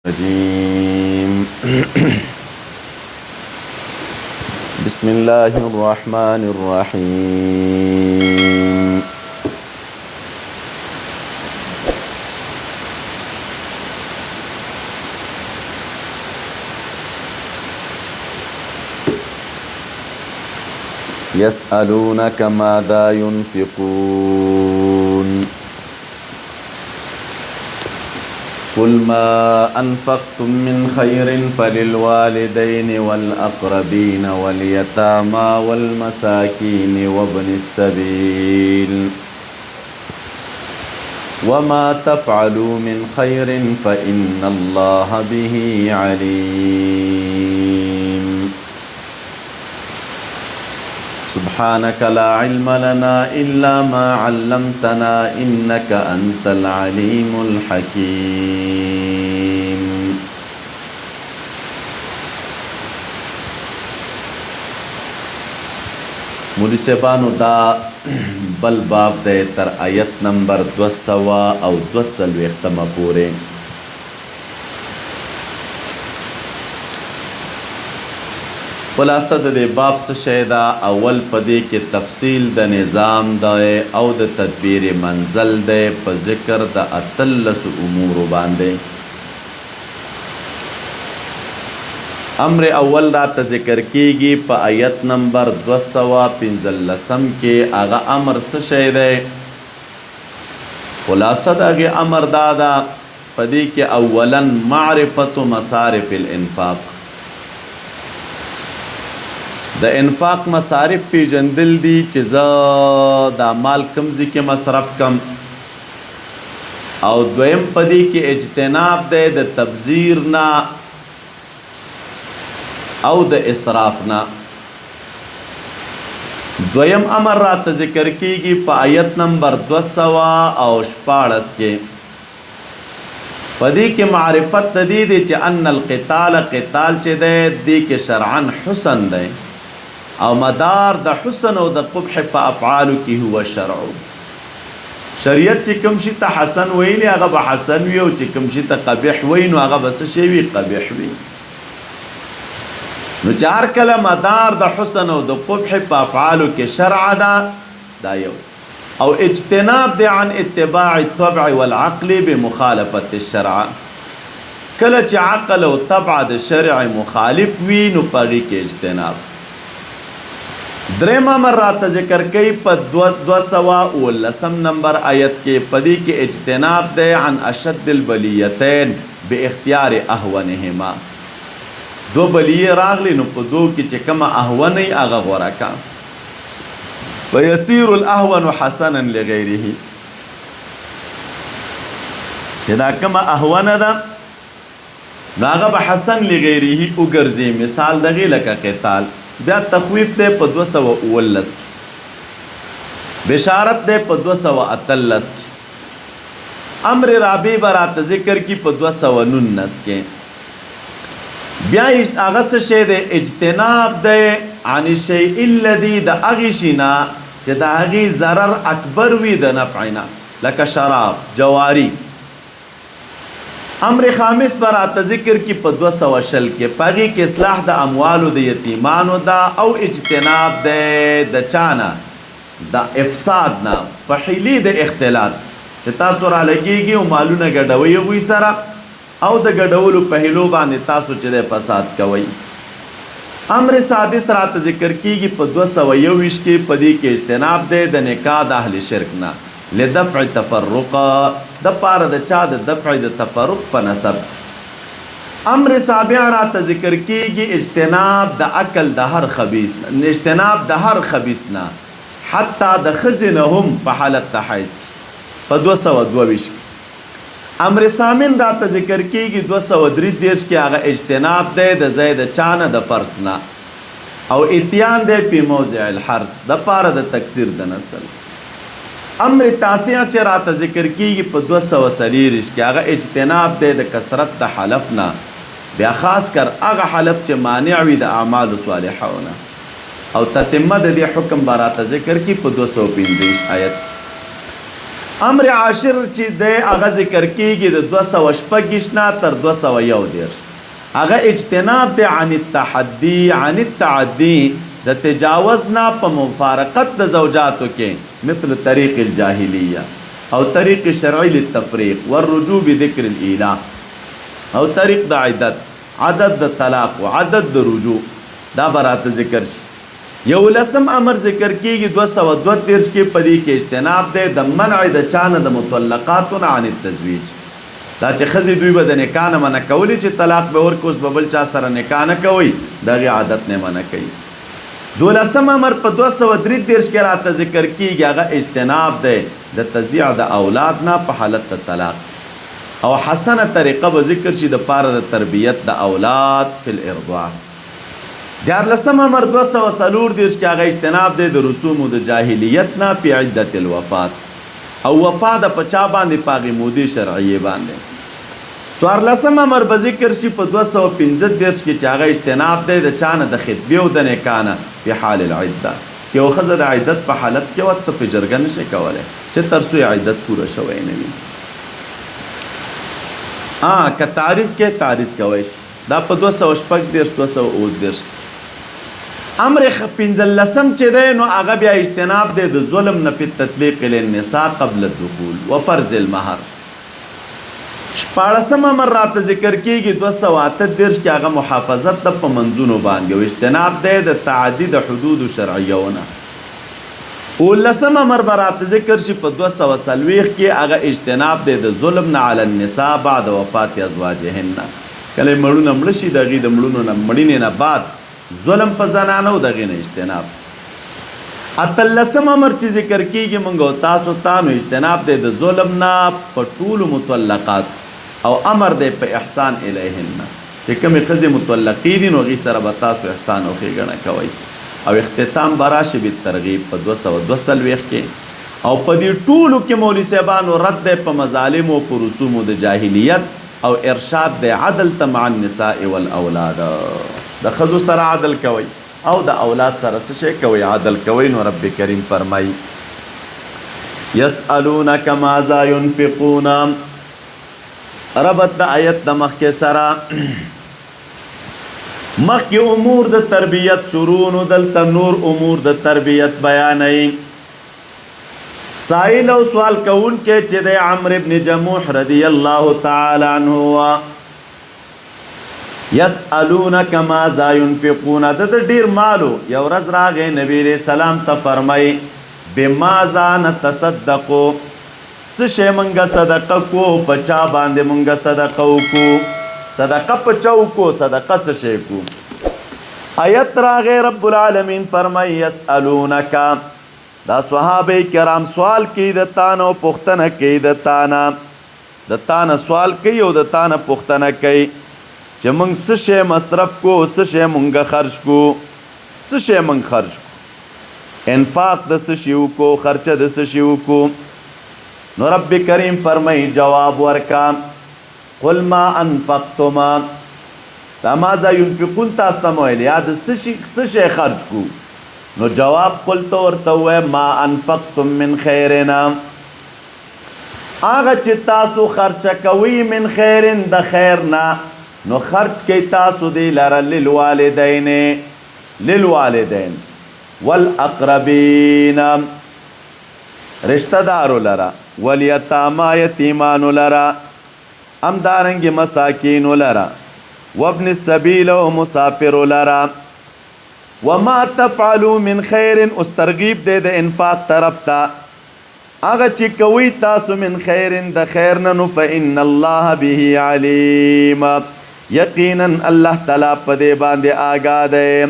الرجيم بسم الله الرحمن الرحيم يسألونك ماذا ينفقون قل ما أنفقتم من خير فللوالدين والأقربين واليتامى والمساكين وابن السبيل وما تفعلوا من خير فإن الله به عليم سبحانك لا علم لنا إلا ما علمتنا إنك أنت العليم الحكيم مولوی صاحبانو دا بل باب دے تر آیت نمبر 200 او 240 پورے خلاصه د باب څه شی دا اول پدې کې تفصیل د نظام دی او د تدبیر منزل دی په ذکر د اتلس امور باندې امر اول را ته ذکر کیږي په آیت نمبر 215 کې هغه امر څه شی دی خلاصه دغه امر دا ده پدې کې اولا معرفت مصارف الانفاق د انفاق مصارف پیژندل دي چې زه دا مال کم ځای کې مصرف کم او دویم پدې کې اجتناب دی د تبذیر نه او د اسراف نه دویم امر راته ذکر کیږي په آیت نمبر 214 کې پدې کې معرفت د دې چې ان القتال چې دی دې کې شرعا حسن دی او مدار د حسن او د قبح په افعالو کې هو شرع شریعت چې کوم شي ته حسن ویلی هغه به حسن وي او چې کوم شي ته قبح وي نو هغه به څه شی وي قبح وي نو چار کله مدار د حسن او د قبح په افعالو کې شرع دا یو او اجتناب دی عن اتباع الطبع والعقل بمخالفه الشرع کله چې عقل او طبع د شرع مخالف وي نو پغی کې اجتناب دریم امر راته ذکر کوي په 219 نمبر آیت کې پدې کې اجتناب دی عن اشد البلیتین باختیار اهونهما دو بلیه راغلی نو په دو کې چې کومه اهونه هغه غوړه کا ويسير الاهون حسنا لغيره چې دا کومه اهونه ده هغه به حسن لغیره وګرځي مثال دغه لکه قتال بیا تخویف ده په 219 کې بشارت ده په 213 کې امر رابع برات ذکر کی په 219 کې بیا هغه څه شی ده اجتناب ده عن الشيء الذي د اغشنا چې د هغه ضرر اکبر وي د نفعنا لکه شراب جواری امر خامس پر آتا ذکر کی په 220 کې پاغي کې اصلاح د اموالو د یتیمانو دا او اجتناب د چانا د افساد نه په حیلی د اختلاط چې تاسو را لګیږي او مالونه ګډوي وي سره او د ګډولو په هلو باندې تاسو چې د فساد کوي امر سادس رات ذکر کیږي په 221 کې پدې کې اجتناب د نکاح د اهل شرک نه لدفع تفرق د پاره د چا د دفع د تفرق په نسب امر سابع رات ذکر کیږي اجتناب د عقل د هر خبيث اجتناب د هر خبيث نه حتی د خزنهم په حالت تحیز په 222 کې امر سامن رات ذکر کیږي 233 کې هغه اجتناب د زید چانه د فرس نه او اتیان د په موضع الحرس د پاره د تکثیر د نسل امر تاسع چې راته ذکر کیږي په 240 کې هغه اجتناب د کثرت د حلف نه بیا خاص کر هغه حلف چې مانع وي د اعمال صالحونه او تتمه د دې حکم براته ذکر کی په 215 آیت امر عاشر چې د هغه ذکر کیږي د 226 نه تر 201 هغه اجتناب دی عن التحدي عن التعدي د تجاوز نه په مفارقت د زوجاتو کې مثل طریق الجاهلیه او طریق شرعی للتفریق والرجوع بذکر الاله او طریق د عدت عدد د طلاق و عدد د رجوع دا برات ذکر شي یو لسم امر ذکر کیږي 232 کې پدې کې اجتناب دی د منع د چانه د مطلقات عن التزویج دا چې خزي دوی به د نکاح نه منع کولی چې طلاق به ورکوس ببل چا سره نکاح نه کوي دغه عادت نه منع کوي دولسم امر په 233 کې راته ذکر کیږي هغه اجتناب دی د تزیع د اولاد نه په حالت د طلاق او حسنه طریقه به ذکر شي د پاره د تربیت د اولاد فی الارضاع دیارلسم امر 240 کې هغه اجتناب دی د رسوم د جاهلیت نه په عدت الوفات او وفات په چا باندې پاغي مودي شرعیه باندې سوارلسم امر به ذکر شي په 215 کې چې هغه اجتناب دی د چانه د خطبه او د نکانه په حال العده یو خزه د عدت په حالت کې وخت په جرګه نشي کولای چې ترسوی عدت پوره شوی نه وي که تعریض کې تعریض کوي دا په 214 219 امر پنځلسم چې دی نو هغه بیا اجتناب دی د ظلم نه په تطلیق للنساء قبل الدخول وفرض المهر شپاړسم امر راته ذکر کیږي 238 کې هغه محافظت د په منځونو باندې او اجتناب دی د تعدی د حدود شرعیونه ولسم امر برات ذکر شي په 240 کې هغه اجتناب دی د ظلم نه علی النساء بعد وفات ازواجهن کله مړونه مړ شي دغه د مړونو نه مړینې نه بعد ظلم په زنانو دغه نه اجتناب اتلسم امر چې ذکر کیږي مونږ تاسو ته اجتناب دی د ظلم نه په ټول مطلقات او امر دی په احسان الیهن چې کومې خزې مطلقې دي نو غي سره به تاسو احسان او ښېګڼه کوئ او اختتام براشي بالترغیب په 242 کې او په دې ټولو کې مولوي صاحبانو رد دی په مظالم او په رسومو د جاهلیت او ارشاد دی عدل ته مع النساء والاولاد د خزو سره عدل کوي او د اولاد سره څه شی کوي عدل کوي نو رب کریم فرمای یسالونک ماذا ينفقون ربط د آیت د مخکې سره مخکې امور د تربیت شروع نو دلته نور امور د تربیت بیانوي سائل او سوال کون کې چې د عمرو ابن جموح رضی الله تعالی عنه یسالونک ماذا ينفقون د ډیر مالو یو ورځ راغی نبی رسول سلام ته فرمای بماذا نتصدقو سشه منګه صدقه کو پچا باندې منګه صدقه کو صدقه پچاو کو صدقه سشه کو آیت راغی رب العالمین فرمای یسالونک دا صحابه کرام سوال کوي د تانه او پوښتنه کوي د تانه سوال کوي او د تانه پوښتنه کوي چې موږ څه شی مصرف کو څه شی موږ خرج کو څه شی موږ خرج کو انفاق د څه شی کو خرچه د څه شی کو نو رب کریم فرمای جواب ورکا قل ما انفقتم دا ماذا ينفقون تاسو ته ویل یا د څه شی خرج کو نو جواب قلت ورته ما انفقتم من خیرنا هغه چې تاسو خرچه کوي من خیرن د خیر نه نو خرچ کوي تاسو دی لره للوالدین والاقربین رشتہ دارو لره والیتاما یتیمانو لره امدارنګ مساکینو لره وابن السبیل و مسافرو لره وما تفعلوا من خیر اس ترغیب دے د انفاق طرف تا اغه چې کوي تاسو من خیر د خیر نو فإن الله به علیم یقینا الله تعالی په دې باندې آگاه ده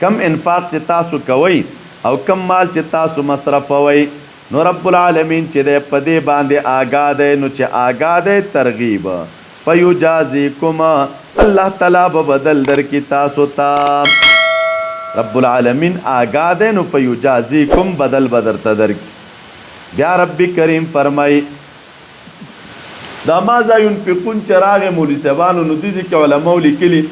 کم انفاق چې تاسو کوي او کم مال چې تاسو مصرفوي نو رب العالمین چې دې په دې باندې آگاه ده نو چې آگاه ده ترغیب فیجازیکم الله تعالی به بدل درکې تاسو ته رب العالمین آگاه ده نو فیجازیکم بدل بدرته درکې بیا رب کریم فرمای دا ماذا ينفقون چراغ مولی صاحبانو نو دیزی که علماء لیکلی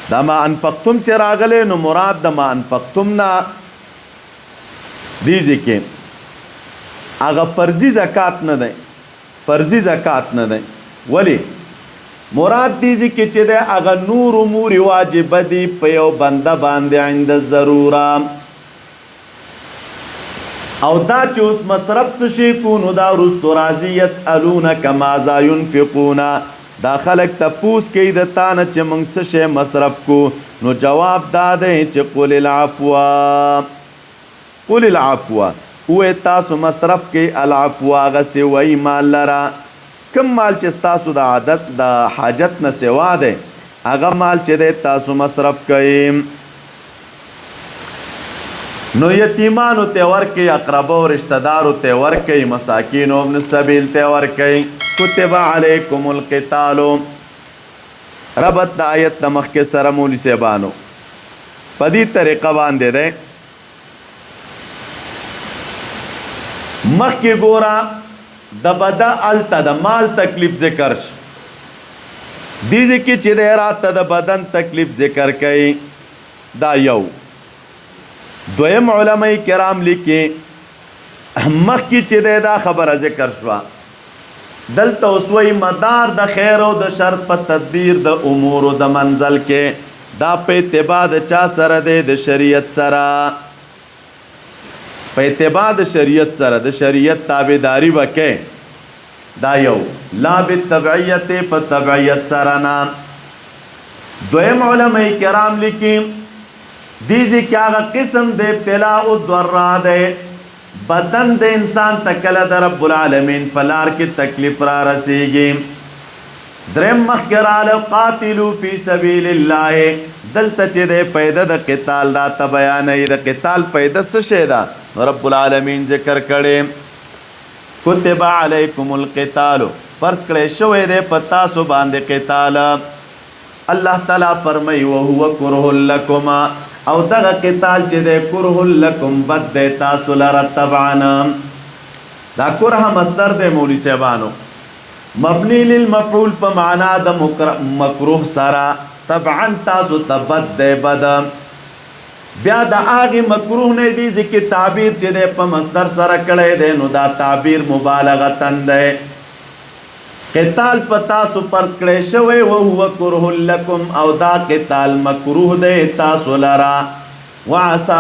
دا ما انفقتم چراغله نو مراد دا ما انفقتم نا دیزی که هغه فرضي زکات نه دی، فرضي زکات نه دی. ولی مراد دې ځکه چې د هغه نور امور واجبه دي په یو بنده باندې عند ضروره، او دا چې اوس مصرف څه شي کو نو دا وروستو راځي یسألونک ماذا ينفقون، دا خلک تپوس کوي د تا نه چې موږ څه شی مصرف کو، نو جواب دا دی چې قل العفو، قل العفو، اوه تاسو مصرف کوي العفو، هغه سوی مال لره، کم مال چې ستاسو د عادت د حاجت نه سوا دی هغه مال چې دی تاسو مصرف کوئ. نو یتیمانو ته ورکئ، اقربو رشتہ دارو ته ورکئ، مساکین و ابن السبیل ته ورکئ. کتب علیکم القتال، ربط د آیت د مخکې سره مولوي صاحبانو په دې طریقه باندې دی. مخکې ګوره د بده الته د مال تکلیف ذکر شي، دې ځکه چې د راته د بدن تکلیف ذکر کوي، دا یو. دویم علماء کرام لیکي مخکې چې دا خبره ذکر شوه، دلته اوس وایي مدار د خیر او د شر په تدبیر د امورو د منزل کې دا په اتباع د چا سره دی؟ د شریعت سره، په اتباع د شریعت سره، د شریعت تابعداري وکې، دا یو. لا بالتبعیت، په تبعیت سره نه. دویم علماء کرام لیکي دیزی کیا غا قسم د ابتلاء الضرا دی، بدن د انسان تکله د رب العالمین پلار کې تکلیف را رسیږي. درم مخکرال قاتلو فی سبیل الله، دلته چې د فائدہ د قتال را ته بیانوي، د قتال فائدہ څه شی ده رب العالمین ذکر کړي. کتب علیکم القتال، فرض کړی شوی دی په تاسو باندې قتال. الله تعالی فرمای وهو کرہ لکم، او دغه قتال چې دی کرہ لکم بد دی تاسو لره طبعا. دا کرہ مصدر دی مولوی صاحبانو، مبنی للمفعول په معنا د مکروه سره، طبعا تاسو ته بد دی بد. بیا د هغې مکروه نه دی ځکه تعبیر چې دی په مصدر سره کړی دی، نو دا تعبیر مبالغتن دی. قتال په تاسو فرض کړی شوی وهو کرہ لکم، او دا قتال مکروه دی تاسو لرا. وعسى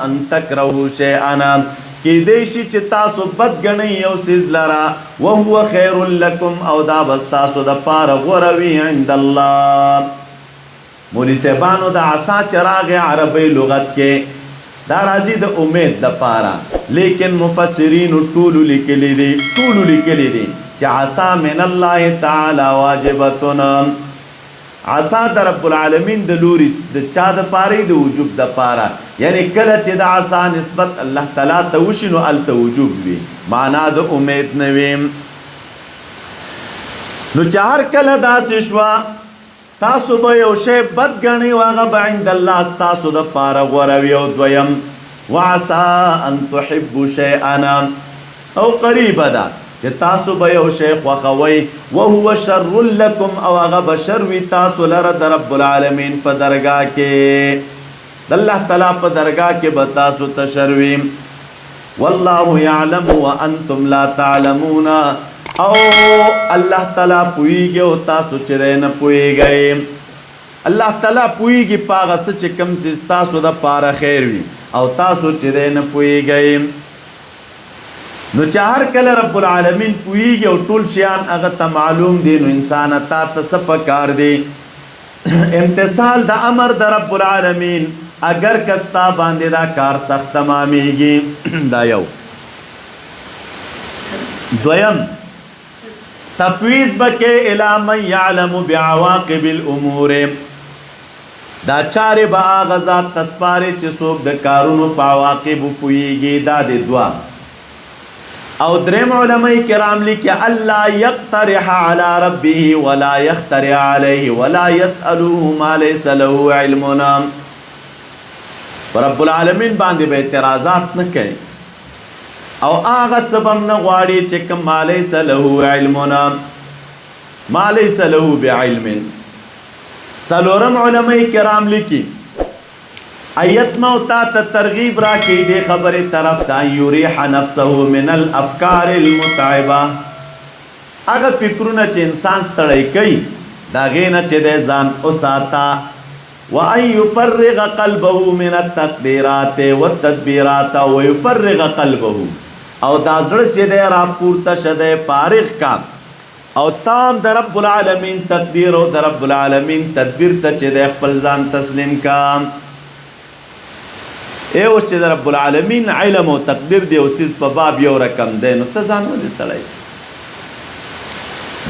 ان تکرهوا شیئا، کیدای شي چې تاسو بد ګڼئ یو څیز لرا، وهو خیر لکم، او دا بس تاسو د پاره غوره وي عند الله. مولوی صاحبانو د عصا چراغ عربی لغت کې دا راځي د امید د پاره، لیکن مفسرین ټولو لیکلی دي چې عصا من الله تعالی واجبتن، عصا د رب العالمین د لوري د چا د پاره د وجوب د پاره، یعنی کله چې د عصا نسبت الله تعالی ته وشي نو الته وجوب وي، معنا د امید نه وي. نو چهار کله داسې شوه تاسو به یو شی بد ګڼئ، هغه به عند الله ستاسو د پاره غوره وي. او دویم وعسى ان تحبوا شیئا، او قریبه ده چې تاسو به یو شی خوښوئ، وهو شر لکم، او هغه به شر وي تاسو لره د رب العالمین په درګاه کې، د الله تعالی په درګاه کې به تاسو ته شر وي. والله یعلم وانتم لا تعلمون، او الله تعالی پوهیږي او تاسو چې دی نه پوهیږئ. الله تعالی پوهیږي په هغه څه چې کوم څیز تاسو د پاره خیر وي، او تاسو چې دی نه پوهیږئ. نو چې هر کله رب العالمین پوهیږي او ټول شیان هغه ته معلوم دي، نو انسان تا ته څه پکار دی؟ امتثال د امر د رب العالمین، اگر کستا باندې دا کار سخت تمامیږي. دا یو. دویم تفویض بکې الی من یعلم بعواقب الامور، دا چارې به هغه ذات ته سپارې چې څوک د کارونو په عواقبو پوهیږي. دا د دوه. او دریم علماء کرام لیکي الله یقترح علی ربه ولا یخترع علیه ولا یسأله ما لیس له علم، رب العالمین باندې به اعتراضات نه کوي، او هغه څه به نه غواړي چې کوم ما لیس له علم، ما لیس له بعلم. څلورم علماء کرام لیکي آیت موتا تا ترغیب را کی دے خبر طرف تا یریح نفسه من الافکار المتعبہ اگر فکرونه چې انسان ستړی کوي دا غینه چې د ځان اوساتا وان يفرغ قلبه من التقديرات والتدبيرات ويفرغ قلبه او دا زړه چې د را پورته شده فارغ کا او تام د رب العالمین تقدیر او د رب العالمین تدبیر ته چې د خپل ځان تسلیم کا اے اوس چې د رب العالمین علم او تقدیر دی اوسیز په باب یو رقم دی نو ته ځان ولې ستړی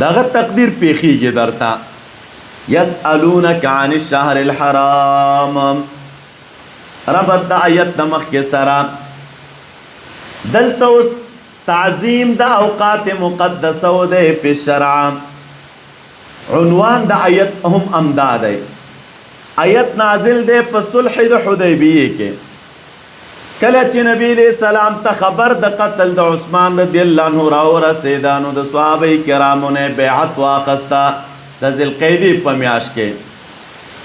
داغه تقدیر پیخیږي درته یسألونک عن الشهر الحرام ربط د آیت نمخ کې سره دلته اوس تعظیم د اوقات مقدسه او د په شرع عنوان د آیت هم امداد دی آیت نازل دی په صلح د حدیبیه کې کله چې نبی علیہ السلام ته خبر د قتل د عثمان رضی الله عنه راورسېدانو د صحابه کرامو نه بیعت واخستا د ذوالقعدې په میاشت کې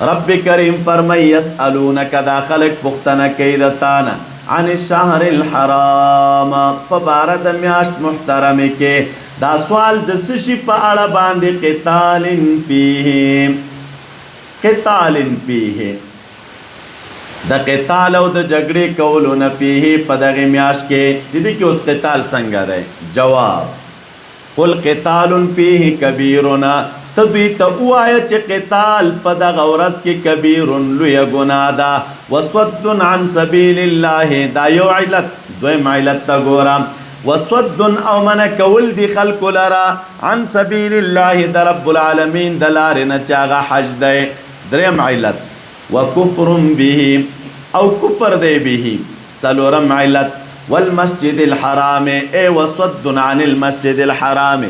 رب کریم فرمایي یسألونک دا خلق پوښتنه کوي د تانه عن الشهر الحرام په باره د میاشت محترمه کې دا سوال د سشي په اړه باندې قتال فيه د قتال او د جګړې کولو نه پیه په دغه میاشت کې چې دې کې اوس قتال څنګه دی جواب قل قتال فيه کبیرنا تبي ته وایه چې قتال په دغه ورځ کې کبیر لوی ګناه ده وصد عن سبیل الله دا یو علت دویم علت ته ګورم وصد او من کول دی خلق لرا عن سبیل الله د رب العالمین د لارې نه چې هغه حج دی دریم علت وکفر به او کفر دی به سلورم علت والمسجد الحرام اے وصد عن المسجد الحرام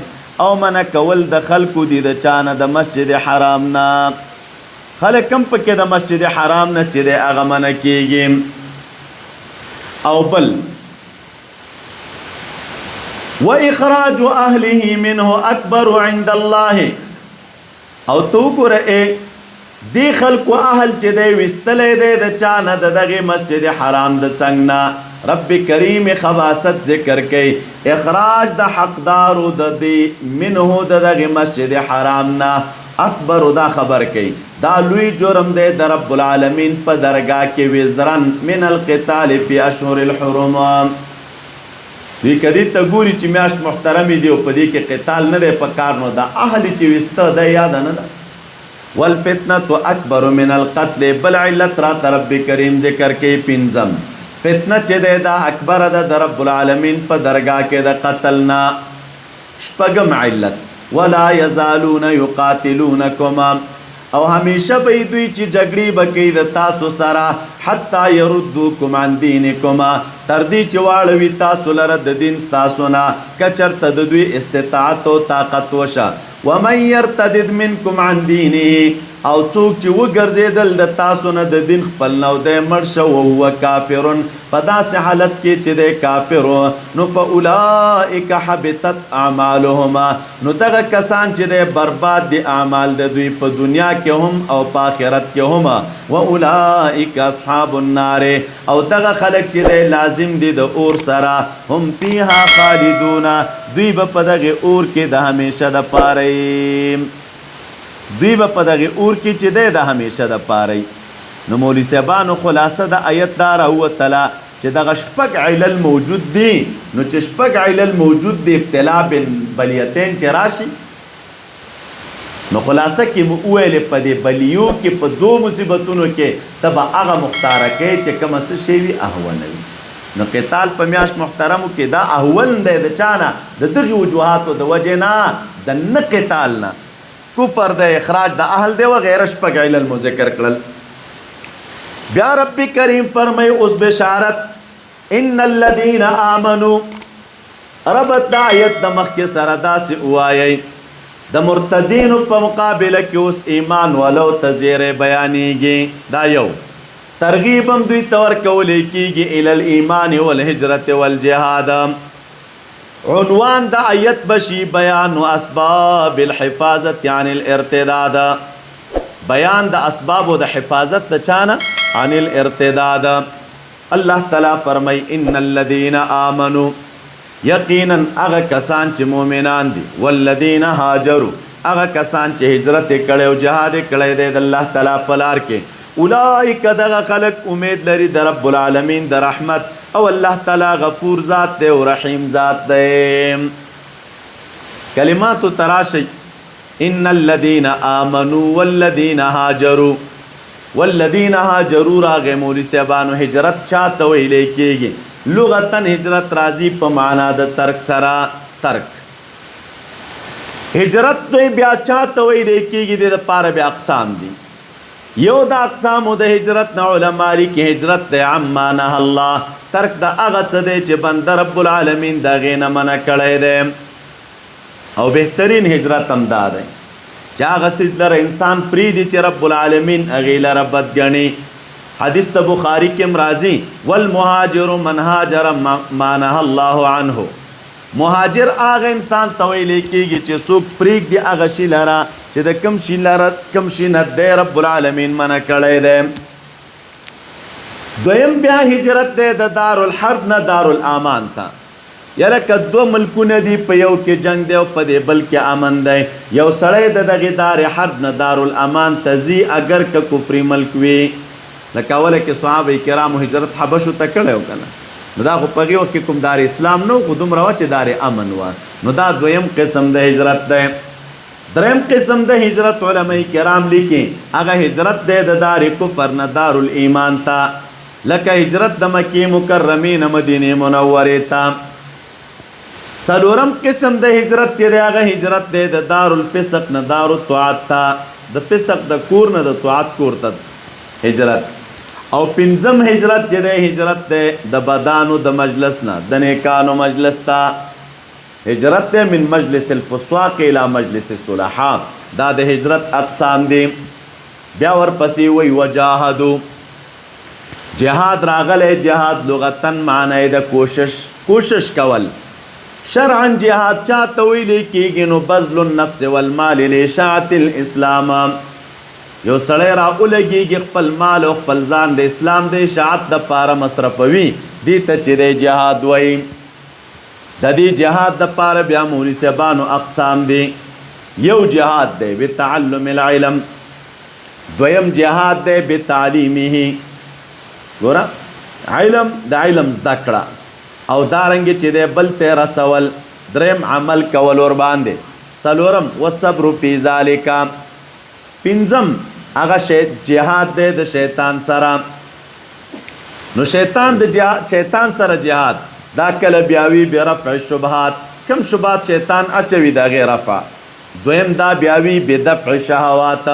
او من کول د خلق دی د چانه د مسجد حرام نه خلق کم پکې د مسجد حرام نه چې د هغه من کېږي او بل واخراج اهله منه اکبر عند الله او تو ګره دی خلق و اهل چې دی وستلې دی د چانه د دغه مسجد حرام د څنګه رب کریم خواست ذکر کوي اخراج د حقدار د دی منه د دغه مسجد حرام نه اکبر دا خبر کوي دا لوی جرم دی د رب العالمین په درگاه کې وزرن من القتال فی اشهر الحرم دی کدی ته ګوري چې میاشت محترمې دی او په دې کې قتال نه دی په کار نو دا اهل چې وسته د یاد نه ده والفتنة اکبر من القتل بل علت را رب کریم ذکر کې پنځم فتنه چې دا اکبر د رب العالمین په درگاه کې د قتلنا شپږم علت ولا يزالون يقاتلونكم او همیشه به دوی چې جګړې بکې د تاسو سره حتی يردوکم عن دینکم تر دې چې واړوي تاسو لره د دین تاسو نه کچرته د دوی استطاعت او طاقت وشه ومن يرتد منكم عن دينه او څوک چې وګرځیدل د تاسو نه د دین خپل نو د مرشه او هو کافر په داسې حالت کې چې د کافر نو فاولئک حبطت اعمالهم نو دغه کسان چې د برباد دي اعمال د دوی په دنیا کې هم او په آخرت کې هم واولئک اصحاب النار او دغه خلک چې د لازم دي د اور سره هم فيها خالدون دوی په دغه اور کې د همیشه د پاره دوی په دغه اور کې چې د همیشه د پاره نو مولوی صاحبانو خلاصه د آیت دار او تعالی چې دغه شپږ علل موجود دي نو چې شپږ علل موجود دي ابتلا بلیتین چې راشي نو خلاصه کې مو ویل په دې بلیو کې په دوه مصیبتونو کې تبع هغه مختاره کې چې کوم څه شی وي اهون وي نو قتال په میاش محترمو کې دا اول دی د چانه د دغه وجوهاتو د وجه نه د نه قتال نه کفر د اخراج د اهل دی وغیرہ شپږ علل مو ذکر کړل بیا رب کریم فرمای اوس بشارت ان الذين امنوا رب د آیت د مخ کې سره داسې وایي د مرتدین په مقابله کې اوس ایمان ولو تزیر بیانېږي دا یو ترغیب هم دوی تور کولې کېږي ال الایمان والهجرت والجهاد عنوان د آیت بشي بیان اسباب الحفاظت عن الارتداد بیان د اسباب و د حفاظت د چانا عن الارتداد. الله تعالی فرمای ان الذين آمنوا یقینا اغه کسان چې مؤمنان دي، والذین هاجروا اغه کسان چې هجرت کړي او جهاد کړي د الله تعالی په لار کې، اولئک دغه خلق امید لري د رب العالمین د رحمت، او الله تعالی غفور ذات دی او رحیم ذات دی. کلمات تراشی ان الذين آمنوا والذین هاجروا، والذین هاجروا راغه مولوی صاحبانو هجرت چاته ویل کېږي؟ لغتن هجرت راځي په معنا د ترک سره. ترک هجرت دوی بیا چاته ویل کېږي د پاره بیا اقسام دي. یو د اقسام د هجرت نه علماء لیکي هجرت د عما نه الله، ترک د هغه څه دی چې بنده رب العالمین د هغې نه منع کړی دی. او بهترین هجرت هم دا دی چې هغه څیز لره انسان پرېږدي چې رب العالمین هغې لره بد ګڼي. حدیث د بخاري کې هم راځي والمهاجر من هاجر ما نهى الله عنه. مهاجر هغه انسان ته ویلی کېږي چې څوک پرېږدي هغه شي لره چې د کوم شي نه دی رب العالمین منع کړی دی. دویم بیا هجرت دی د دارالحرب نه دارالامان ته. یا لکه دو ملکونه دي، په یو کې جنگ دی او په دې بل کې امن دی. یو سړی د دغې دار حرب نه دارالامان ته ځي اگر که کفري ملک وي. لکه اوله کې صحابه کرامو هجرت حبشو ته کړی و که نه، نو دا خو په هغې وخت کې کوم دار اسلام نه و، خو دومره وه چې دار امن وه. نو دا دویم قسم د هجرت دی. دریم قسم د هجرت علماء کرام لیکي هغه هجرت دی د دار کفر نه دارالایمان ته، لکه هجرت د مکې مکرمې نه مدینې منورې ته. څلورم قسم د هجرت چې دی هغه هجرت دی د دارالفسق نه دارالطاعت ته، د فسق د کور نه د طاعت کور ته هجرت. او پنځم هجرت چې دی هجرت دی د بدانو د مجلس نه د نیکانو مجلس ته. هجرت دی من مجلس الفساق الى مجلس الصلحاء. دا د هجرت اقسام دي. بیا ورپسې وی وجاهدو، جهاد راغلی. جهاد لغتن معنی د کوشش کول. شرعا جهاد چاته ویلی کېږي؟ نو بذل النفس والمال لاشاعة الاسلام. یو سړی راولګېږي خپل مال او خپل ځان د اسلام د اشاعت دپاره مصرفوي، دې ته چې دی جهاد وایي. د دې جهاد دپاره بیا مولوي صاحبانو اقسام دي. یو جهاد دی بتعلم العلم، دویم جهاد دی بتعلیمه. ګوره علم د علم زده کړه، او دارنګې چې دی بل ته رسول. دریم عمل کول ور باندې. څلورم والصبر فی ذلک. پنځم هغه جهاد دی د شیطان سره. نو شیطان سره جهاد دا کله بیاوي برفع شبهات، کم شبهات شیطان اچوي د هغې رفع. دویم دا بیاوي بدفع شهوات.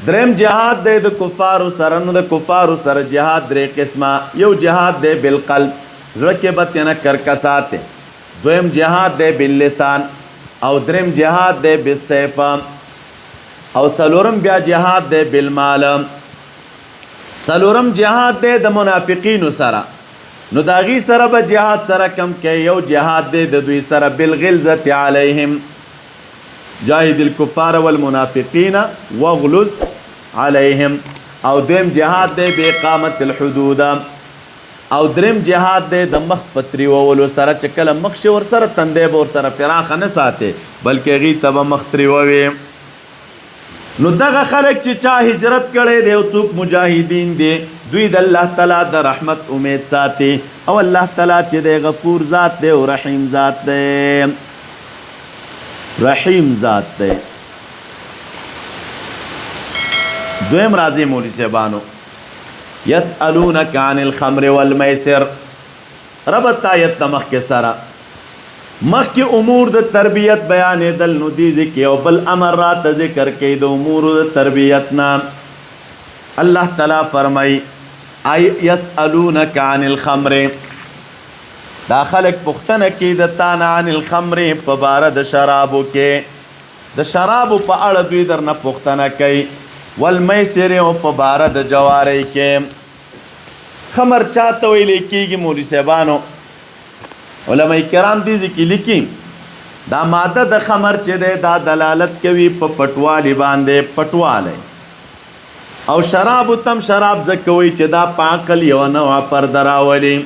دریم جهاد دی د کفارو سره. نو د کفارو سره جهاد درې قسمه. یو جهاد دی بالقلب، زړه کې به تېنه کرکسات دی. دویم جهاد دی باللسان، او دریم جهاد دی بالسیف، او څلورم بیا جهاد دی بالمال. څلورم جهاد دی د منافقینو سره. نو د هغې سره به جهاد سره کم کوي. یو جهاد دی د دوی سره بالغلظة علیهم، جاهد الکفار والمنافقین واغلظ علیهم. او دویم جهاد دی باقامت الحدود. او دریم جهاد دی د مخ په تریوولو سره، چې کله مخ شي ورسره تندی به ورسره پراخه نه ساتې، بلکې هغې ته به مخ تریووي. نو دغه خلک چې چا هجرت کړی دی او څوک مجاهدین دی، دوی د الله تعالی د رحمت امید ساتي. او الله تعالی چې دی غفور ذات دی او رحیم ذات دی. رحیم ذات دی. دویم راځي مولوي صاحبانو یسألونک عن الخمر والمیسر. ربط آیت د مخکې سره. مخکې امور د تربیت بیانېدل، نو دې ذکر یو بل امر راته ذکر کوي د امورو د تربیت نه. الله تعالی فرمایي یسألونک عن الخمر. دا خلک پوښتنه کوي د تا نه عن الخمر په باره د شرابو کې. د شرابو په اړه دوی درنه پوښتنه کوي. والمیسر او په باره د جوارۍ کې. خمر چاته ویلی کېږي؟ مولوي صاحبانو علماء کرام دې ځکې لیکي دا ماده د خمر چې ده دا دلالت کوي په پټوالي باندې پټواله او شراب تم شراب زکوي چې دا پاکل یو نوع پر دراولي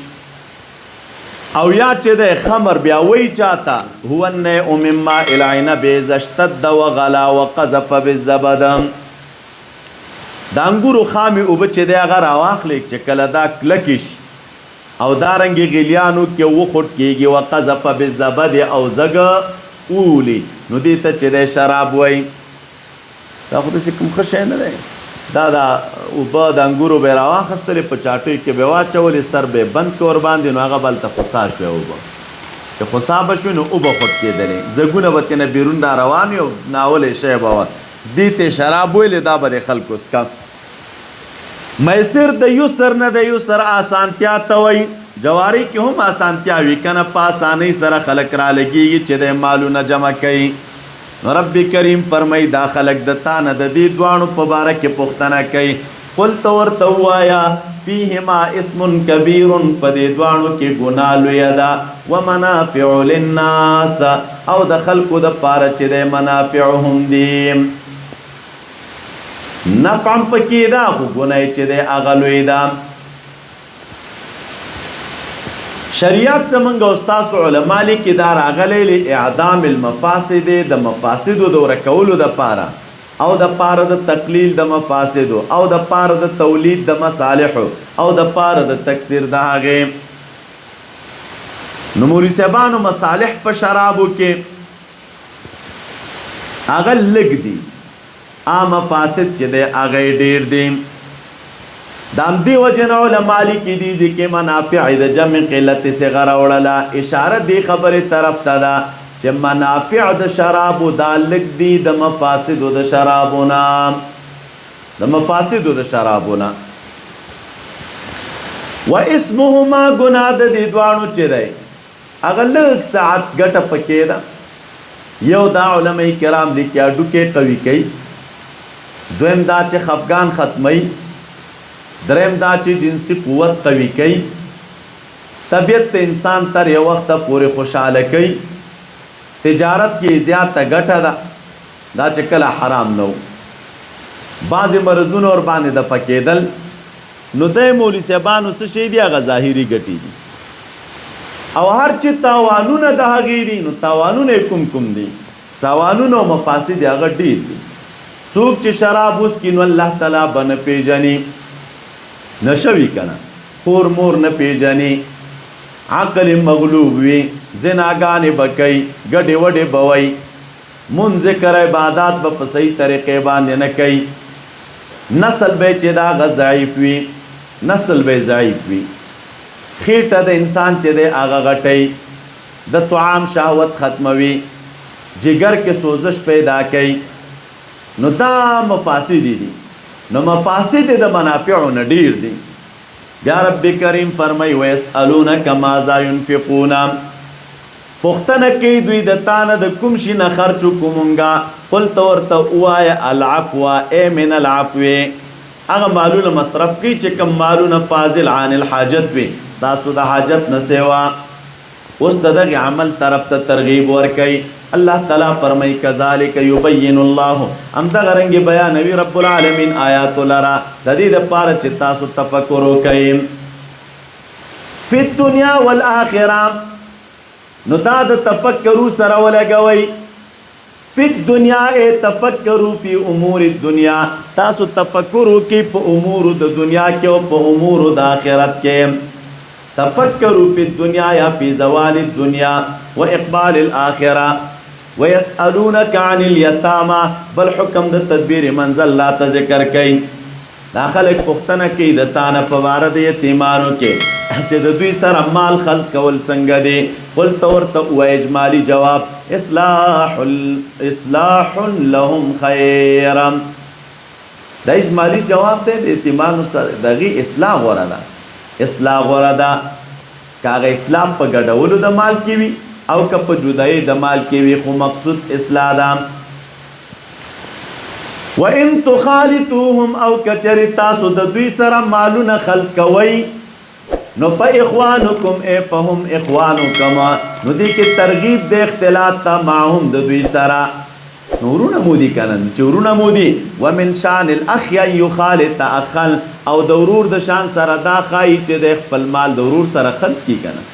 او یا چې ده خمر بیا وی چاته هو النئ مما العنب اشتد وغلا وقذف بالزبد دا انګورو خامي او بچ دی هغه راواخلې چې کله دا کلکش او دارنګي غلیانو کې وخټ کېږي وقذف بالزبد او زګ اولی نو دې ته چې د شراب وای دا خو دې کوم خشه نه دی دا او با د انګورو به راواخستلې په چاټوي کې به واچول ستر به بند کور باندې نو هغه بل ته خصا شوی او که خصا بشوي نو او به خټ کېدلې زګونه به تنه بیرون دا روان یو ناولې شی به دې ته شراب ویلې دا به خلکو اسکا میسر د یسر نه د یسر آسانتیا ته وای جواری کې هم آسانتیا وی کنه په آسانی سره خلک را لګيږي چې د مالونه جمع کوي نو رب کریم فرمای دا خلک د تانه د دې دوانو په باره کې پوښتنه کوي قل ورته وایا فیهما اسم کبیر په دې دوانو کې ګناه لوی ده ومنافع للناس او د خلکو د پاره چې د منافعهم دي نفعم پکې دا خو ګناه چې د اغلوی ده شریعت زمونږ استاد علما لیکي دا راغلی لاعدام المفاسد د مفاسدو د ورکولو د پاره او د پاره د تقلیل د مفاسدو او د پاره د تولید د مصالح او د پاره د تکثیر د هغه نو مولوی صاحبانو مصالح په شرابو کې هغه لګ دي عام مفاسد چې د هغه ډیر دي دام دی وجن علماء لیکي دي چې منافع د جمع قلت صغر وړلا اشاره دی خبره طرف ته ده چې منافع د شراب د لګ دي د مفاسد د شرابونه و اسمهما گناه د دې دوانو چې دی هغه لږ ساعت ګټه پکې ده یو دا علماء کرام لیکي ډوکې قوي کوي دویم دا چې خفګان ختمي دریم دا چې جنسی قوت قوي کوي طبیعت انسان تر یو وخت پورې خوشاله کوي تجارت کې زیاته ګټه ده دا چې کله حرام نه و بعضې مرضونه ور باندې د پکېدل نو د مولوي صاحبانو څه شی دي هغه ظاهري ګټې دي او هر چې تاوانونه د هغې دي نو تاوانونه کوم کوم دي تاوانونه او مفاسد هغه ډېر دي څوک چې شراب وڅکي نو الله تعالی به نه پېژني نشوي کنه خور مور نه پیژني عقل مغلوب وي زناګانې بکای ګډې وډې بوي مون ذکر عبادت په صحیح طریقې باندې نه کوي نسل به چې دا ضعیف وي خېټه د انسان چې د هغه غټي د طعام شهوت ختموي جگر کې سوزش پیدا کوي نو دا مفاسد دي نو مفاسد د منافعو نه ډیر دي بیا رب کریم فرمای ويسالونک ماذا ينفقون پختنه کې دوی د تانه د کوم شي نه خرچ کومونګه قل ورته وایا العفو اي من العفو هغه مالونه مصرف کی چې کم مالونه فاضل عن الحاجت وي تاسو د حاجت نه سیوا اوس دغه عمل طرف ته ترغیب ورکي الله تعالی فرمای کذالک یبین الله ام دغه رنگ بیان وی رب العالمین آیات لرا د دې لپاره چې تاسو تفکر وکئ فی الدنیا والآخرة نو دا د تفکرو سره ولګوي فی الدنیا تفکروا فی امور الدنیا تاسو تفکر وکئ په امور د دنیا کې او په امور د آخرت کې تفکروا فی الدنیا یا فی زوال الدنیا واقبال الاخره ويسألونك عن اليتامى بل حکم د تدبیر منزل لا ذکر کئ داخله پختنه کې د تانه په واره د یتیمانو کې چې د دوی سره مال خلق کول څنګه دي قل ورته او اجمالی جواب اصلاح لهم خیر د اجمالی جواب ته د یتیمانو سره دغه اصلاح غوړه ده کاغه اسلام په ګډولو د مال کې وي او که په جدای د مال کې وي خو مقصود اصلاح ده وان تخالطوهم او کچری تاسو د دوی سره مالونه خلق کوي نو په اخوانکم ای فهم اخوانکم نو دې کې ترغیب د اختلاط تا معهم د دوی سره نورونه مودي کنن چورونه مودي ومن شان الاخ يخالط اخل او د ورور د شان سره دا خای چې د خپل مال د ورور سره خلط کی کنه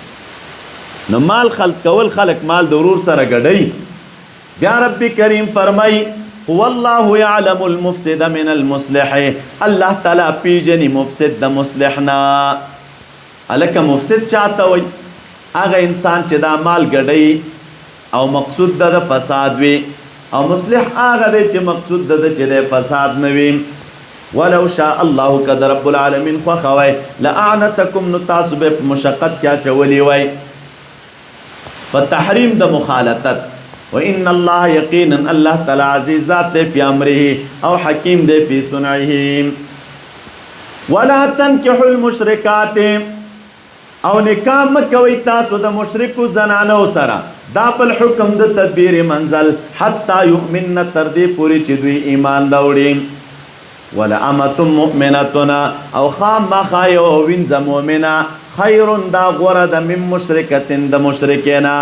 نو مال خلط کول خلق مال د ورور سره ګډي بیا رب کریم فرمای هو الله يعلم المفسد من المصلح الله تعالی پیجنی مفسد د مصلحنا الک مفسد چاته وي هغه انسان چې دا مال ګډي او مقصود د فساد وي او مصلح هغه دی چې مقصود د چې د فساد نه وي ولو شاء الله قد رب العالمین خو خوي لعنتکم نتاسب مشقت کیا چولی وای فتحریم د مخالطت وان الله یقینا الله تعالی عزیز ذات فی امره او حکیم دی فی صنعه ولا تنكحوا المشركات او نکاح مکوي تاسو د مشرکو زنانو سره دا بل حکم د تدبیر منزل حتی یؤمن تر دې پوری چې دوی ایمان راوړي ولا امه مؤمنه او خام ما خایو وینځ مؤمنه خیر دا غره د من مشرکتن د مشرکینا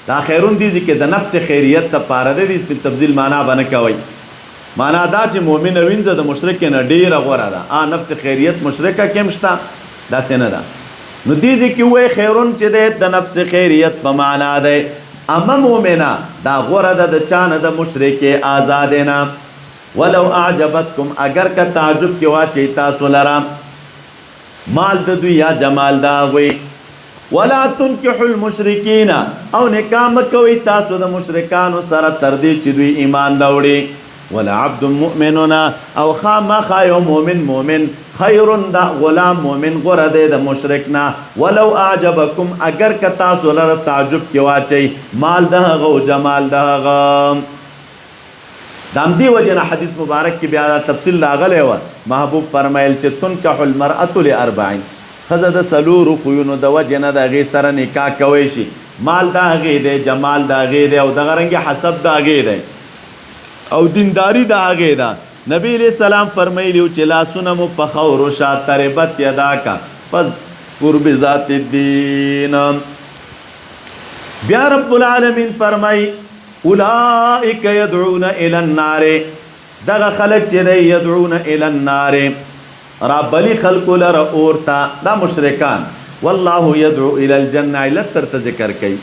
دا خیرون دي چې د نفس خیریت ته پاره دي په تفصیل معنا باندې کوي معنا دا چې مؤمن وینځ د مشرکینا ډیره غره ده نفس خیریت مشرکه کم شته دا څنګه ده نو دیزی کی وی خیرون چې د نفس خیریت په معنا ده اما مؤمنه دا غره د چانه د مشرک آزادینا ولو اعجبتکم اگر که تعجب کې واچي تاسو لرا مال د دوی یا جمال دا وی ولا تنكحوا المشرکین او نکاح کوي تاسو د مشرکانو سره تر دې چې دوی ایمان راوړي ولا عبد مؤمنون او خامخ یو مؤمن خیر دا غلام مؤمن غره دی د مشرکنا ولو اعجبکم اگر که تاسو لره تعجب کې واچي مال دغه او جمال دغه دام دی وجنه حدیث مبارک کې بیا تفصیل راغلی و محبوب فرمایل چې تنکح المرأة لاربعین خزه د سلور خوینو د وجنه د غي سره نکاح کوي شي مال دغه دی جمال دغه دی او دغه رنګ حسب دغه دی او دینداری دغه دی نبی علیہ السلام فرمایلیو چې لاسونه مو په خور او شات تربت یدا کا پس قرب ذات الدین بیا رب العالمین فرمای اولئک يدعون الى النار دغه خلق چې دی يدعون الى النار رب بلی خلق لر اورتا دا مشرکان والله يدعو الى الجنه لتر ذکر کوي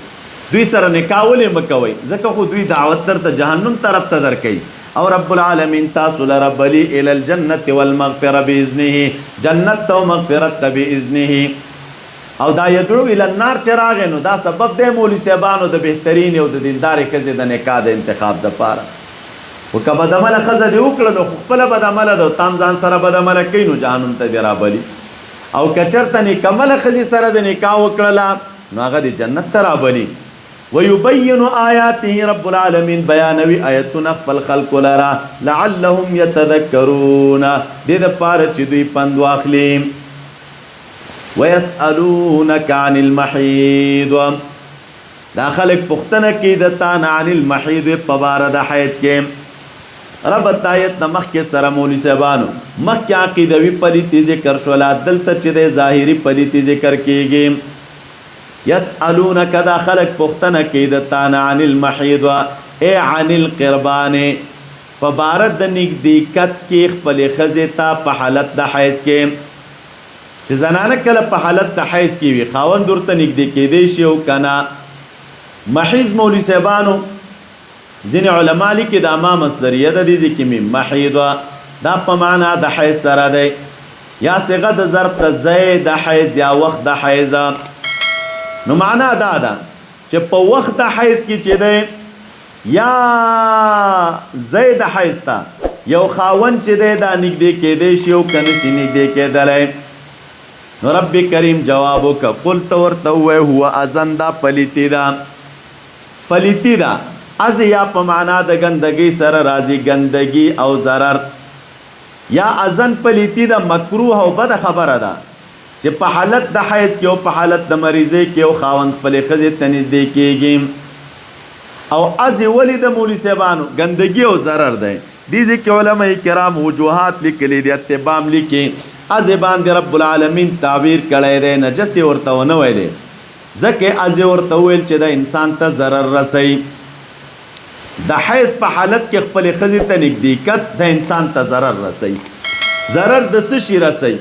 دوی سره نکاح ولې مکوي ځکه خو دوی دعوت تر جهنم طرف ته در کوي او رب العالمین تاسو لرب لی الى الجنه والمغفره باذنه جنت او مغفرت باذنه او دا يدعو الى النار چراغ نو دا سبب د مولوی صاحبانو د بهترین او د دیندار کزه د نکاح د انتخاب د پاره وکبه د مل خزه دی وکړه نو خپل بد عمل د تام ځان سره بد عمل کین نو جهنم ته دی رابلی او کچرته نکمل خزه سره د نکاح وکړه نو هغه د جنت ته رابلی ويبين آياته رب العالمين بيانوي آياتنا خپل خلق لرا لعلهم يتذكرون دې د پاره چې دوی پند واخلي ويسألونك عن المحيض دا خلق پختنه کې د تان عن المحيض په بار د حیض کې رب آیت نمخ کې سره مولوی صاحبانو مخ کې عقیدوي پلیتی ذکر شول دلته چې د ظاهري پلیتی ذکر کېږي يسألونك دا خلق پختنه کې د تان عن المحيض اي عن القربان فبارد د نږدېکت کې خپل خزه تا په حالت د حیض کې چې زنانه کله په حالت د حیض کې وي خاوند ورته نږدې کېدی شي او کنه محیض مولوی صاحبانو ځینې علما لیکي د اما مصدریه د دې کې محیض دا په معنا د حیض سره دی یا صيغه د ظرف د زید د حیض یا وخت د حیض نو معنا دا ده چې په وخت د حیض کې چې دی یا زید حیض ته یو خاوند چې دی دا نږدې کېدی شي او کنه شي نږدې کېدلی نو رب کریم جواب وکړه قلت ورته ووایه هو اذن دا پلیتی دا از یا په معنا د ګندګۍ سره راځي ګندګي او ضرر یا اذن پلیتی دا مکروه او بد خبره ده چې په حالت د حیض کې او په حالت د مریضۍ کې او خاوند خپل خزې ته نږدې کېږي او از ولې د مولوي صاحبانو ګندګي او ضرر دی دې کې علماء کرام وجوهات لیکلي دي اتبام لیکي از باندې رب العالمین تعبیر کړی دی نجس ورته ونه ویلې ځکه از ورته ویل چې د انسان ته ضرر رسوي د حیض په حالت کې خپل ښځې ته نږدېکت د انسان ته ضرر رسوي ضرر د څه شي رسوي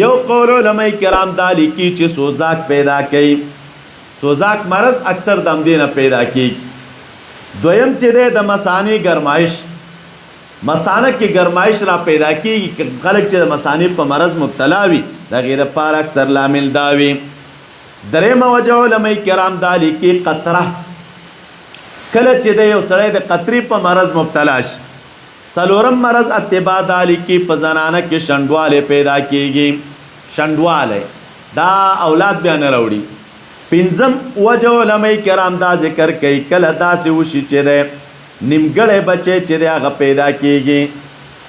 یو قول علماء کرام دا لیکي چې سوزاک پیدا کوي سوزاک مرض اکثر د همدې نه پیدا کېږي دویم چې د مثانې ګرمایش مثانه کې ګرمایش را پیدا کېږي خلک چې د مثانې په مرض مبتلا وي د هغې دپاره اکثر لامل دا وي درېیمه وجه علماء کرام دا لیکي قطره کله چې د یو سړی د قطرې په مرض مبتلا شي څلورم مرض اتباع دا لیکي په زنانه کې شنډوالی پیدا کېږي شنډوالی دا اولاد بیا نه راوړي پنځم وجه علماء کرام دا ذکر کوي کله داسې وشي چې دی نیمګړی بچی چې دی هغه پیدا کېږي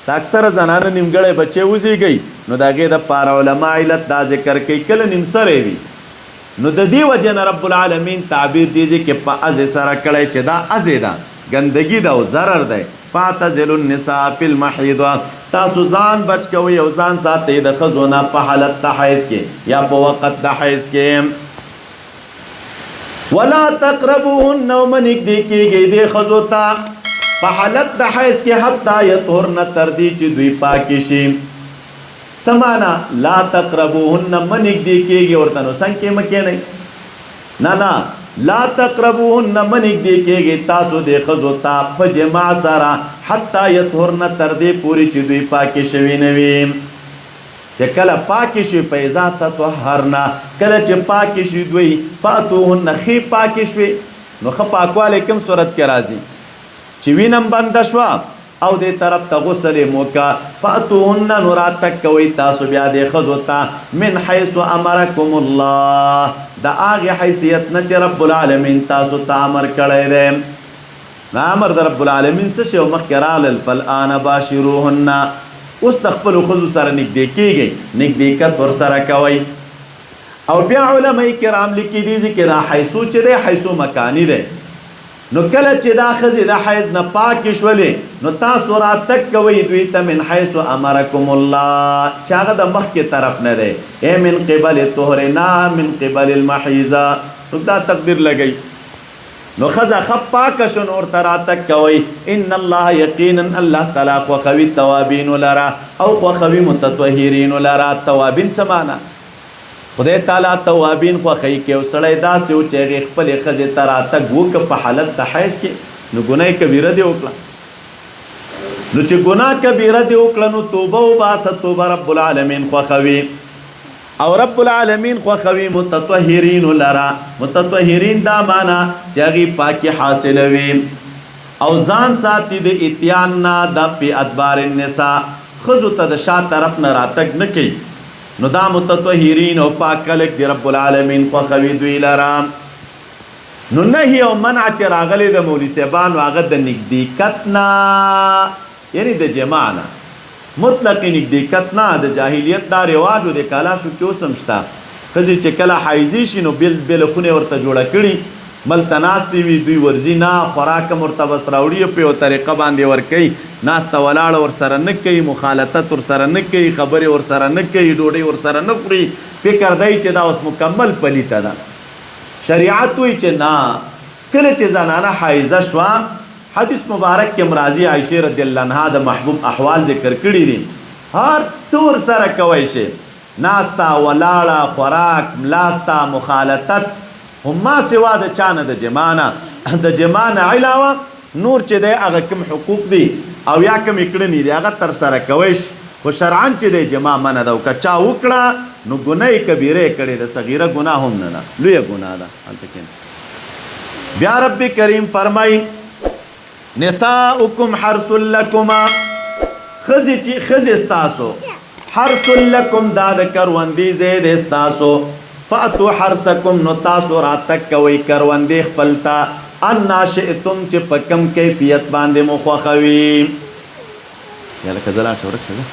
د اکثره زنانه نیمګړی بچی وزېږي نو د هغې دپاره علما علت دا ذکر کوي کله نیمسری وي نو د دې وجه نه رب العالمین تعبیر دیږي کې په ازې سره کړی چې دا ازې ده ګندګي ده او ضرر دی فاعتزلوا النساء فی المحیض تاسو ځان بچ کوئ او ځان ساتئ د ښځو نه په حالت د حیض کې یا په وخت د حیض کې ولا تقربوهن او مه نږدې کېږئ دې ښځو ته په حالت د حیض کې حتی یطهرن تر دې چې دوی پاکې شي څه معنا لا تقربوهن مه نږدې کېږي ورته نو څنګ کې مه کښېنئ نه لا تقربوهن مه نږدې کېږي تاسو دې ښځو ته په جماع سره حتی یطهرن تر دې پورې چې دوی پاکې شوي نه وي چې کله پاکې شوي په اذا تطهرن کله چې پاکې شوي دوی فاتوهن ښې پاکې شوي نو ښه پاکوالی کوم صورت کې راځي چې وینم بنده شوه او دې طرف ته غسل یې موکه فاتوهن نو راتګ کوئ تاسو بیا دې ښځو ته من حیث امرکم الله د هغې حیثیت نه چې رب العالمین تاسو ته امر کړی دی نه امر د رب العالمین څه شی مخکې رالل فالآن باشروهن اوس د خپلو ښځو سره نږدې کېږئ نږدېکت ورسره کوئ او بیا علماء کرام لیکي دي چې دا حیثو چې دی حیثو مکانی دی نو کله چې دا ښځې د حیض نه پاکې شولې نو تاسو راتګ کوئ دوی ته من حیث امرکم الله چې هغه د مخکې طرف نه دی ای من قبل طهر نه من قبل المحیضه نو دا تقدیر لګئ نو ښځه ښه پاکه شو نو ورته راتګ کوئ ان الله یقینا الله تعالی خوښوي توابینو لره او خوښوي متطهرینو لره توابین څه معنا خدای تعالی توابین خوښوي که یو سړی داسې و چې هغې خپلې ښځې ته راتګ وکړه په حالت د حیض کې نو ګناه کبیره دې وکړه نو چې ګناه کبیره دې وکړه نو توبه وباسه توبه رب العالمین خوښوي او رب العالمین خوښوي متطهرینو لره متطهرین دا معنا چې هغې پاکي حاصلوي او ځان ساتي د اتیان نه د پی ادبار النساء ښځو ته د شا طرف نه راتګ نه کوي نو دا متطهرین او پاک خلک دی رب العالمین خوښوي دوی لره نو نهي او منع چې راغلی د مولوي صاحبانو هغه د نږدېکت نه یعنی د جماع نه مطلق نږدېکت نه د جاهلیت دا رواج و د کالاشو کې اوس هم شته ښځې چې کله حایضي شي نو بېل خونې ورته جوړه کړي ملته ناستې وي دوی ورځي نه خوراک هم ورته بس راوړي په یو طریقه باندې ورکوي ناسته ولاړه ورسره نه کوي مخالطت ورسره نه کوي خبرې ورسره نه کوي ډوډۍ ورسره نه خوري فکر دی چې دا اوس مکمل پلیته ده شریعت وایي چې نه کله چې زنانه حایضه شوه حدیث مبارک کې راځي عایشې رضی الله عنها د محبوب احوال ذکر کړي دي هر څه ورسره کوی شي ناسته ولاړه خوراک ملاسته مخالطت هم سوا د چا نه د جما نه د جما نه علاوه نور چې دی هغه کوم حقوق دي او یا کوم کړنې دي هغه ترسره کوی شي خو شرعاً چې دی جما منع ده او که چا وکړه نو ګناه کبیره کړې ده صغیره ګناه هم نه ده لویه ګناه ده هلته بیا رب کریم فرمایي نساؤکم حرث لکما ښځې ستاسو حرث لکم دا د کروندې ځای دی ستاسو فاتو حرثکم نو تاسو راتګ کوئ کروندې خپل ته انا شئتم چې په کم کیفیت باندې مو خوښوي یا لکه زه لاړ شه ورک شه زه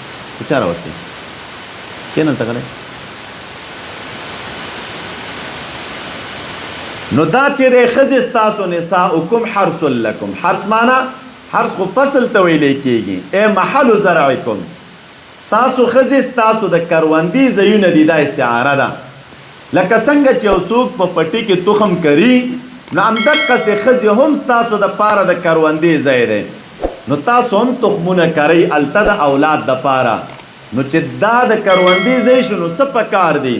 چا راوستی کښېنه غلی نو دا چې دی ښځې ستاسو نساؤکم حرث لکم حرث معنا حرث خو فصل ته ویلی کېږي ای محل زرعکم ستاسو خزي ستاسو د کروندې ځایونه دي، دا استعاره ده. لکه څنګه چې یو څوک په پټي کې تخم کري، نو همدقسې ښځې هم ستاسو دپاره د کروندې ځای دی. نو تاسو هم تخمونه کرئ هلته د اولاد دپاره. نو چې دا د کروندې ځای شو نو څه پکار دی؟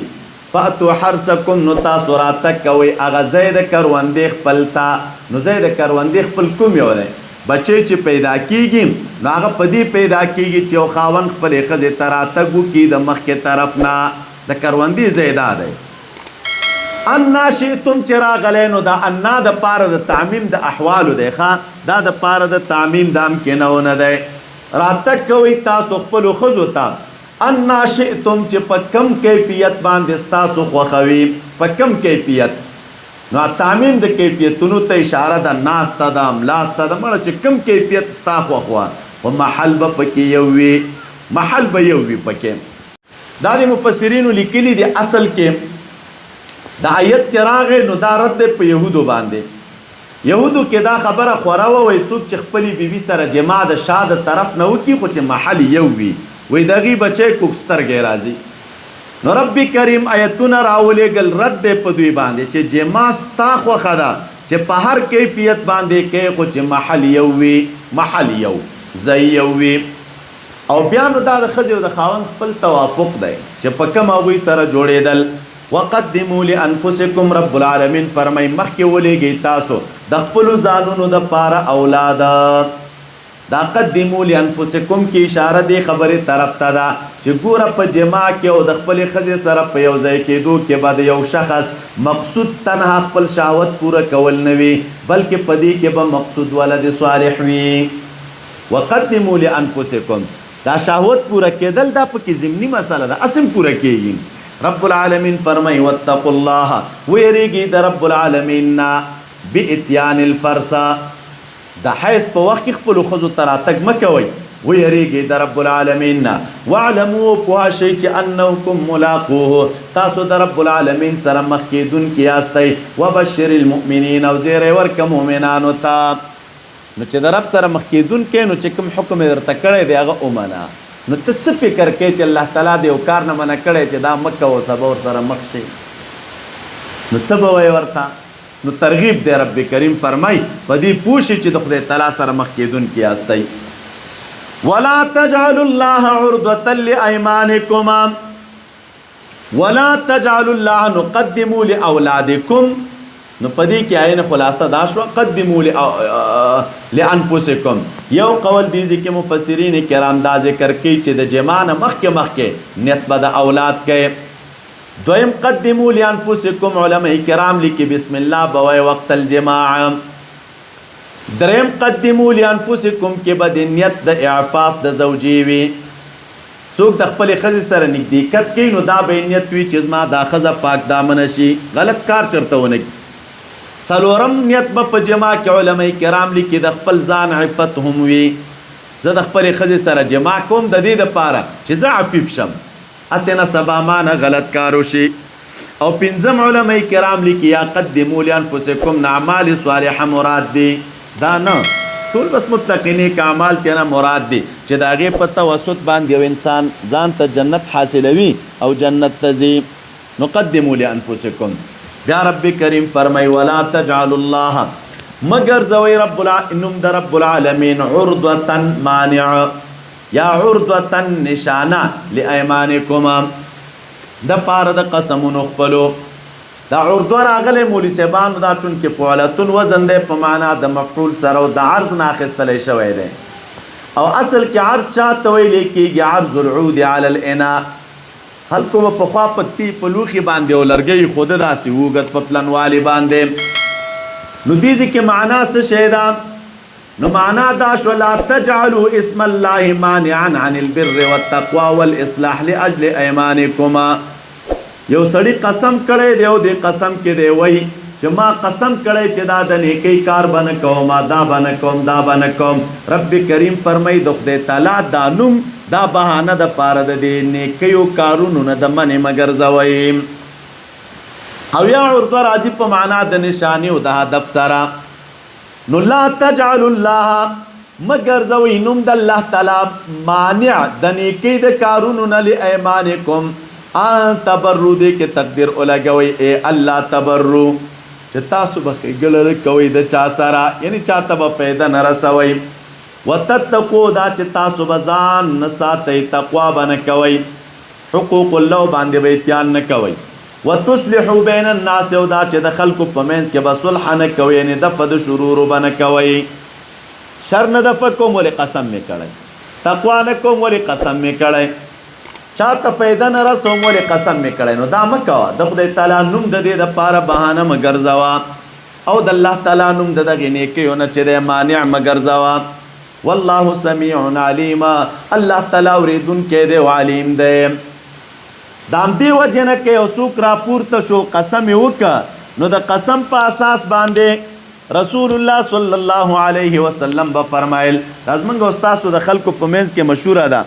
فاتو حرسکم، نو تاسو راتګ کوئ هغه ځای د کروندې خپل ته. نو ځای د کروندې خپل کوم یو دی؟ بچی چې پیدا کیږي نو هغه په دې پیدا کیږي چې یو خاوند خپلې ښځې ته راتګ وکړي د مخکې طرف نه. د کروندې ځای دا دی. انا شئتم چې راغلی نو دا انا د پاره د تعمیم د احوالو دی ښه، دا د پاره د تعمیم د امکنهونه دی. راتګ کوئ تاسو خپلو ښځو ته. انا شئتم چې په کم کیفیت باندې ستاسو خوښوي، په کم کیفیت. نو تعمیم د کیفیتونو ته اشاره ده، ناسته ده، ملاسته ده، مړه چې کم کیفیت ستا خوښ وه، خو محل به پکې یو وي، محل به یو وي پکې. دا د مفسرینو لیکلي دي اصل کې د آیت چې راغی نو دا رد دی په یهودو باندې. یهودو کې دا خبره خوره وه، وایي څوک چې خپلې بیبي سره جما د شا د طرف نه وکړي خو چې محل یو وي، وایي د هغې بچی کوږ سترګی راځي. نو رب کریم آیتونه راولېږل رد دی په دوی باندې چې جما ستا خوښه ده چې په هر کیفیت باندې کوې خو چې محل یو وي، محل یو ځای یو وي. او بیا نو دا د ښځې او د خاوند خپل توافق دی چې په کوم هغوی سره جوړېدل. وقدموا لانفسکم، رب العالمین فرمای مخکې ولېږئ تاسو د خپلو ځانونو دپاره اولاد. دا قدموا لانفسکم کې اشاره دی خبرې طرف ته ده چې ګوره په جما کې او د خپلې ښځې سره په یو ځای کېدو کې به د یو شخص مقصود تنها خپل شهوت پوره کول نه وي، بلکې په دې کې به مقصود ولد صالح وي. وقدموا لانفسکم، دا شهوت پوره کېدل دا پکې ضمني مسله ده، اسم پوره کېږي. رب العالمین فرمای واتقوا الله، ویریږي د رب العالمین نه باتیان الفرسا، د حیض په وخت کې خپلو ښځو ته راتګ مه کوئ، ویریږي د رب العالمین نه. واعلموا پوه شئ چې انکم ملاقوه، تاسو د رب العالمین سره مخ کېدونکي یاستئ. وبشر المؤمنین، او زیری ورکه مؤمنانو ته. نو چې د رب سره مخ کېدونکی نو چې کوم حکم یې درته کړی دی هغه ومنه. نو ته څه فکر کوې چې الله تعالی د یو کار نه منع کړی چې دا مه کوه سبا ورسره مخ شي، نو څه به وایې ورته؟ نو ترغیب دی رب کریم فرمای په دې پوه شئ چې د خدای تعالی سره مخ کېدونکي یاستئ. ولا تجعلوا الله عرضة لأيمانكم، ولا تجعلوا الله، نقدموا لأولادكم. نو په دې کې آیین خلاصه دا شوه قدموا لانفسکم. یو قول دي ځکه مفسرین کرام دا ذکر کوي چې د جما نه مخکې نیت به د اولاد کوي. دویم قدموا لانفسکم، علماء کرام لیکي بسم الله به وایي وقت الجماع. دریم قدموا لانفسکم کې به د نیت د اعفاف د زوجي وي. څوک د خپلې ښځې سره نږدېکت کوي نو دا به نیت وي چې زما دا ښځه پاک دامنه شي، غلط کار چېرته ونه کړي. څلورم نیت به په جما کې علماء کرام لیکي د خپل ځان عفت هم وي، زه د خپلې ښځې سره جما کوم د دې دپاره چې زه عفیف شم، هسې نه سبا ما نه غلط کار وشي. او پنځم علماء کرام لیکي یا قدموا لانفسکم نه اعمال صالحه مراد دي، دا نه ټول بس مطلق نیک اعمال ترې نه مراد دي چې د هغې په توسط باندې یو انسان ځان ته جنت حاصلوي او جنت ته ځي. نو قدموا لانفسکم. بیا رب کریم فرمای ولا تجعلوا الله، مگر زوی نوم د رب العالمین عرضة مانع یا عرضة نشانه لایمانکم، د پاره د قسمونو خپلو. دا عرضه راغلی مولوي صاحبانو دا چونکې فعلتون وزن دی په معنا د مفعول سره او د عرض نه اخیستلی شوی دی، او اصل کې عرض چاته ویلی کېږي؟ عرض العود علی الاناء. خلکو به پخوا په لوښي باندې او لرګی خوده داسې اوږد په پلنوالي باندې. نو دې کې معنا څه شی ده؟ نو معنا دا شو لا تجعلوا اسم الله مانعا عن البر والتقوى والاصلاح لاجل ايمانكم. یو سړی قسم کړی دی او دې قسم کې دی وایي چې ما قسم کړی چې دا د نیکۍ کار به نه کوم، دا به نه کوم، دا به نه کوم. رب کریم فرمایي د خدای تعالی دا نوم دا بهانه د پاره د دې نیکیو کارونو نه د منې مه ګرځوئ. او یا عرضه راځي په معنا د نشاني او د هدف سره. نو لا تجعلوا الله، مګرځوئ نوم د الله تعالی مانع د نیکۍ د کارونو نه لایمانکم ان تبرو دې کې تقدیر ولګوئ ای الله تبرو چې تاسو به ښېګړه کوئ د چا سره یعنی چاته به پیدا نه رسوئ وتتقوا دا چې تاسو به ځان نه ساتئ تقوا به نه کوئ حقوق الله باندې به اتیان نه کوئ وتصلحوا بین الناس او دا چې د خلکو په منځ کې به صلح نه کوئ یعنې دفع د شرورو به نه کوئ شر نه دفع کوم ولې قسم مې کړی تقوا نه کوم ولې قسم مې کړی چاته پیدا نه رسوم ولې قسم مې کړی نو دا مه کوه د خدای تعالی نوم د دې دپاره بهانه مه ګرځوه او د الله تعالی نوم د دغې نیکیو نه چې دی مانع مه ګرځوه والله سمیع علیم الله تعالی اورېدونکی دی او علیم دی د همدې وجې نه که یو څوک راپورته شو قسم یې وکړه نو د قسم په اساس باندې رسول الله صلی الله علیه وسلم به فرمایل دا زموږ او ستاسو د خلکو په منځ کې مشهوره ده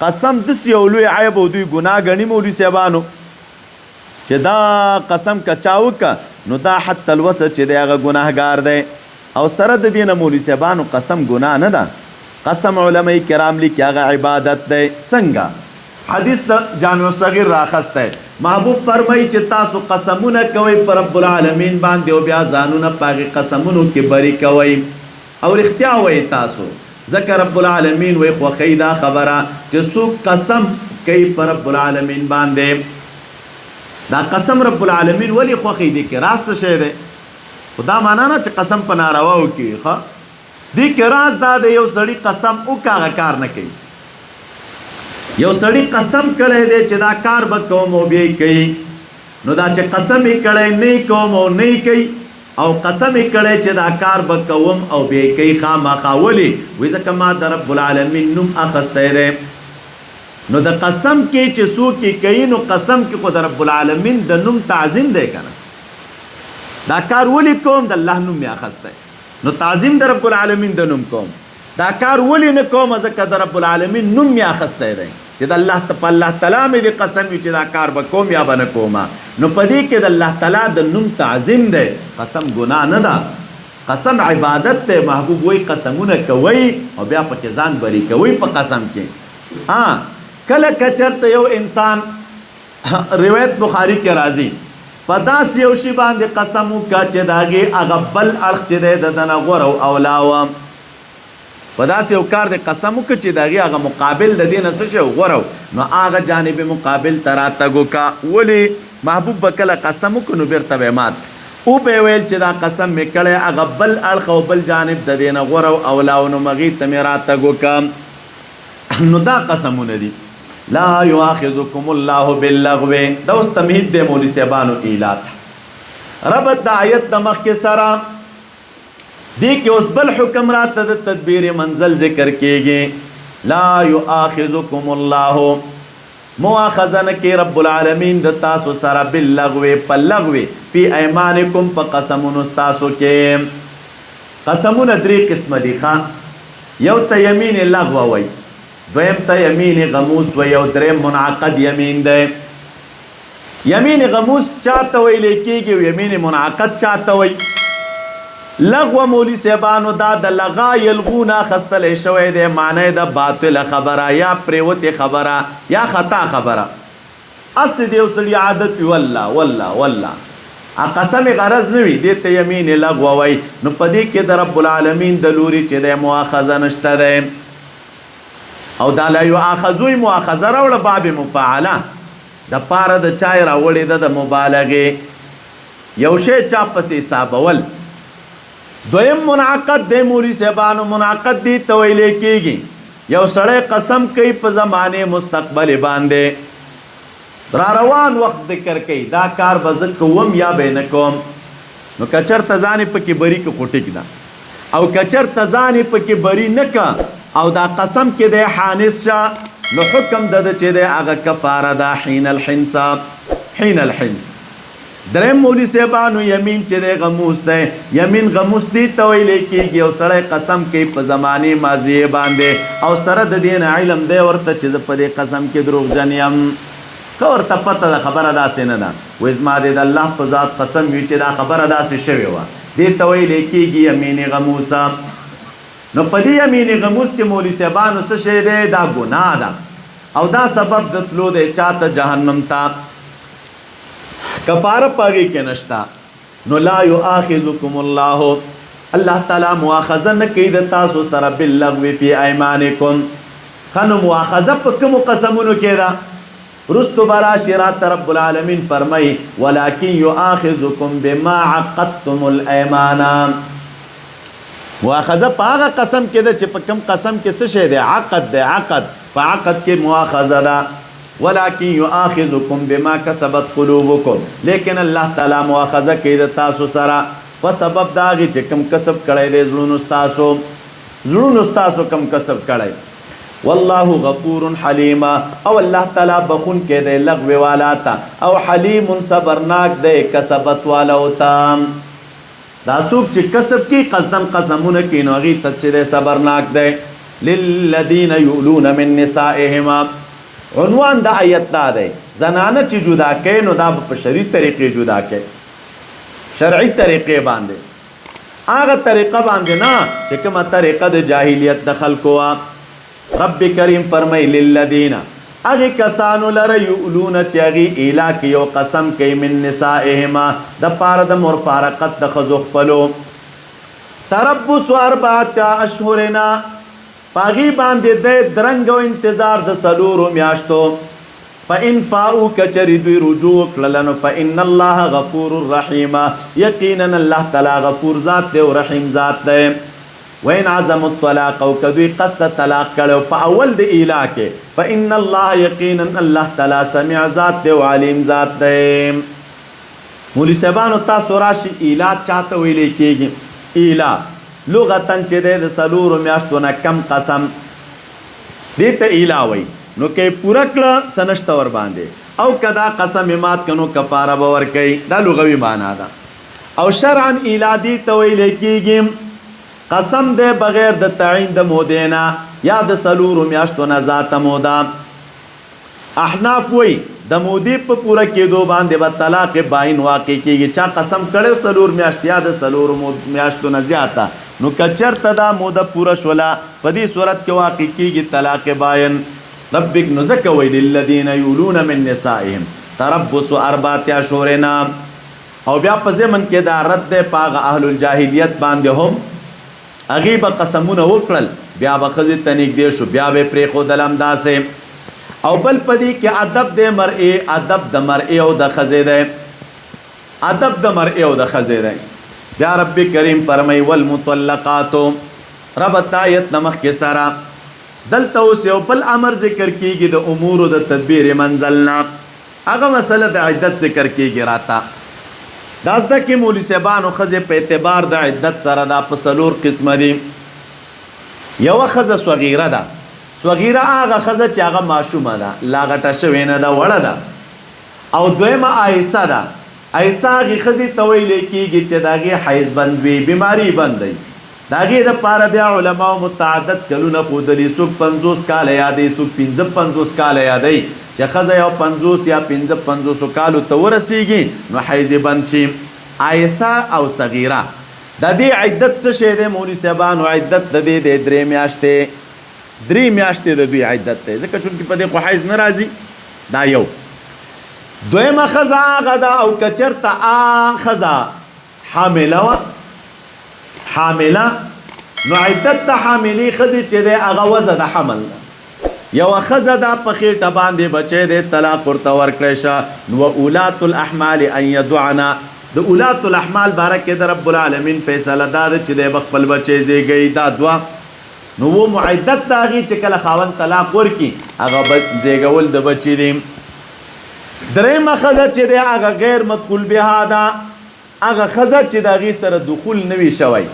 قسم داسې یو لوی عیب او دوی ګناه ګڼي مولوي صاحبانو چې دا قسم که چا وکړه نو دا حتی الوسط چې دی هغه ګناهګار دی او سره د دې نه مولوي صاحبانو قسم ګناه نه ده قسم علماء کرام لیکي هغه عبادت دی څنګه حدیث د جامع صغیر راخسته محبوب فرمایي چې تاسو قسمونه کوئ په رب العالمین باندې او بیا ځانونه په هغې قسمونو کې بری کوئ او رښتیا وایي تاسو ځکه رب العالمین وایي خوښوي دا خبره چې څوک قسم کوي په رب العالمین باندې دا قسم رب العالمین ولې خوښوي دې کې راز څه شی دی خو دا معنا نه چې قسم په ناروا وکړي ښه دې کې راز دا دی یو سړي قسم وکړه هغه کار نه کوي یو سړی قسم کړی دی چې دا کار به کوم او بیا کوي نو دا چې قسم یې کړی نه کوم او نه کوي او قسم یې کړی چې دا کار به کوم او بیا کوي خامخا ولې وایي ځکه ما د رب العالمین نوم اخیستی دی نو د قسم کې چې څوک یې کوي نو قسم کې خو د رب العالمین د نوم تعظیم دی که نه دا کار ولې کوم د الله نوم مې اخیستی نو تعظیم د رب العالمین د نوم کوم دا کار ولې نه کوم ځکه د رب العالمین نوم مې اخیستی دی چې د الله تعالی مې د قسم وي چې دا کار به کوم یا به نه کومه نو په دې کې د الله تعالی د نوم تعظیم دی قسم ګناه نه ده قسم عبادت دی محبوب وایي قسمونه کوئ او بیا پکې ځان بری کوئ په قسم کې کله که چېرته یو انسان روایت بخاري کې راځي په داسې یو شي باندې قسم وکړه چې د هغې هغه بل اړخ چې دی د ده نه غوره او اولا وه په داسې یو کار د قسم وکړه چې د هغې هغه مقابل د دې نه څه شی غوره نو هغه جانب مقابل ته راتګ وکړه ولې محبوب به کله قسم وکړو نو بیرته به مات او به ویل چې دا قسم مې کړی هغه بل اړخ او بل جانب د دې نه غوره او اولا و نو مغې ته مې راتګ وکړه نو دا قسمونه دي لا یؤاخذکم الله باللغو دا اوس تمهید دی مولوي صاحبانو ایلات ربط د آیت د مخکې سره دی کې اوس بل حکم راته د تدبیر منزل ذکر کېږي لا یؤاخذکم الله مؤاخذه نه کوي رب العالمین د تاسو سره باللغو په لغو فی ایمانکم په قسمونو ستاسو کې قسمونه درې قسمه دي ښه یو ته یمین لغو وایي دویم ته یمین غموس وایي او دریم منعقد یمین دی یمین غموس چاته ویلی کېږي او یمین منعقد چاته وایي لغو مولوي صاحبانو دا د لغا یلغونه اخیستلی شوی دی معنی د باطله خبره یا پریوتې خبره یا خطا خبره هسې د یو سړي عادت وي والله قسم غرض نه وي دې ته یمین لغو وایي نو په دې کې د رب العالمین د لوري چې دی مؤاخذه نشته دی او دا لا یؤاخذوی مؤاخذه راوړه باب مفاعله د پاره د چای راوړې ده د مبالغې یو شی چا پسې حسابول دویم منعقد دی مولوي صاحبانو منعقد دی ته ویلی کېږي یو سړی قسم کوي په زمانې مستقبل باندې را روان وخت ذکر کوي دا کار به زه کوم یا به نه کوم نو که چېرته ځان یې پکې بري که خو ټیک ده او که چېرته ځان یې پکې بري نه که او دا قسم کې دی حانث شه نو حکم د ده چې دی هغه کفاره ده حین الحنس دریم مولوي صاحبانو یمین چې دی غموس دی یمین غموس دی ته ویلی کېږي یو سړی قسم کوي په زمانې ماضیې باندې او سره د دې نه علم دی ورته چې زه په دې قسم کې دروغجن یم که ورته پته ده خبره داسې نه ده وایي زما د الله په ذات قسم وي چې دا خبره داسې شوې وه دې ته ویلی کېږي یمین غموسه نو په دې یمین غموس کې مولوي صاحبانو څه شی دی دا ګناه ده او دا سبب د تلو دی چاته جهنم ته کفاره پاږي کې نشتا نو لا یؤاخذکم الله الله تعالی مؤاخذه نه کوي د تاسو سره باللغو فی ایمانکم خنو مؤاخذه په کوم قسمونو کې ده رستو برا شرات رب العالمین فرمای ولکن یؤاخذکم بما عقدتم الایمان مؤاخذه په هغه قسم کې ده چې په کوم قسم کې څه شی دی عقد دی عقد په عقد کې مؤاخذه ده ولکن یؤاخذکم بما کسبت قلوبکم لیکن الله تعالی مؤاخذه کوي د تاسو سره په سبب دا چې کم کسب کړی دی زړونو ستاسو کم کسب کړی والله غفور حلیم او الله تعالی بخون کې دی لغو والا تا او حلیم صبرناک دی کسبت والا تا دا څوک چې کسب کی قصدن قسمونه کوي نو هغې ته چې دی صبرناک دی للذین یؤلون من نسائهم عنوان دا آیت دا دی زنانه چې جدا کوي نو دا په شرعي طریقې جدا کوي شرعي طریقې باندې هغه طریقه باندې نه چې کومه طریقه د جاهلیت د خلکو وا رب کریم فرمای للذین هغه کسانو لره یؤلون چې هغې ایلا کوي یو قسم کوي من نسائهما د پاره د مرفارقت د ښځو خپلو تربص اربعة اشهرنا پاغي باندې د درنګ او انتظار د سلورو میاشتو فإن فاؤ کچری دوی رجوع کړل نو فإن الله غفور رحیم یقینا الله تعالی غفور ذات دی او رحیم ذات دی وإن عزم الطلاق او کدوی قصد طلاق کړو په اول د ایلا کې فإن الله یقینا الله تعالی سميع ذات دی او علیم ذات دی مولوی صاحبانو تاسو راشي ایلا چاته ویل کېږي ایلا لغتن چې د سلورو میاشتو نه کم قسم دې ته ایلا وایي نو کې پوره کړه سنشته ور باندې او کدا قسم مات کنو کفاره به ورکوي دا لغوي معنا ده او شرعا ایلا دې ته ویل کېږي قسم دی بغیر د تعین د مودې نه یا د سلورو میاشتو نه ذاته موده احناف وایي د مودې په پوره کېدو باندې به طلاق باین واقع کېږي چا قسم کړی سلور میاشت یا د سلورو میاشتو نه زیاته نو که چېرته دا موده پوره شوله په دې صورت کې واقع کېږي طلاق باین ربک نو ځکه وایي للذین یولون من نسائهم تربص اربعة اشهرنا او بیا په ضمن کې دا رد دی په هغه اهل الجاهلیت باندې هم هغې به قسمونه وکړل بیا به ښځې ته نږدې شو بیا به یې پرېښودل همداسې او بل پدې کې ادب د مرئي ادب د مرئي او د ښځې دی ادب د مرئي او د ښځې دی بیا رب کریم فرمای والمطلقات ربط آیت نمخ کې سره دلته اوس یو بل امر ذکر کېږي د امورو د تدبیر منزلنا هغه مسله د عدت ذکر کېږي راته دا زده کې مولوي صاحبانو ښځې په اعتبار د عدت سره دا په څلور قسمه دي یوه ښځه صغیره ده صغیره هغه ښځه چې هغه ماشومه ده لا غټه شوې نه ده وړه ده او دویمه آیسه ده آیسه هغې ښځې ته ویلی کېږي چې د هغې حیض بند وي بیماري بند دی د هغې دپاره بیا علماو متعدد کلونه ښودلي څوک 50 کاله یادوي څوک 55 کاله یادوي چې ښځه یو 50 یا 55 کالو ته ورسیږي نو حیض بند شي آیسه او صغیره د دې عدت څه شی دی مولوي صاحبانو عدت د دې د 3 میاشتې 3 میاشتې د دوی عدت دی ځکه چونکې په دې خو حیض نه راځي دا یو دویمه ښځه هغه ده او که چېرته ښځه حامله وه حامله نو عدت د حاملې ښځې چې دی هغه وضع د حمل ده یوه ښځه ده په خېټه باندې بچی دی طلاق ورته ورکړی شه نو اولات الاحمال ان یدعنا د اولات الاحمال باره کې د رب العالمین فیصله دا ده چې دی به خپل بچی زیږوي دا دوه نو و معدت د هغې چې کله خاوند طلاق ورکړي هغه زیږول د بچي دی درېیمه ښځه چې دی هغه غیر مدخول بها ده هغه ښځه چې د هغې سره دخول نه وي شوی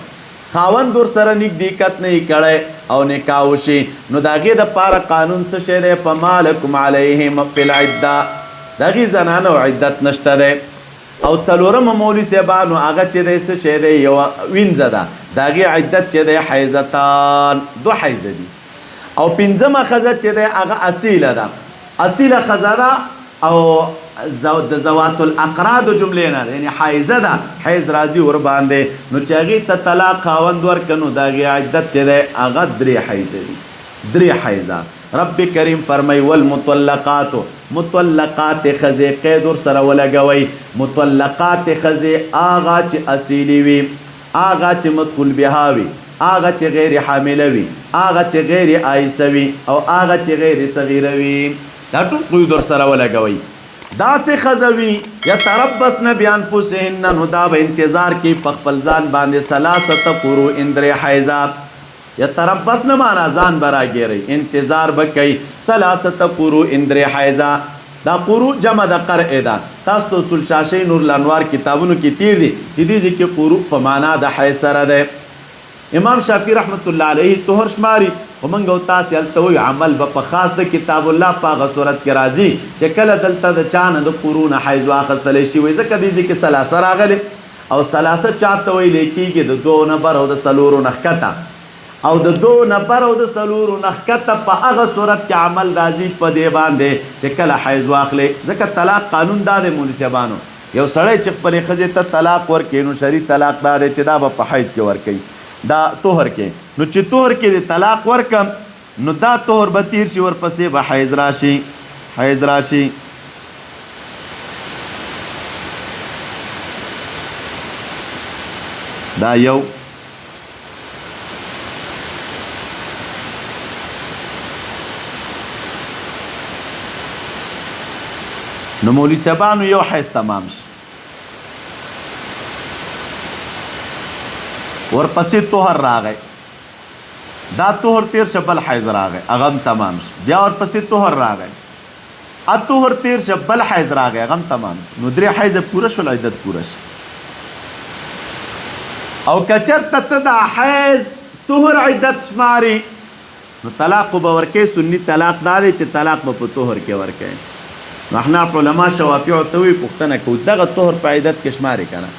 خاوند ورسره نږدېکت نه یې کړی او نکاح وشي نو د هغې دپاره قانون څه شی دی فما لکم علیهم فی العده د هغې زنانو عدت نشته دی او څلورمه مولوي صاحبانو هغه چې دی څه شی دی یوه وینځه ده د هغې عدت چې دی حیضتان 2 حیضه دي او 5مه ښځه چې دی هغه اصیله ده اصیله ښځه ده او د ذوات الاقراد جملې نه یعنی حایزه ده حیز راځي ور باندې نو چې هغې ته طلاق خاوند ورکړه نو د هغې عدت چې دی هغه 3 حیزه دي 3 حیزه رب کریم فرمای والمطلقات مطلقات ښځې قید ورسره ولګوئ مطلقات ښځې هغه چې اصیلي وي هغه چې مدخول بها وي هغه چې غیر حامله وي هغه چې غیر آیسه وي او هغه چې غیر صغیره وي دا ټول قید ورسره ولګوئ داسې ښځه وي یتربصن بانفسهن نو دا به انتظار کوي په خپل ځان باندې 3 قروء 3 حیضه یتربصن معنا ځان به راګیری انتظار به کوي 3 قروء 3 حیضه دا قروء جمع د قرء ده تاسو ته اصول شاشی نور الانوار کتابونو کې تیر دي چې دې کې قروء په معنا د حیض سره ده امام شافعي رحمت الله علیه طهر شماري ومنګ او تاسو هلته وي عمل به په خاص د کتاب الله په هغه صورت کې راځي چې کله دلته د چانه د قرون حیض واخیستلی شي وایي ځکه دې کې 3 راغلي او 3 چاته ویلی کېږي د 2 نمبر او د 4 نه ښکته او د 2 نمبر او د 4 نه ښکته په هغه صورت کې عمل راځي په دې باندې چې کله حیض واخلي ځکه طلاق قانون دا دی مولوي صاحبانو یو سړی چې خپلې ښځې ته طلاق ورکړي نو شرعي طلاق دا دی چې دا به په حیض کې ورکوي دا طهر کې نو چې طهر کې د طلاق ورکم نو دا طهر به تیر شي ورپسې به حیض راشي دا یو نو مولوي صاحبانو یو حیض تمام شي ورپسې طهر راغی دا طهر تیر شه بل حیض راغی هغه هم تمام شي بیا ورپسې طهر راغی طهر تیر شه بل حیض راغی هغه هم تمام شي نو 3 حیض پوره شول عدت پوره شي او کچرته ته د حیض طهر عدت شماري نو طلاق به ورکوي سني طلاق دا دی چې طلاق به په طهر کې ورکوي نو احناف علما شوافیع ته وایي پوښتنه کوو دغه طهر په عدت کې شماري که نه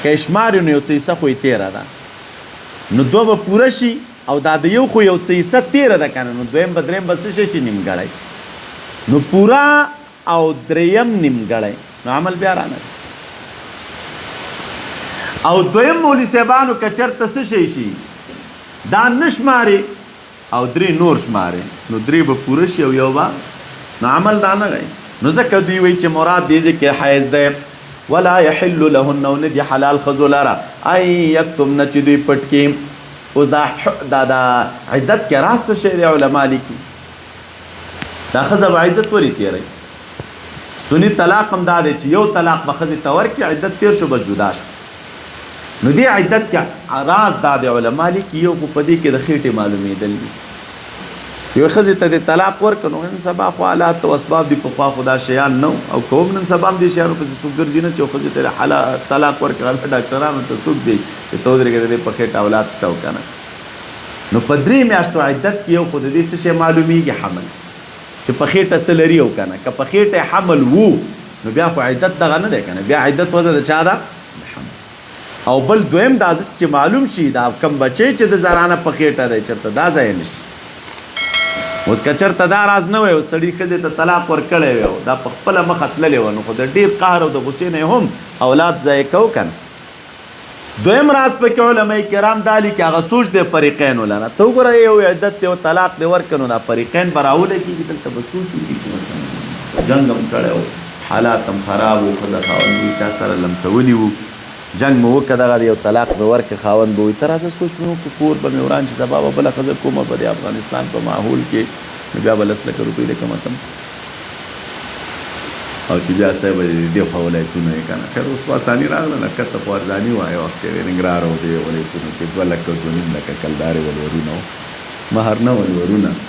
که شماري نو یو څه حصه خو یې تېره ده نو 2 به پوره شي او دا د یو خو یو څه حصه تېره ده که نه نو دویم به دریم به څه شي نیمګړی نو پوره او دریم نیمګړی نو عمل بیا رانه او دویم مولوي صاحبانو که چېرته څه شی شي دا نه شماري او 3 نور شماري نو 3 به پوره شي او یو به نو عمل دا نه غی نو ځکه دوی وایي چې مراد دې ځای کې حیض دی ولا يحل لهن وندي حلال خزو لرا اي يكتمن چې دوی پټ کې اوس دا عدت کې راس شي دی علما لیکي دا خزه عدت ولې تیری سنی طلاق هم دا دی چې یو طلاق به خزه تور کې عدت تیر شو به جدا شو نو دی عدت کې راز دا دی علما لیکي یو په دې کې د خېټه معلومېدل دي یو ښځې ته د طلاق ورکړه نو نن سبا خو حالات او اسباب دي پخوا خو دا شیان نه او کوم نن سبا هم دې شیانو پسې څوک ګرځي نه چې یو ښځې ته طلاق ورکړه هلته ډاکټرانو ته څوک دی چې ته ودرېږې د دې په خېټه اولاد شته او که نه نو په 3 میاشتو عدت کې یو خو د دې څه شی معلومیږي حمل چې په خېټه څه لري او که نه که په خېټه حمل وو نو بیا خو عدت دغه نه دی که نه بیا عدت وضع د چا ده او بل دویم دا چې معلوم شي دا کم بچی چې د زرانه په خېټه دی چېرته دا ځای نه شي اوس که چېرته دا راز نه وی او سړي ښځې ته طلاق ورکړی وی او دا په خپله مخه تللی وه نو خو د ډېر قهر او د غصې نه هم اولاد ضایع کوو که نه دویم راز پکې علما کرام دا لیکي هغه سوچ دی فریقینو لره ته وګوره یو عدت دی او طلاق دی ورکړه نو دا فریقین به راولګېږي دلته به سوچ وکړي چې مثلا جنګ هم کړی و حالات هم خراب و ښځه خاوند وي چا سره لمسولي وو جنگ مې وکړه دغه یو طلاق مې ورکړه خاوند به وایي ته راځه سوچ مې وکړو کور به مې وران چې سبا به بله ښځه کومه په دې افغانستان په ماحول کې نو بیا به 10 لکه روپۍ د کمتم او چې بیا صاحب دې خوا ولایتونه یې که نه خیر اوس په اساني راغله نه ښکته خو ارزاني وه یو وخت کې ننګرهار او دې ولایتونو کې 2 لکه 2.5 لکه کلدارې ولورونه وو مهر نه ولورونه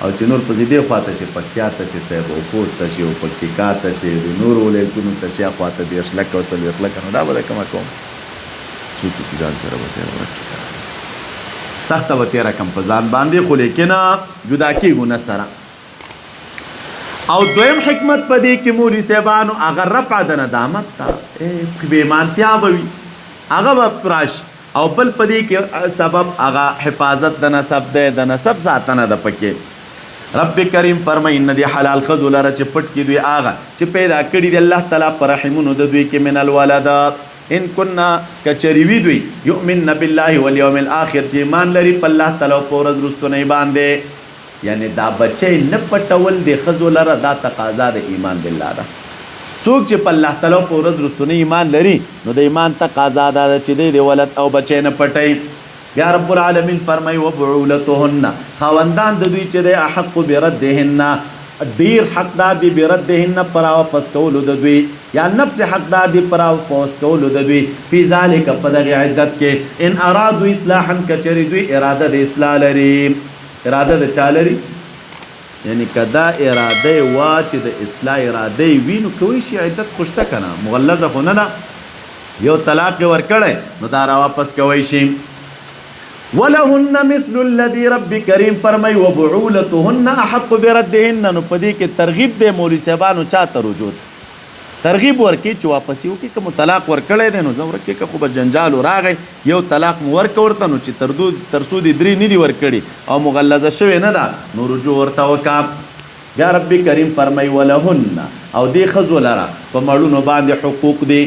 او چې نور پسې دې خواته شي پکتیا ته شي صاحب او خوست ته شي او پکتیکا ته شي د نورو ولایتونو ته شي خواته 10 لکه او 40 لکه نو دا به د کومه کوم سوچ وکړي ځان سره به صاحب ورکړي سخته به تېره کړم په ځان باندې خو لیکن جدا کېږو نه سره او دویم حکمت په دې کې مولوي صاحبانو هغه رفع د ندامت ته بېمانتیا به وي هغه به راشي او بل په دې کې سبب هغه حفاظت د نسب دی د نسب ساتنه ده پکې رب کریم فرمای ان دی حلال خزو لره چې پټ کې دوی آغا چې پیدا کړي دی الله تعالی پر رحمونو د دوی کې من الولد ان كنا کچریوی دوی یؤمن بالله والیوم الاخر چې ایمان لري په الله تعالی او پر ورځ رستونه باندې یعنی دا بچي نه پټول دی خزو لره دا تقاضا د ایمان بالله ده څوک چې په الله تعالی او پر ورځ رستونه ایمان لري نو د ایمان تقاضا ده چې دی ولد او بچي نه پټي یا رب العالمین فرمای و بعولتهن خواندان د دوی چې د احق بردهن ډیر حقدار دي بردهن پر واپس کولو د دوی یا نفس حقدار دي پر واپس کولو د دوی فی ذلک په دغه عدت کې ان ارادو اصلاحا کچری دوی اراده د اصلاح لري اراده د چالري یعنی کدا اراده وا چې د اصلاح اراده وینو کوي شي عدت خوشته کنه مغلظه خو نه ده یو طلاق ورکړي نو دا را واپس کوي شي ولهن مثل الذي رب کریم فرمای وبعولتهن احق بردهن نو پدې کې ترغیب دی مولوی صاحبانو چاته رجوع ترغیب ورکی چې واپس یو کې کوم طلاق ورکړی دی نو زور کې خو به جنجال راغی یو طلاق مو ورک ورته نو چې ترسود درې نه دی ورکړي او مغلظه شوی نه ده نو رجوع ورته وکا یا رب کریم فرمای ولهن او دی خزو لرا په مړونو باندې حقوق دی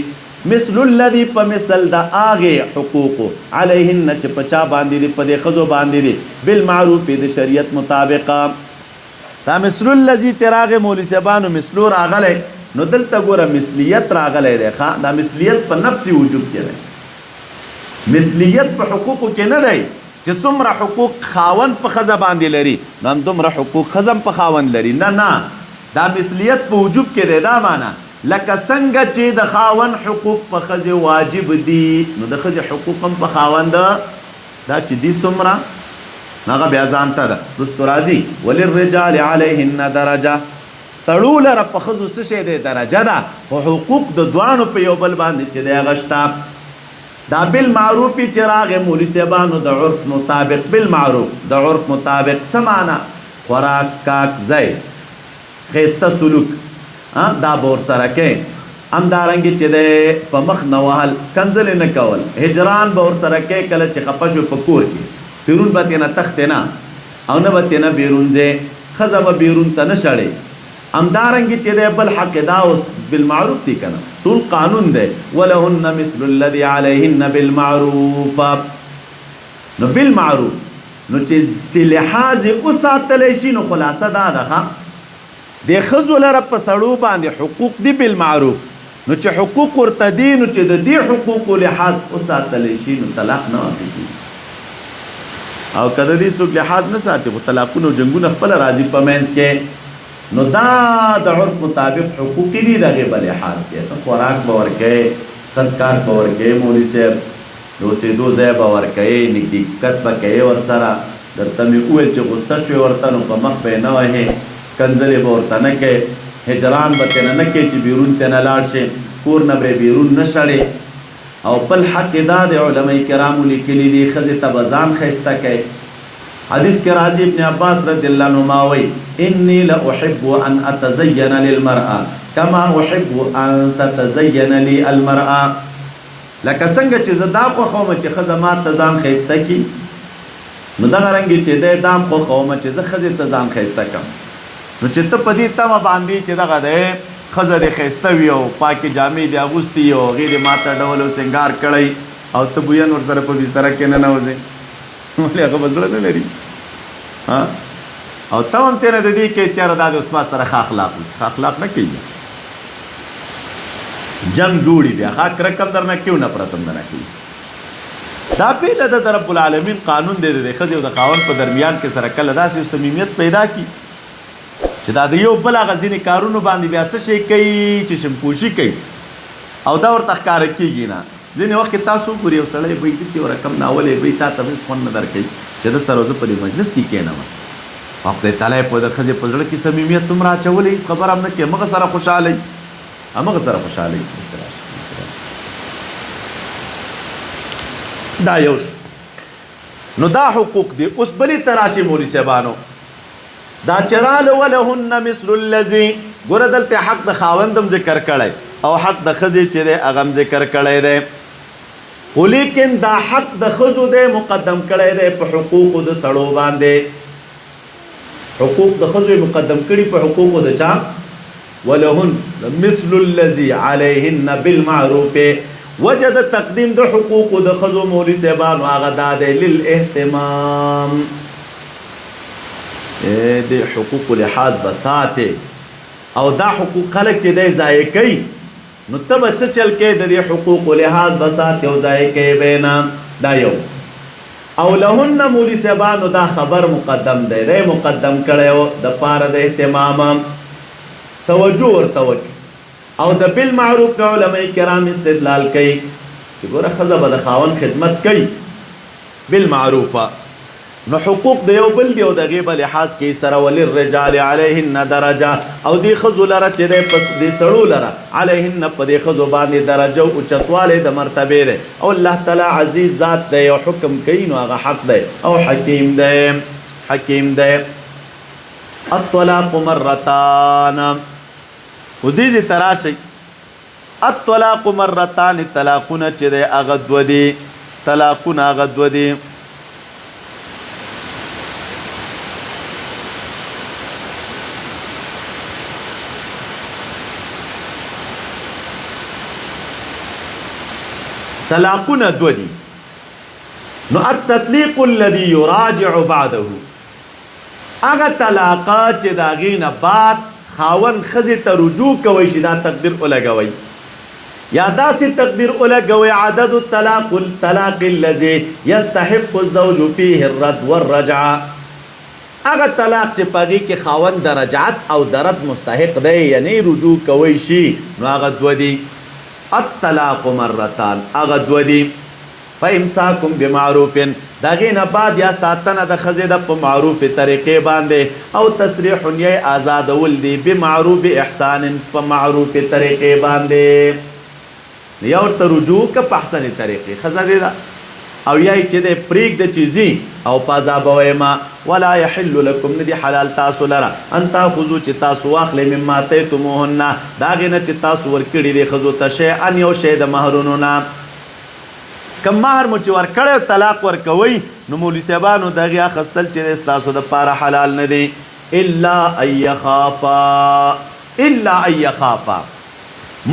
مثل الذي فمثل دا آغه حقوق عليهن چې پچا باندې دي په دې خزو باندې دي بالمعروف د شریعت مطابق دا مثل الذي چراغ مولوی صاحبانو مثلو راغله نو دلته ګوره مثلیت راغله ده ښا دا مثلیت په نفسي وجوب کې ده مثلیت په حقوق کې نه دی چې څومره حقوق خاون په خزه باندې لري نو دومره حقوق خزم په خاون لري نه نه دا مثلیت په وجوب کې ده دا معنی لکه څنګه چې د خاون حقوق په خزه واجب دي نو د خزه حقوق هم په خاوند دا چې دي څومره هغه بیا ځانته ده رستو راځي وللرجال علیهن درجه سړو لره په خزو څه شی دی درجه ده او حقوق د دوانو په یو بل باندې چې دی غشته دا بالمعروف چې راغې مولوی صاحبانو د عرف مطابق بالمعروف د عرف مطابق سمانا خوراک سکاک ځای ښایسته سلوک دا بور سره کې همدارنګې چې دی په مخ نه وهل کنځلې نه کول هجران به ورسره کې کله چې خفه شو په کور کې بیرون به تېنه تښتې نه او نه به تېنه بیرون ځې ښځه به بیرون ته نه شړې همدارنګې چې دی بل حق دا اوس بالمعروف دی که نه ټول قانون دی ولهن مثل الذي علیهن بالمعروف نو بالمعروف نو چې لحاظ وساتلی شي نو خلاصه دا ده د ښځو لره په سړو باندې حقوق دي بالمعروف نو چې حقوق ورته دي نو چې د دې حقوقو لحاظ وساتلی شي نو طلاق نه واقع کېږي او که د دې څوک لحاظ نه ساتي خو طلاقونه او جنګونه خپله راځي په منځ کې نو دا د عرف مطابق حقوق دي د هغې به لحاظ کې ته خوراک به ورکوې خزکار به ورکوې مولوي صاحب د اوسېدو ځای به ورکوې نږدېکت به کوې ورسره درته مې وویل چې غصه شوې ورته نو په مخ به یې نه وهې کنځلې به ورته نه کوې هجران به تېنه نه کوې چې بیرون تېنه لاړ شي کور نه به بیرون نه شړې او بل حق دا د علما کرامو لیکلي دي ښځې ته به ځان ښایسته کوي حدیث کې راځي ابن عباس رضی الله عنهما وایي انی لاحب ان اتزین للمرأة کما احب ان تتزین لی المرأة لکه څنګه چې زه دا خوښوم چې ښځه ما ته ځان ښایسته کړي نو دغه رنګې چې دی دا هم خوښوم چې زه ښځې ته ځان ښایسته کړم نو چې ته په دې تمه باندې چې دغه دی ښځه دې ښایسته وي او پاکې جامې دې اغوستي او هغې دې ماته ډول او سینګار کړی او ته بوین ورسره په بستره کې ننوځې ولې هغه به زړه نه لري او ته هم تېنه د دې کې چېره دا د اوس ما سره ښه اخلاق وي ښه اخلاق نه کوي جنگ جوړي بیا ښه کرکم در نه کیو نفرت هم نه کوي دا پیله ده د رب العالمین قانون دی د ښځې او د خاوند په درمیان کې سره کله داسې یو صمیمیت پیدا کړي چې دا د یو بل هغه ځینې کارونو باندې بیا څه شی کوي چې شمپوشي کوي او دا ورته ښکاره کېږي نه ځینې وخت کې تاسو وګورئ یو سړی به داسې یو رقم ناولی به تا ته هېڅ خوند نه درکوي چې ده سره زه په دې مجلس کې کښېنم او خدای تعالی په د ښځې په زړه کې صمیمیت دومره اچولی هېڅ خبره هم نه کوي همغه سره خوشحاله همغه سره خوشحاله دا یو نو دا حقوق دي اوس بلې ته راشي مولوي صاحبانو دا چراله ولهن مثل الذي ګوره دلته حق د خاوندم ذکر کړی او حق د ښځې چې دی هغه هم ذکر کړی دی خو لیکن دا حق د ښځو دی مقدم کړی دی په حقوقو د سړو باندې حقوق د ښځو مقدم کړي په حقوقو د چا ولهن مثل الذي عليهن بالمعروف وجد تقدیم د حقوق د ښځو مولوي صاحبانو هغه دا دی للاهتمام د حقوق لحاظ بساته او دا حقوق خلک چې دی ضایع کوي نو ته به څه چل کې د دې حقوق لحاظ بساته او ضایع کوي بینا دا یو او لهن مولوي صاحبانو دا خبر مقدم دی دی مقدم کړی د پاره د اهتمام توجه ورته وکړي او د بالمعروف نه علماء کرام استدلال کوي چې ګوره ښځه به د خاوند خدمت کوي بالمعروف نو حقوق د یو بل دی او د هغې به لحاظ کوي سره وللرجال علیهن درجه او دې ښځو لره چې دی دې سړو لره علیهن په دې ښځو باندې درجه او اوچتوالی د مرتبې دی او الله تعالی عزیز ذات دی او حکم کوي نو هغه حق دی او حکیم دی الطلاق مرتان و دې تراشي الطلاق مرتان طلاقونه چې دی هغه دوه دي طلاقونه هغه دوه دي طلاقونه دوه دي نو التطلیق الذي يراجع بعده هغه طلاقات چې د هغې نه بعد خاوند ښځې ته رجوع کوئ چې دا تقدیر ولګوئ یا داسې تقدیر ولګوئ عدد الطلاق الذي يستحق الزوج فيه الرد والرجعه هغه طلاق چې په هغې کې خاوند د رجعت او د رد مستحق دی یعنی رجوع کوئ شي نو هغه دوه دي الطلاق مرتان هغه دوه دي فامساکم بمعروف د هغې نه بعد یا ساتنه د ښځې د په معروفې طریقې باندې او تسریح یې آزادول دي بمعروف احسان په معروفې طریقې باندې یا ورته رجوع که په احسنې طریقې ښځه دې ده او یا یې چې دی پرېږده چې ځي او په عذابه ویما ولا یحل لکم نه دي حلال تاسو لره ان تاخذو چې تاسو واخلئ مما آتیتموهن د هغې نه چې تاسو ورکړي دي ښځو ته شیئا یو شی د مهرونو نه کم مهر مو چې ورکړی طلاق ورکوئ نو مولوي صاحبانو د هغې اخیستل چې دی ستاسو دپاره حلال نه دی الا ان یخافا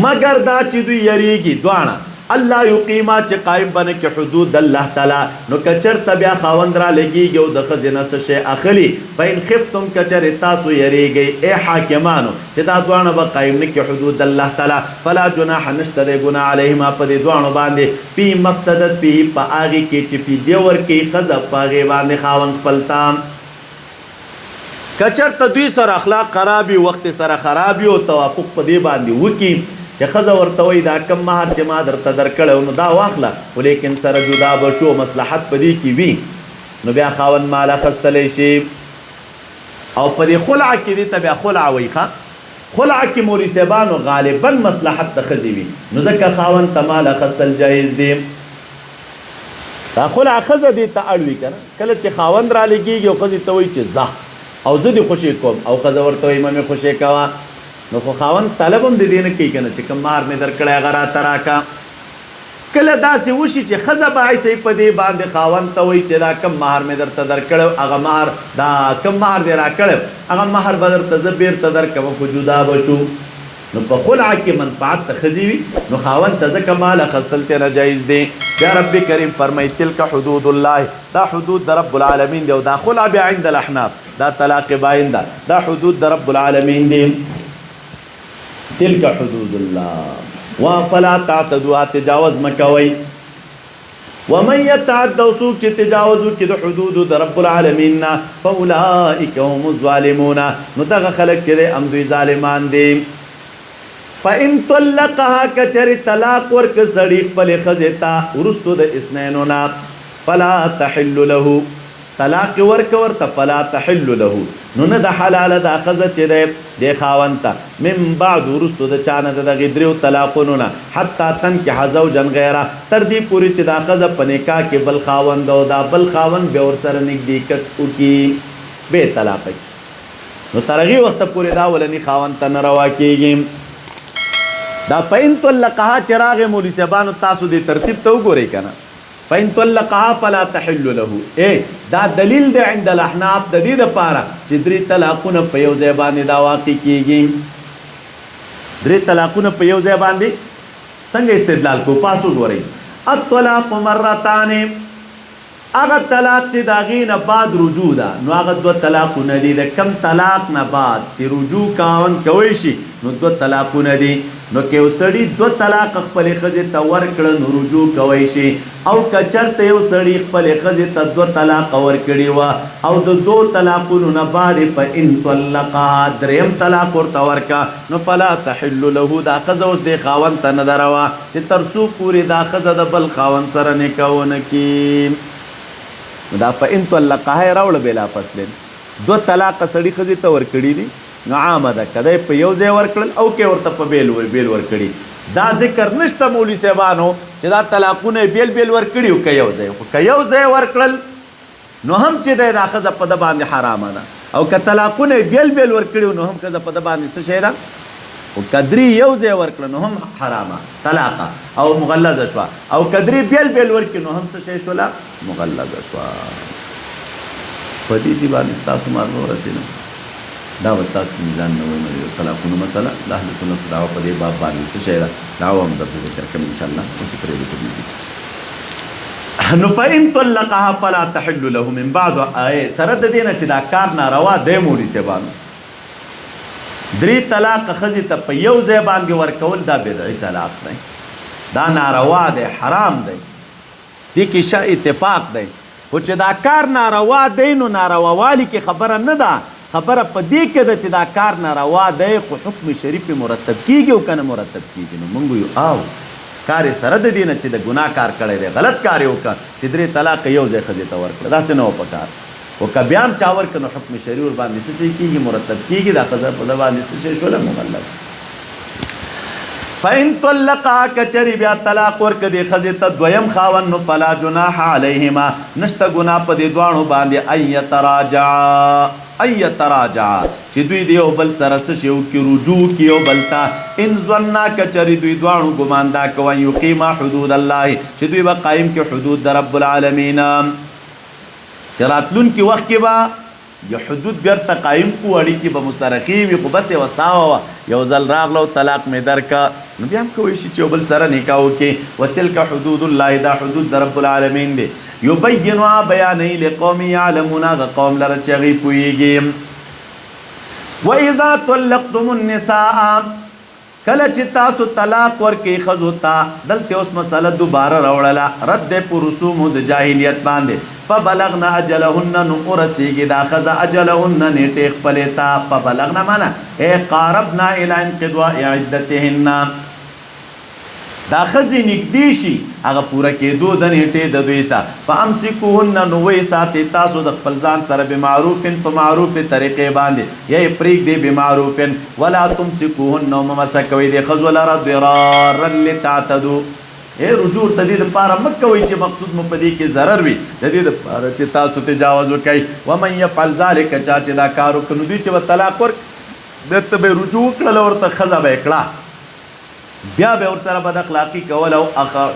مگر دا چې دوی یریږي دواړه الله یقیما چې قائم بنه کې حدود الله تعالی نو کچرته بیا خاوند را لګیږي او د ښځې نه څه شی اخلي فإن خفتم کچرې تاسو یریږئ ای حاکمانو چې دا دواړه به قایم نه کړي حدود الله تعالی فلا جناح نشته دی ګناه علیهما په دې دواړو باندې فی مفتدت به په هغې کې چې فدیه ورکوي ښځه په هغې باندې خاوند خپل ته کچرته دوی سره اخلاق خراب وي وخت سره خراب وي او توافق په دې باندې وکړي چې ښځه ورته وایي دا کم مهر چې ما درته درکړی نو دا واخله خو لیکن سره جدا به شو مصلحت په دې کې وي نو بیا خاوند مال اخیستلی شي او په دې خلع کې دې ته بیا خلع وایي ښه خلع کې مولوي صاحبانو غالبا مصلحت د ښځې وي نو ځکه خاوند ته مال اخیستل جایز دی دا خلع ښځه دې ته اړ وي که نه کله چې خاوند را لګېږي او ښځې ته وایي چې ځه او زه دې خوشي کوم او ښځه ورته وایي مه مې خوشي کوه نو خو خاوند طلب هم د دې نه کوي که نه چې کوم مهر مې درکړی هغه راته راکړه کله داسې وشي چې ښځه به ایسې په دې باندې خاوند ته وایي چې دا کم مهر مې درته درکړی هغه مهر دا کم مهر دې راکړی هغه مهر به درته زه بېرته درکړم خو جدا به شو نو په خلع کې منفعت د ښځې وي نو خاوند ته ځکه مال اخیستل ترې جایز دی بیا رب کریم فرمایي تلک حدود الله دا حدود د رب العالمین دی او دا خلع بیا عند الاحناف دا طلاق باین ده دا حدود د رب العالمین دی تلک حدود الله فلا تعتدوا تجاوز مکوئ ومن يتعد څوک چې تجاوز وکړي د حدودو د رب العالمین نه فاولئک هم الظالمون نو دغه خلک چې دی دوی ظالمان دي فإن طلقها کچر طلاق ورک سړي خپلې ښځې ته وروستو د اثنینو نه فلا تحل له طلاق ورکور ته فلا تحل له نو نه د حلاله دا ښځه چې دی د خاوند ته من بعد وروستو د چا نه د دغې دریو طلاقونو نه حتی تنکح زوجا غیره تر دې پورې چې دا ښځه په نکاح کې بل خاوند او دا بل خاوند بیا ورسره نږدېکت وکړي بې طلاقه کړي نو تر هغې وخته پورې دا ولني خاوند ته نه روا کېږي دا فإن طلقها چې راغې مولوي صاحبانو تاسو دې ترتیب ته وګورئ که نه فإن طلقها فلا تحل له دا دلیل دی عند الاحناف د دې دپاره چې درې طلاقونه په یو ځای باندې دا واقع کېږي درې طلاقونه په یو ځای باندې څنګه استدلال کو پاسو ګورئ الطلاق مرتان هغه طلاق چې د هغې نه بعد رجوع ده نو هغه دوه طلاقونه دي د کم طلاق نه بعد چې رجوع کاون کوی شي نو دوه طلاقونه دي نو که یو سړي دوه طلاق خپلې ښځې ته ورکړه نو رجوع کوی شي او که چېرته یو سړي خپلې ښځې ته دوه طلاقه ورکړي وه او د دوو طلاقونو نه بعد فإن طلقها دریم طلاق ورته ورکړه نو فلا تحل له دا ښځه اوس دې خاوند ته نه ده روا چې تر څو پورې دا ښځه د بل خاوند سره نکاح ونه کړي نو دا فإن طلقها یې راوړه بلا فصلین دوه طلاقه سړي ښځې ته ورکړي دي نو عامه ده که دی په یو ځای ورکړل او که ورته په بیل ورکړي دا ذکر نشته مولوي صاحبانو چې دا طلاقونه یې بیل بیل ورکړي او که یو ځای خو که یو ځای ورکړل نو هم چې دی دا ښځه په ده باندې حرامه ده او که طلاقونه یې بیل بیل ورکړي نو هم ښځه په ده باندې څه شی ده خو که درې یو ځای ورکړه نو هم حرامه طلاقه او مغلظه شوه او که درې بیل بیل ورکړي نو هم څه شی شوله مغلظه شوه په دې ځای باندې ستاسو مازغه ورسېدم دا به تاسو ته میزان نه وایم د طلاقونو مسله د اهل سنت دعوه په دې باب باندې څه شی ده دعوه هم درته ذکر کوم انشاءالله اوس یې پرېږدو په دې نو فإن طلقها فلا تحل له من بعد سره د دې نه چې دا کار ناروا دی مولوي صاحبانو درې طلاق ښځې ته په یو ځای باندې ورکول دا بدعي طلاق دی دا ناروا دی حرام دی دې کې ښه اتفاق دی خو چې دا کار ناروا دی نو نارووالي کې خبره نه ده خبره په دې کې ده چې دا کار ناروا دی خو حکم شریف مرتب کیږي او کنه مرتب کیږي نو موږ یو او کار یې سره د دې نه چې د ګناه کار کړی دی غلط کار یې وکړه چې درې طلاق یو ځای ښځې ته ورکړه داسې نه وه په کار خو که بیا هم چا ورکړه نو حکم شریف ورباندې څه شی کیږي مرتب کیږي دا ښځه په ده باندې څه شی شوله مغلظ فإن طلقها کچری بیا طلاق ورکړه دې ښځې ته دویم خاوند نو فلا جناح علیهما نشته ګناه په دې دواړو باندې ان یتراجعا چې دوی د یو بل سره څه شی وکړي رجوع کړي یو بل ته ان ظنا کچرې دوی دواړو ګمان دا کوي ان یقیما حدود الله چې دوی به قایم کړي حدود د رب العالمین چې راتلونکي وخت کې به یا حدود بیرته قایم کو اړیکې به مسرقي وي خو بس یوه ساوه وه یو ځل راغله او طلاق مې درکه نو بیا هم کولی شي چې یو بل سره نکاح وکړي وتلک حدود الله دا حدود د رب العالمین دی یبینها بیانوي لقوم یعلمون هغه قوم لره چې هغوی پوهېږي واذا طلقتم النساء کله چې تاسو طلاق ورکړئ ښځو ته دلته اوس مسله دوباره راوړله رد دی په رسومو د جاهلیت باندې فبلغنا اجلهن نو ورسیږي دا ښځه اجلهن نیټې خپلې ته فبلغنا معنا قاربنا الی انقضاء عدتهن دا ښځې نږدې شي هغه پوره کېدو د نیټې د دوی ته فامسکوهن نو ویې ساتئ تاسو د خپل ځان سره بمعروفن په معروفې طریقې باندې یا یې پرېږدئ بمعروفن ولا تمسکوهن او مه مسه کوئ دې ښځو لره ضرارا لتعتدو رجوع ته دې دپاره مه کوئ چې مقصود مو په دې کې ضرر وي د دې دپاره چې تاسو تجاوز وکئ ومن یفعل ذلک چا چې دا کار وکړه نو دوی چې به طلاق ورک بیرته به یې رجوع وکړله ورته ښځه به یې کړه بیا به ورسره بد اخلاقي کول او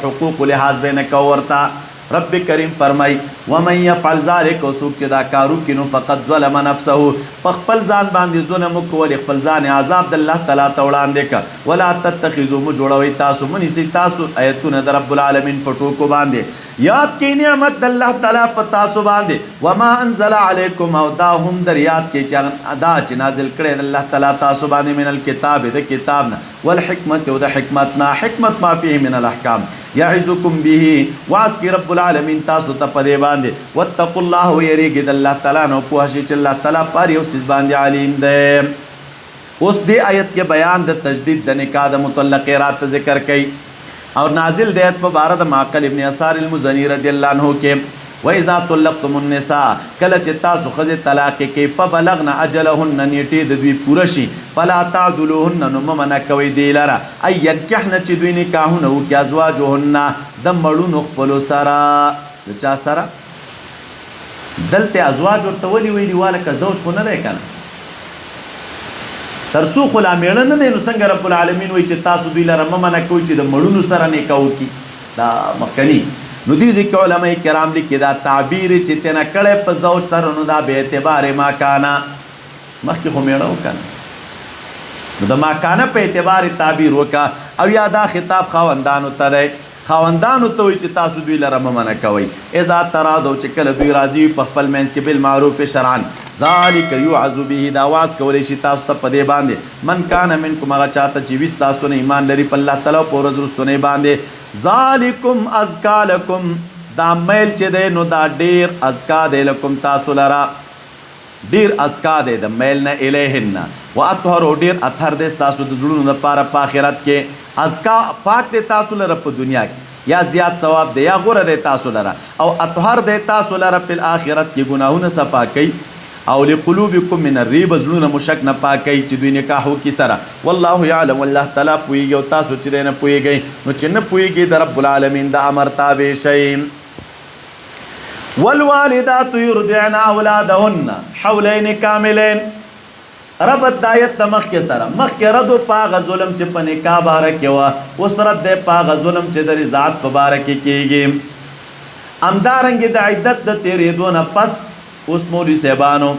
حقوق لحاظ به نه کو ورته رب کریم فرمای ومن یفعل ذلک څوک چې دا کار وکړي نو فقد ظلم نفسه په خپل ځان باندې ظلم وکړي خپل ځان عذاب د الله تعالی ته وړاندې کړه ولا تتخذوا مو جوړوئ تاسو منیسئ تاسو آیتونه د رب العالمین په ټوکو باندې یاد کړئ نعمت د الله تعالی په تاسو باندې وما انزل علیکم او دا هم در یاد کړئ چې دا چې نازل کړی د الله تعالی تاسو باندې من الکتاب د کتاب نه والحکمت او د حکمت نه حکمت ما فيه من الاحکام یعظکم به واعظ کړي رب العالمین تاسو ته په دې باندې واتقوا الله ويریږئ د الله تعالی نه پوه شئ چې الله تعالی په هر یو څیز باندې علیم دی اوس دې آیت کې بیان د تجدید د نکاح د مطلقې راته ذکر کوي اور نازل د آیت په باره د معقل ابن یسار المزنی رضی الله عنه کې وَإِذَا طَلَّقْتُمُ النِّسَاءَ کله چې تاسو ښځې طلاق کړئ فَبَلَغْنَ أَجَلَهُنَّ نیټې د دوی پوره شي فَلَا تَعْضُلُوهُنَّ نو مه منع کوئ دې لره أَن يَنکِحْنَ چې دوی نکاحونه وکړي أَزْوَاجُهُنَّ د مړونو خپلو سره د چا سره دلته ازواج ورته ولې ویلي واله که زوج خو نه دی که نه تر څو خو لا میړه نه دی نو څنګه رب العالمین وایي چې تاسو دوی لره مه منع کوئ چې د مړونو سره نکاح وکړي دا مخکني نو دې ځکه علماء کرام لیکي دا تعبیر چې تنه کړی په زوج سره نو دا به اعتبار ماکانه مخکې خو میړه وکنه نو د ماکانه په اعتبار تعبیر وکا او یا دا خطاب خاوندانو ته دی خاوندانو ته وایي چې تاسو دوی لره مه منع کوئ اذا ترادو چې کله دوی راځي په خپل منځ کې بالمعروف شرعا ذلک یوعظ به دا واز کولی شي تاسو ته په دې باندې من کان منکم هغه چاته چې ویس تاسو نه ایمان لري په الله تعالی په ورځ وروستنۍ باندې ذالکم ازکا لکم دا میل چې دی نو دا ډیر ازکا دی لکم تاسو لره ډیر ازکا دی د میل نه الیهن و اطهر ډیر اطهر دی تاسو د زړونو لپاره په آخرت کې ازکا پاک دی تاسو لره په دنیا کې یا زیات ثواب دی یا غوره دی تاسو لره او اطهر دی تاسو لره په آخرت کې ګناهونه صفا کوي او لقلوبکم من الریب زړونه مشک نه پاکي چې دوی نکاح وکړي سره والله یعلم والله تعالی پوهیږي او تاسو چې دی نه پوهیږئ نو چې نه پوهیږي د رب العالمین د امر تابع شئ والوالدات يرضعن اولادهن حولين كاملين ربط دایت د مخکې سره مخکې ردو پاغه ظلم چې په نکاح باره کې وه اوس رد دی پاغه ظلم چې د رضاعت په باره کې کېږي همدارنګې د عدت د تېرېدو نه پس اوس مولوي صاحبانو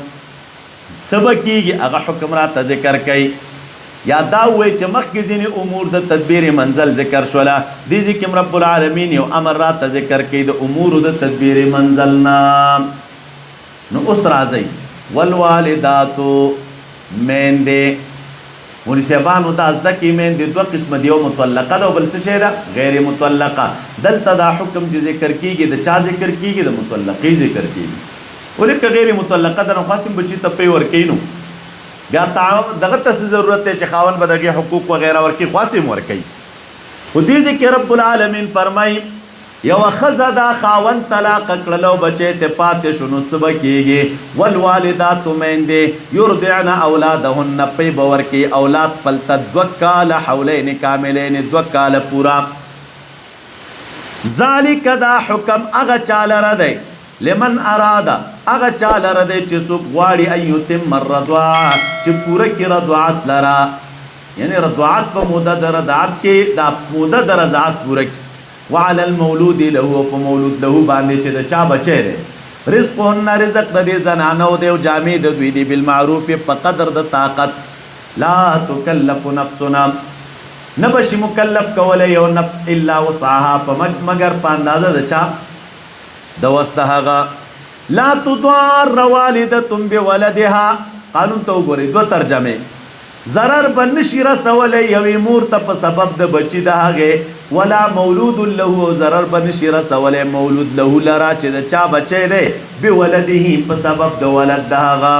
څه به کېږي هغه حکم راته ذکر کوي یا دا ووایي چې مخکې ځینې امور د تدبیر منزل ذکر شوله دې ځکه رب العالمین یو امر راته ذکر کوي د امورو د تدبیر منزل نه نو اوس راځئ والوالداتو میندې مولوي صاحبانو دا زده کړي میندې دوه قسمه دي یو مطلقه ده او بل څه شی ده غیر مطلقه دلته دا حکم چې ذکر کېږي د چا ذکر کېږي د مطلقې ذکر کېږي ولې که غیر مطلقه ده نو خاصم بچي ته پی ورکوي نو بیا دغه ته څه ضرورت دی چې خاوند به دغې حقوق وغیره ورکوي خاصم ورکوي خو دې ځکې رب العالمین فرمایي یوه ښځه دا خاوند طلاقه کړله او بچی ته پاتې شو نو څه به کېږي والوالداتو میندې یرضعن اولادهن پی به ورکوي اولاد خپل ته 2 کاله حولین کاملین 2 کاله پورا ذالک دا حکم هغه چا لره دی لمن اراده هغه چا لره دی چې څوک غواړي ان یتم الرضاعه چې پوره کړي رضاعت لره یعنی رضاعت په موده د رضاعت کې دا موده د رضاعت پوره کړي وعلى المولود له په مولود له باندې چې د چا بچی دی رزقهن رزق د دې زنانو دی او جامې د دوی دی بالمعروف په قدر د طاقت لا تکلف نفسنا نه بشي مکلف کولی یو نفس الا وسعها په مگر په اندازه د چا د وس د هغه لا تضار والدة بولدها قانون ته وګورئ دوه ترجمې ضرر به نشي رسولی یوې مور ته په سبب د بچي د هغې ولا مولود له ضرر به نشي رسولی مولود له لره چې د چا بچی دی بولده په سبب د ولد د هغه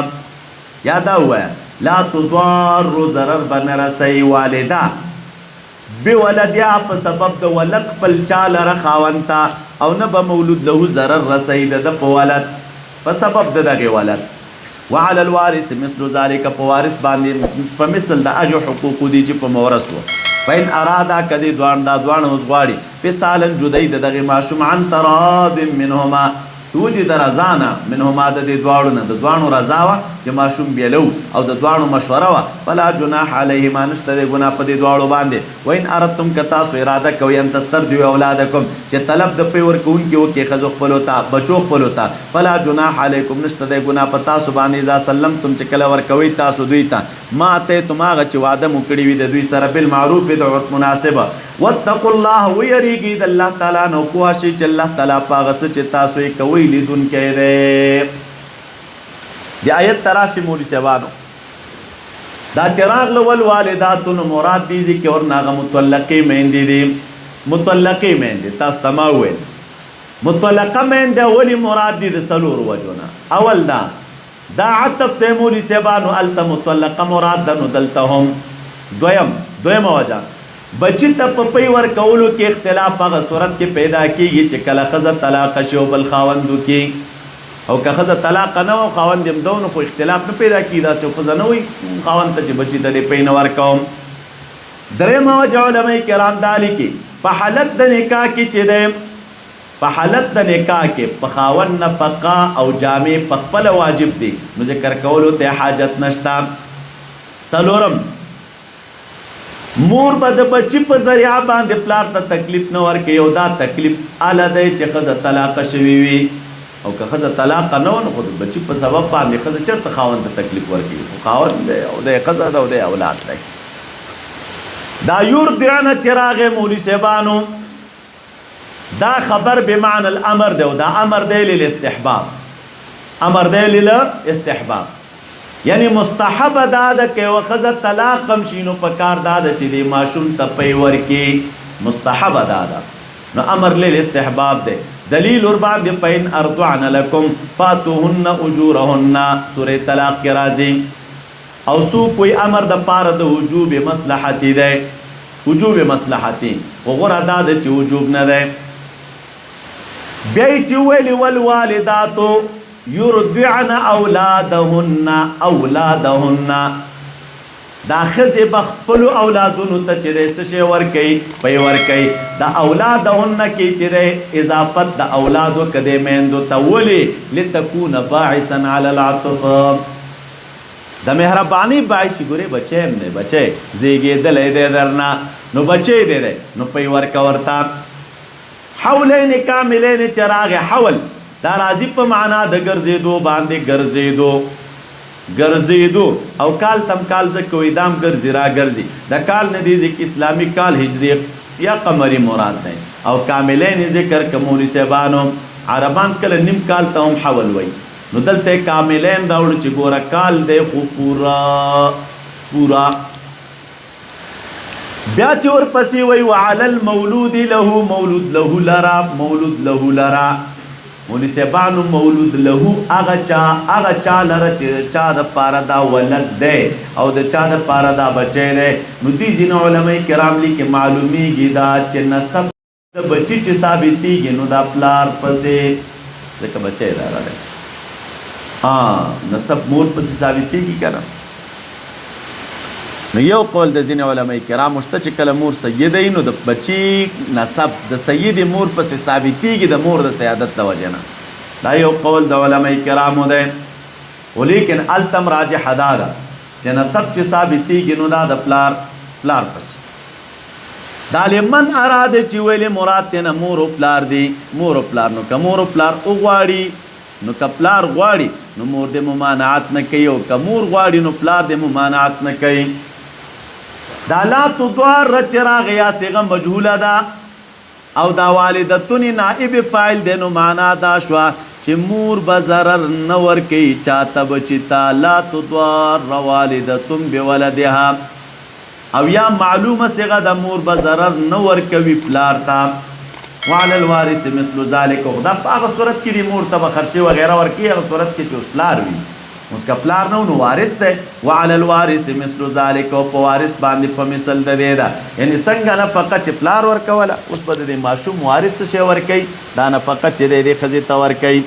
یا دا ووایه لا تضار ضرر به نه رسوي والده بولدیا په سبب د ولد خپل چا لره خاوند ته او نه به مولود له ضرر رسوي د په ولد په سبب د دغې ولد وعلى الوارث مثل ذلك په وارث باندې په مثل د هغې حقوقو دي چې په مورث وو فإن اراده کدی دا دوانه اوس غواړي فصالا جدی د دغې ماشوم عن تراض منهما توجد رضانه منهما د دې دواړو نه د دواړو رضا وه چې ماشوم بیلو او د دواړو مشوره وه فلا جناح علیهما نشته دی ګناه په دې دواړو باندې وإن اردتم که تاسو اراده کوئ ان تسترضعوا اولادکم چې طلب د پی ورکوونکي وکړي ښځو خپلو ته بچو خپلو ته فلا جناح علیکم نشته دی ګناه په تاسو باندې اذا سلمتم چې کله ورکوئ تاسو دوی ته ما اتیتم هغه چې واده مو کړي وي د دوی سره بالمعروف د عرف مناسبه واتقوا الله ویریږئ د الله تعالی نه پوه شئ چې الله تعالی په هغه څه چې تاسو یې کوئ لیدونکی دی د آیت تراشي مولوي صاحبانو دا چې راغله والوالداتو نو مراد دي ځکه ورنه هغه مطلقې میندې دي مطلقې میندې تاسو ته ما وویل مطلقه میندې ولې مراد دي د څلورو وجو نه اول دا عطف دی مولوي صاحبانو هلته مطلقه مراد ده نو دلته هم دویمه وجه بچی ته په پی ورکولو کې اختلاف هغه صورت کې پیدا کېږي چې کله ښځه طلاقه شي او بل خاوند وکړي او که ښځه طلاقه نه وه او خاوند یې همدو نو خو اختلاف نه پیدا کېږي داسې ښځه نه وایي خاوند ته چې بچي ته دې پی نه ورکوم درېیمه وجه علما کرام دا لیکي په حالت د نکاح کې چې دی په حالت د نکاح کې په خاوند نفقه او جامې په خپله واجب دي نو ذکر کولو ته حاجت نشته څلورم مور به د بچی په ذریعه باندې پلار ته تکلیف نه ورکوي او دا تکلیف اله دی چې ښځه طلاقه شوې وي او که ښځه طلاقه نه وه نو خو د بچي په سبب باندې ښځه چېرته خاوند ته تکلیف ورکوي خو خاوند دی او دی ښځه ده او دی اولاد دی دا یرضعن چې راغی مولي صاحبانو دا خبر بمعنى الامر دی او دا امر دی للاستحباب امر دی للاستحباب یعنی مستحب دا ده که یوه ښځه طلاق هم شي نو پکار دا ده چې دې ماشوم ته پی ورکړي مستحب دا ده نو امر للاستحباب دی دلیل ور باندې پین ارضعن لکم فاتوهن اجورهن سوره طلاق کې راځي او سو کوئی امر د پاره د وجوب مصلحتي دی وجوب مصلحتي وغره دا ده چې وجوب نه دی بیا چې ویلي والوالداتو یرضعن اولادهن دا ښځې به خپلو اولادونو ته چې دی څه شی ورکوي پی ورکوي دا اولادهن کې چې دی اضافت د اولادو که دی میندو ته ولې لتکون باعثا علی العطف د مهرباني باعث شي ګورې بچی هم دی بچی زیږېدلی دی درنه نو بچی دی نو پی ورکه ورته حولین کاملین چې راغی حول دا راځي په معنا د ګرځېدو باندې ګرځېدو او کال تم کال ځکه وایي دام ګرځي را ګرځي د کال نه دی ځکه اسلامي کال هجري یا قمري مراد دی او کاملین ذکر که مولي صاحبانو عربان کله نیم کال ته هم حول وایي نو دلته کاملین راوړو چې ګوره کال دی خو پورا بیا چې ورپسې وایي وعلى المولود له مولود له لرا مولي صاحبانو مولود له هغه چا لره چې چا د پاره دا ولد دی او د چا د پاره دا بچی دی نو دې ځینې علمای کرام لیکي معلومیږي دا چې نسب د بچي چې ثابتېږي نو دا پلار پسې ځکه بچی دا راغلی نسب مور پسې ثابتېږي که نه نو یو قول د ځینې علمای کرامو شته چې کله مور سیده وي نو د بچي نسب د سیدې مور پسې ثابتېږي د مور د سیادت د وجې نه دا یو قول د علمای کرامو دی ولیکن التم راجحه دا ده چې نسب چې ثابتېږي نو دا د پلار پسې دا لمن اراده چې ویلې مراد تېنه مور و پلار دی مور و پلار نو که مور و پلار وغواړي نو که پلار غواړي نو مور د ممانعت نه کوي او که مور غواړي نو پلار د ممانعت نه کوي دا لا تضار چې راغی یا صیغه مجهوله ده او دا والدتون نائب فاعل دی نو معنا دا شوه چې مور به ضرر نه ورکوي چاته بچي ته لا تضار والدتون بولدها او یا معلومه صیغه د مور به ضرر نه ورکوي پلار ته وعلى الوارث مثل ذلك دا په هغه صورت کې دی مور ته به خرچې وغیره ورکوي هغه صورت کې چې اوس پلار وي اوس که پلار نه نو وارث دی وعلى الوارث مثل ذلك او په وارث باندې په مثل د دې ده یعنی څنګه نفقه چې پلار ورکوله اوس به د دې ماشوم وارث څه شی ورکوي دا نفقه چې دی دې ښځې ته ورکوي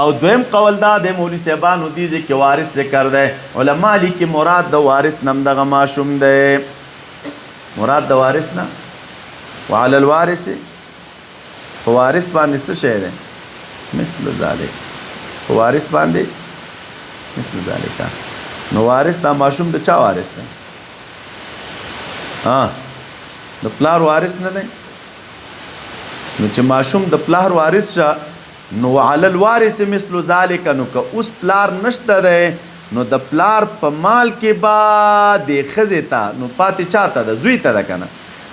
او دویم قول دا د مولي صاحبانو دي چې وارث ذکر دی علما لیکي مراد د وارث نه هم دغه ماشوم دی مراد د وارث نه وعلى الوارث په وارث باندې څه شی دی مثل ذلك په وارث باندې مثل ذلك نو وارث دا ماشوم د چا وارث دی د پلار وارث نه دی نو چې ماشوم د پلار وارث شه نو علی الوارث مثل ذلك نو که اوس پلار نشته دی نو د پلار په مال کې به د ښځې ته نو پاتې چاته د زوی ته ده که نه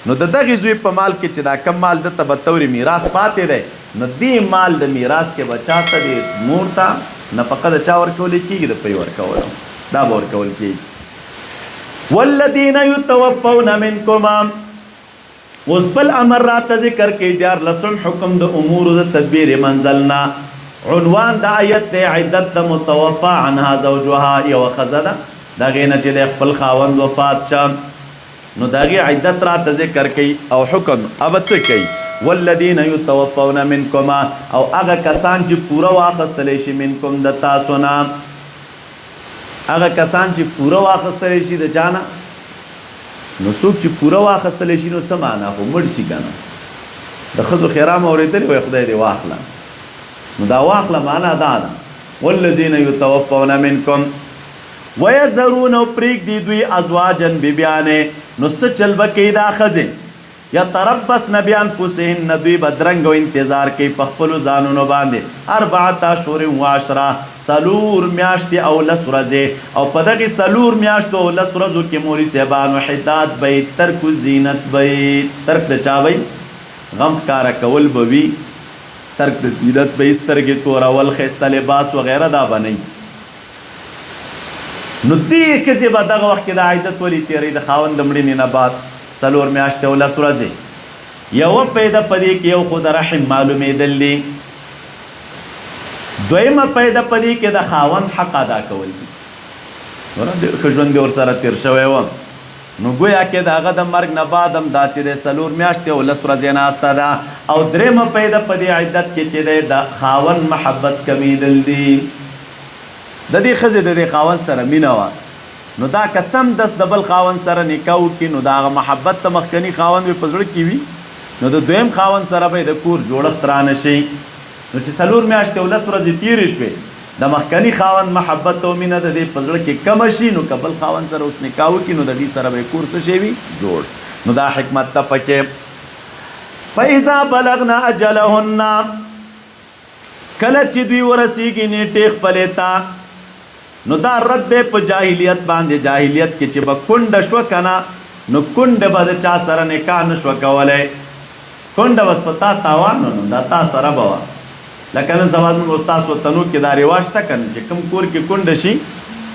نو د دغې زوی په مال کې چې دا کم مال دته به طورې میراث پاتې دی نو دې مال د میراث کې به چاته د مور ته نفقه د چا ورکول کېږي د پی ورکولو دا به ورکول کېږي والذین یتوفون منکم اوس بل امر راته ذکر کوي دیارلسم حکم د امورو د تدبیر منزلنا عنوان د آیت د عدت د متوفا عنها زوجها یوه ښځه ده د هغې نه چې د خپل خاوند وفات شه نو د هغې عدت راته ذکر کوي او حکم ابه څه کوي والذین یتوفون منکم او هغه کسان چې پوره واخیستلی شي منکم د تاسو نه هغه کسان چې پوره واخیستلی شي د چا نه نو څوک چې پوره واخیستلی شي نو څه معنا خو مړ شي که نه د ښځو خیرام اورېدلې وایي خدای دې واخله نو دا واخله معنا دا ده والذین یتوفون منکم ویذرون او پرېږدي دوی ازواجا بیبیانې نو څه چل به کوي دا ښځې یتربصن بانفسهن دوی بدرنګ او انتظار کوي په خپلو ځانونو باندې 4 اشهر و 10 څلور میاشتې او 10 ورځې او په دغې څلور میاشتو او 10 ورځو کې مولوي صاحبانو حداد به ترک زینت به ترک د چا وی غم ښکاره کول به وي ترک د زینت به سترګې تورول ښایسته لباس وغیره دا به نه نو دې ښځې به دغه وخت کې د عدت ولې تېروي د خاوند د مړینې نه بعد څلور میاشتې او 10 ورځې یوه پیدا په دې کې یو خو د رحم معلومېدل دي دویمه پیدا په دې کې د خاوند حق ادا کول دي ګوره ډېر ښه ژوند دې ورسره تېر شوی و نو گویا کې د هغه د مرګ نه بعد هم دا چې د څلور میاشتې او 10 ورځې ناسته ده او درېیمه پیدا په دې عدت کې چې دی د خاوند محبت کمیدل دي د دې ښځې د دې خاوند سره مینه وه نو دا قسم دست د بل خاوند سره نکاح وکړي نو د هغه محبت ته مخکني خاوند به په زړه کې وي نو د دویم خاوند سره به د کور جوړښت رانه شي نو چې څلور میاشتې او 10 ورځې تېرې شوې د مخکني خاوند محبت او مینه د دې په زړه کې کمه شي نو که بل خاوند سره اوس نکاح وکړي نو د دې سره به کور څه شی وي جوړ نو دا حکمت ته پکې فاذا بلغنا اجلهن کله چې دوی ورسیږي نیټې خپلې ته نو دا رد دی په جاهلیت باندې جاهلیت کې چې به کونډه شوه که نه نو کونډه به د چا سره نکاح نه شوه کولی کونډه بس په تا تاوان نو دا تا سره به وه لکه نن سبا زموږ استاسو تنو کې دا رواج شته که نه چې کوم کور کې کونډه شي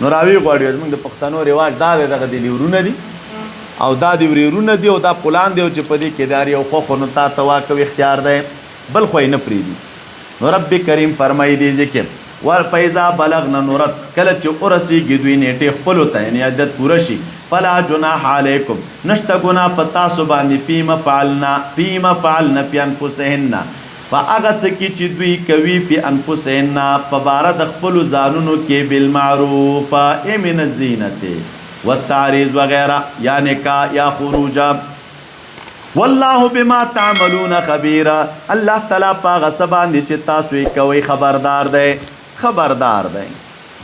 نو راوی غواړي زموږ د پښتنو رواج دا دی دغه د لیورونه دي او دا د ورېرونه دي او دا پلان دی او چې په دې کې دا یو خوښ نو تا ته واکو اختیار دی بل خو یې نه پرېږدي نو رب کریم فرمایي دې ځکه ورفیضا بلغنا نورت کله چې ورسیږي دوی نیټې خپلو ته یعنې عدت پوره شي فلا جناح علیکم نشته ګناه په تاسو باندې فیما فعلنا پی انفسهن په هغه څه کې چې دوی کوي فی انفسهن په باره د خپلو ځانونو کې بالمعروف من الزینت والتعریض وغیره یا نکاح یا خروجا والله بما تعملون خبیرا الله تعالی په هغه څه باندې چې تاسو یې کوئ خبردار دی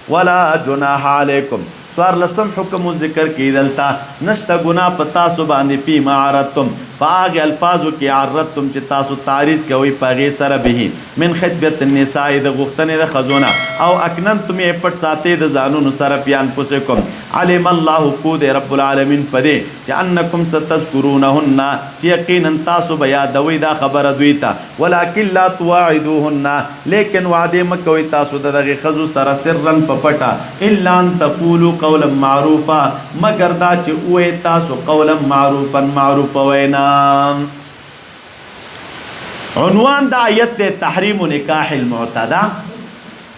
ولا جناح علیکم سوار لسم حکم ذکر کی دلتا نشته گناه په تاسو باندې پی معرضتم پاغ الفاظو کې عرضتم چې تاسو تعریض کوي پاغه سره به من خطبه النساء د غختنې د خزونه او اکننتم یې پټ ساتي د ځانونو سره پی انفسکم علم الله کو د رب العالمین پدې چې انکم ستذکرونهن چې یقینا تاسو بیا دوی دا خبره دوی ته ولکن لا تواعدوهن لیکن وعده مکوي تاسو دغه خزو سره سرن پپټا الا ان تقولوا قولا معروفا مگر دا چې وې تاسو قولا معروفا معروف وینا عنوان دا آیت دے تحریم نکاح المعتدہ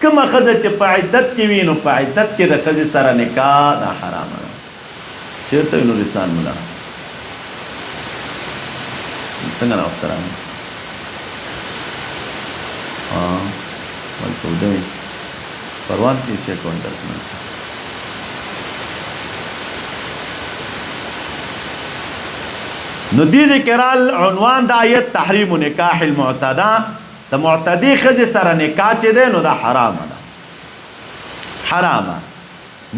کم خزه چې په عدت کې وي نو په عدت کې د خزې سره نکاح دا حرام ده چیرته وي نورستان مولا څنګه راوخته راغلی ولته ودوي پروان کې چې کوم درس نه نو دې ذکرال عنوان د آیت تحریم نکاح المعتدہ د معتدی خزې سره نکاح چې دی نو دا حرامه ده حرامه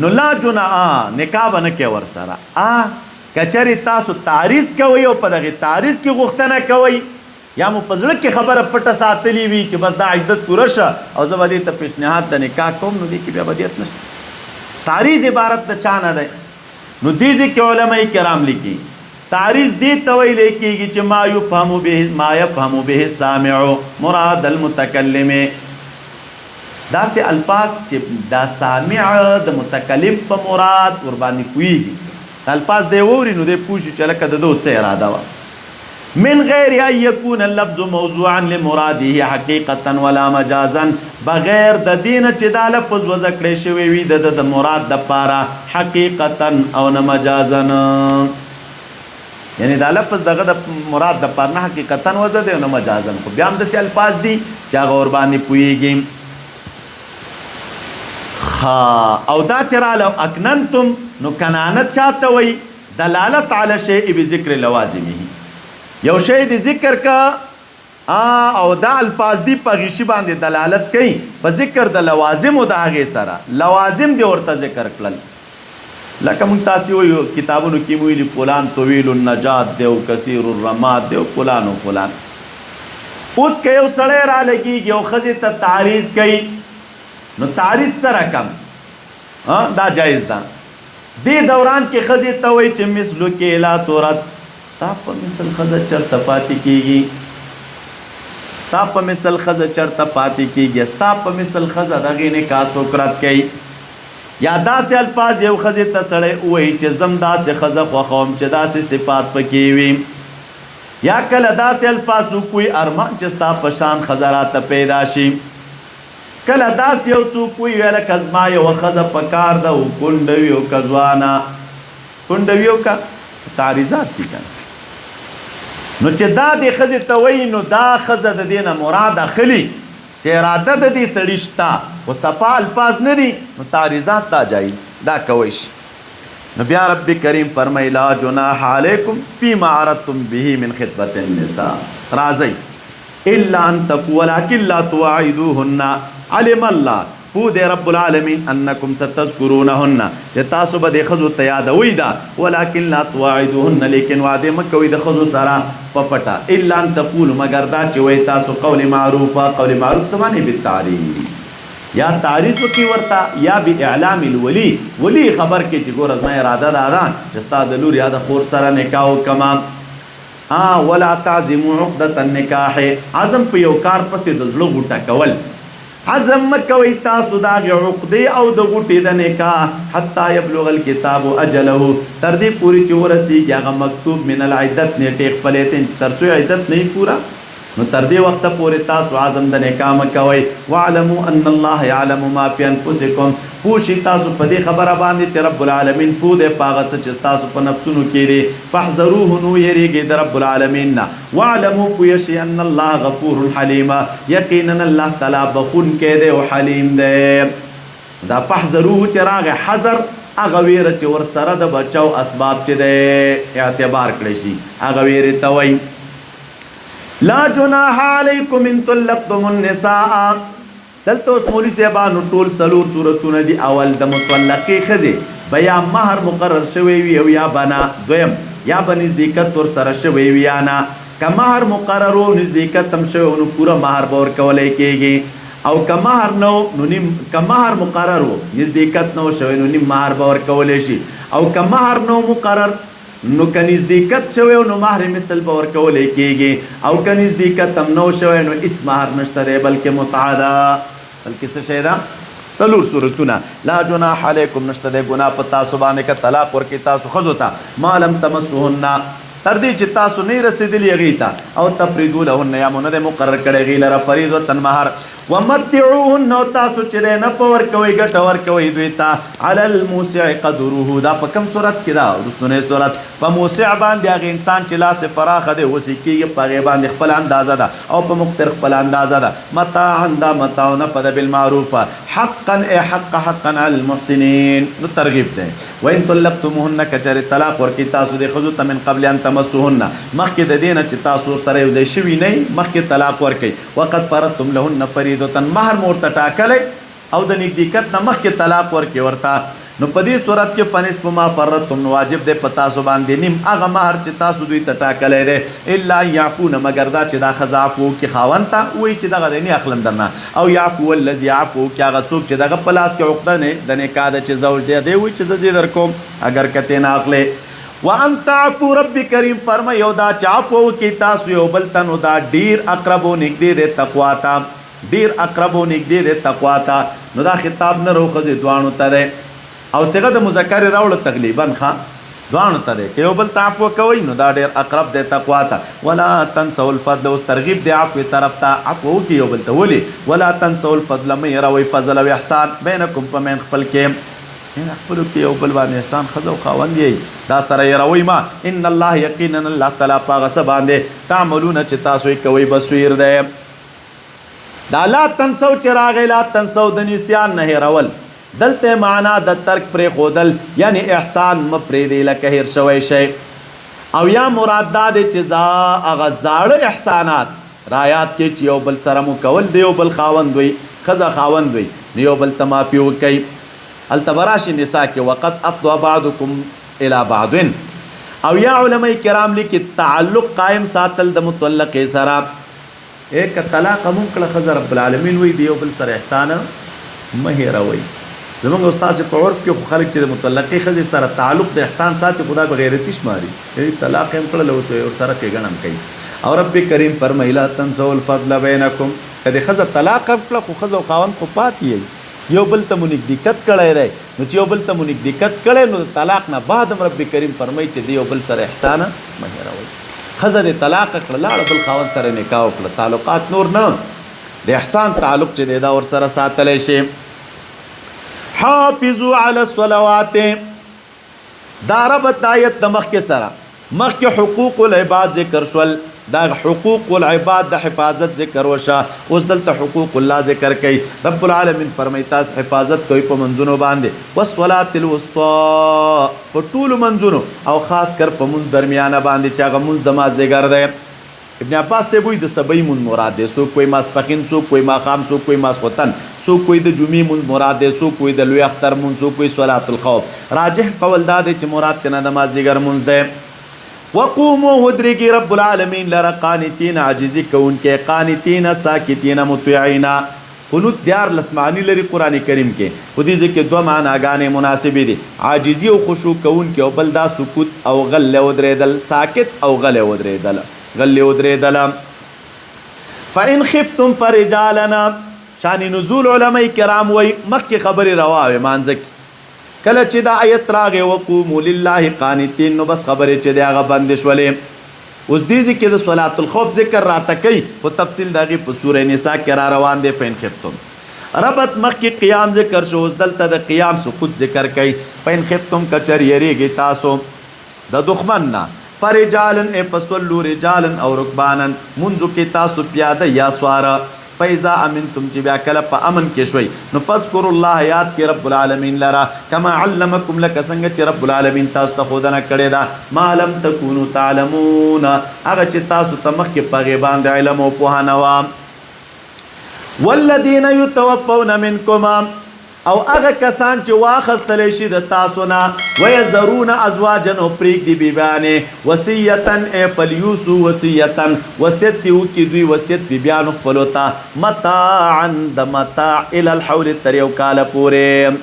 نو لا جناح نکاح به نه کوي ورسره کچرې تاسو تعریض کوئ او په دغې تعریض کې غوښتنه کوئ یا مو په زړه کې خبره پټه ساتلې وي چې بس دا عدت پوره شه او زه به دې ته پیشنهاد د نکاح کوم نو دې کې بیا بدیت نشته تعریض عبارت د چا نه دی نو دې ځکه علماء کرام لیکي تعریض دی تویل کیږي چې ما يفهم به السامع مراد المتکلم داسې الفاظ چې دا سامع د متکلم په مراد ور باندې پوهیږي الفاظ دی ووري نو دی پوښي چې لکه د دوه څه اراده وه من غیر ان یکون اللفظ موضوعا لمراده حقیقتا ولا مجازا بغیر د دین چې دا لفظ وضع کړی شوی وي د مراد دپاره حقیقتا او نه مجازا یعنی دا لفظ دغه د مراد د پاره نه حقیقتا وضع دی نو مجازا خو بیا هم داسې الفاظ دي چې هغه ور باندې پوهیږي او دا چې راله اکننتم نو کنانت چاته وایي دلالت علی شیء بذکر لوازمه یو شی د ذکر کا او دا الفاظ دی په غیشي باندې دلالت کوي په ذکر د لوازم او د هغې سره لوازم دی ورته ذکر کړل لکه موږ تاسې وایو کتابونو کې مو ویلي فلان طویل النجات دی او کثیر الرماد دی او فلان و فلان. اوس که یو سړی را لګېږي او ښځې ته تعریض کوي نو تعریض سره کم دا جایز ده. دې دوران کې ښځې ته وایي چې مثلو کې لا تورت، ستا په مثل ښځه چېرته پاتې کېږي، ستا په مثل ښځه چېرته پاتې کېږي، ستا په مثل ښځه د هغې نکاح څوک رد کوي. یا داسې الفاظ یو ښځې ته سړی ووایي چې زم داسې ښځه خوښوم چې داسې صفات پکې وي. یا کله داسې الفاظ وکوي ارمان چې ستا په شان ښځه راته پیدا شي. کله داسې یو څوک وایي لکه زما یوه ښځه په کار ده او کونډه وي او که ځوانه، کونډه وي او که تعریضات دي که نو چې دا دې ښځې ته وایي نو دا ښځه د دې نه مراد اخلي چې اراده د دې سړي شته خو صفا الفاظ نه دي نو تعریضات دا جایز دا کوی شي. نو بیا رب کریم فرمایي لا جناح علیکم فیما عرضتم به من خطبة النساء، راځئ الا ان تقوا ولکن لا تواعدوهن علم الله پوه دی رب العالمین انکم ستذکرونهن چې تاسو به د ښځو ته یادوئ دا ولکن لا تواعدوهن لیکن وعدې مه کوئ د ښځو سره په پټه الا ان تقولو مګر دا چې وایي تاسو قول معروفه. قول معروف څه معنی بالتعریف یا تعریض وکړي ورته یا باعلام الولي، ولي خبر کې چې ګوره زما اراده دا ده چې ستا د لور یا د خور سره نکاح وکړم. ولا تعزموا عقدة النکاح، عزم په یو کار پسې د زړه غوټه کول، عزم مه کوئ تاسو د هغې عقدې او د غوټې د نکاح حتی یبلغ الکتاب اجله تر دې پورې چې ورسېږي هغه مکتوب من العدت نیټې خپلې ته چې تر څو عدت نه وي پوره نو تر دې وخته پورې تاسو عزم د نکاح مه کوئ. واعلموا ان الله یعلم ما فی انفسکم، پوه شئ تاسو په دې خبره باندې چې رب العالمین پوه دی په هغه څه چې ستاسو په نفسونو کې دي. فاحذروه نو یېرېږئ د رب العالمین نه. واعلموا پوه شئ ان الله غفور حلیم، یقینا الله تعالی بخونکی دی او حلیم دی. دا فاحذروه چې راغی حذر هغه ویره چې ورسره د بچاو اسباب چې دی اعتبار کړی شي هغه ویرې ته وایي. لا جناح علیکم ان طلقتم النساء، دلته اوس مولوي صاحبانو ټول څلور صورتونه دي. اول د مطلقې ښځې به یا مهر مقرر شوی وي او یا به نه، دویم یا به نزدېکت ورسره شوی وي یا نه. که مهر مقرر و نزدېکت هم شوی نو پوره مهر به ورکولی کېږي او که مهر نه نو نیم، که مهر مقرر و نزدېکت نه شوی نو نیم مهر به ورکولی شي او که مهر نه مقرر نو که نزدېکت شوی نو مهر مثل به ورکولی کېږي او که نزدېکت هم نه شوی نو هېڅ مهر نشته دی بلکې متعه ده، بلکې څه شی ده څلور صورتونه. لا جناح علیکم نشته دی ګناه په تاسو باندې که طلاق ورکړي تاسو ښځو ته ما لم تمسوهن تر دې چې تاسو نه رسېدلي هغې ته او تفریدو لهن یا مو نه دی مقرر کړی هغې لره فریضة مهر. ومتعوهن او تاسو چې دی نه په ورکوئ ګټه ورکوئ دوی ته علی الموسع قدره، دا په کوم صورت کې ده وروستنی صورت په موسع باندې هغې انسان چې لاس فراخه دی اوسې کېږي په هغې باندې خپل اندازه ده او په مقتر خپل اندازه ده. متاعا دا متاع نفده بالمعروف حقا ای حق حقا علی المحسنین نو ترغیب دی. وان طلقتموهن که چېرې طلاق ورکړي تاسو دې ښځو ته من قبل ان تمسوهن مخکې د دې نه چې تاسو سره یو ځای شوي نه مخکې طلاق ورکړئ. وقد فرضتم لهن فریضة مهر مو ورته ټاکلی او د نږدېکت نه مخکې طلاق ورکړي ورته نو په دې صورت کې فنصف ما فرضتم نو واجب دی په تاسو باندې نیم هغه مهر چې تاسو دوی ته ټاکلی دی الا ان یعفونه مګر دا چې دا ښځه عفو وکړي خاوند ته وایي چې دغه دی نه اخلم درنه او یعفو الذي عفو وکړي هغه څوک چې دغه په لاس کې عقده د نکاح ده چې زوج دی دی وایي چې زه زی در کوم اگر که ترې نه اخلې. وان تعفو رب کریم فرمایي یو دا چې عفو وکړي تاسو یو بل ته نو دا ډېر اقرب و نږدې دی تقوا ته، ډېر اقرب و نږدې دی تقوا ته. نو دا خطاب نر او ښځې دواړو ته دی او صيغه د مذکر راوړه تقریبا دواړو ته دی که یو بل ته عفو کوئ نو دا ډېر اقرب دی تقوا ته. ولا تنسوا الفضل اوس ترغیب دی عفو طرف ته عفو وکړي یو بل ته ولې ولا تنسوا الفضل مه هېروئ فضل او احسان بینکم په مین خپل کې خپلو کې یو بل باندې احسان ښځه او خاوند یې دا سره هېروئ ما. ان الله یقینا الله تعالی په هغه څه باندې تعملونه چې تاسو یې کوئ بصیر دی. دا لا تنسو چې راغی لا تنسو د نسیان نه هېرول دلته معنا د ترک پرېښودل یعنی احسان مه پرېږدئ لکه هېر شوی شی او یا مراد دا دی چې هغه زاړه احسانات رایات کې چې یو بل سره مو کول د یو بل خاوند وي ښځه خاوند وي نو یو بل ته معافي وکئ. التبراش نساء کې وقت افضوا بعضكم الى بعض. او یا علماء کرام لیکي تعلق قائم ساتل د مطلق سره. ایک طلاق مونکړه خزر رب العالمین وی دی او بل سره احسان مهیروي. زمونږ استاد په عرف کې خلک چې د مطلقې ښځې سره تعلق د احسان ساتي خدا بغیرتی شماري، طلاق یې کړل او سره کېږنم کوي. او رب کریم فرمایي لا تنسوا الفضل بینکم. کله ښځه طلاق کړه خو ښځه او خاوند خو پاتې یو بل ته مونږ دقت کړی دی، نو چې یو بل ته مونږ دقت کړی نو د طلاق نه بعد هم رب کریم فرمایي چې دی یو بل سره احسان مه هېروئ. ښځه د طلاق کړه لاړه بل خاوند سره نکاح وکړه، تعلقات نور نه، د احسان تعلق چې دی دا ورسره ساتلی شي. حافظوا علی الصلوات. دا ربط آیت د مخکې سره، مخکې حقوق العباد ذکر شول، دا حقوق العباد د حفاظت ذکر وشه، اوس دلته حقوق الله ذکر کوي. رب العالمین فرمایي تاسو حفاظت کوئ په منځونو باندې، والصلاة الوسطی، په ټولو منځونو او خاص کر په منځ درمیانه باندې چې هغه منځ د مازدیګر دی. ابن عباس سے وایي د سبعی منځ مراد دی، څوک کوئی ماسپښین، څوک کوئی ماښام، څوک کوئی ماسخوتن، څوک کوئی د جمعې منځ مراد دی، څوک کوئی د لوی اختر منځ، څوک کوئی صلات الخوف. راجح قول دا دی چې مراد تنه د مازدیګر منځ دی. وقوموا ودرگی رب العالمین لرا قانتین عاجزی کون کے، قانتین ساکتین مطیعین. قنوت دیار لسمانی لري قرآن کریم کې، خو دې ځکه دوه معناګانې مناسبې دي، عاجزی او خشوع کون کې، او بل دا سکوت او غل ودرېدل، ساکت او غل ودرېدل، غل ودرېدل. فإن خفتم فرجالنا. شان نزول علماء کرام وای مخکې خبرې رواوې مانځکي کله چې دا آیت راغی وقوموا لله قانتین، نو بس خبرې چې دی هغه بندې شولې. اوس دې ځکه د صلات الخوف ذکر راته کوي، خو تفصیل د هغې په سوره نساء کې را روان دی. فإن خفتم ربط مخکې قیام ذکر شو، اوس دلته د قیام سقوط ذکر کوي. فإن خفتم کچر یریږي تاسو د دښمن نه، فرجالن ای فصلوا رجالن او رکبانن، منځو کې تاسو پیاده یا سواره. فإذا امنتم چې بیا کله په امن کې شوي، نو فذکروا الله، یاد کې رب العالمین لرا، کما علمکم، لکه څنګه چې رب العالمین تاسو ته ښودنه کړې ده، ما لم تکونوا تعلمون، هغه چې تاسو ته مخکې په هغې باندې علم او پوهه نه وه. والذین یتوفون منکم، او هغه کسان چې واخیستلی شي د تاسو نه، ویذرون ازواجا، او پرېږدي بیبیانې، وصیتا ای فلیوسو وصیتا، وصیت دې وکړي دوی وصیت بیبیانو خپلو ته، متاعا د متاع الی الحول، تر یو کال پورې،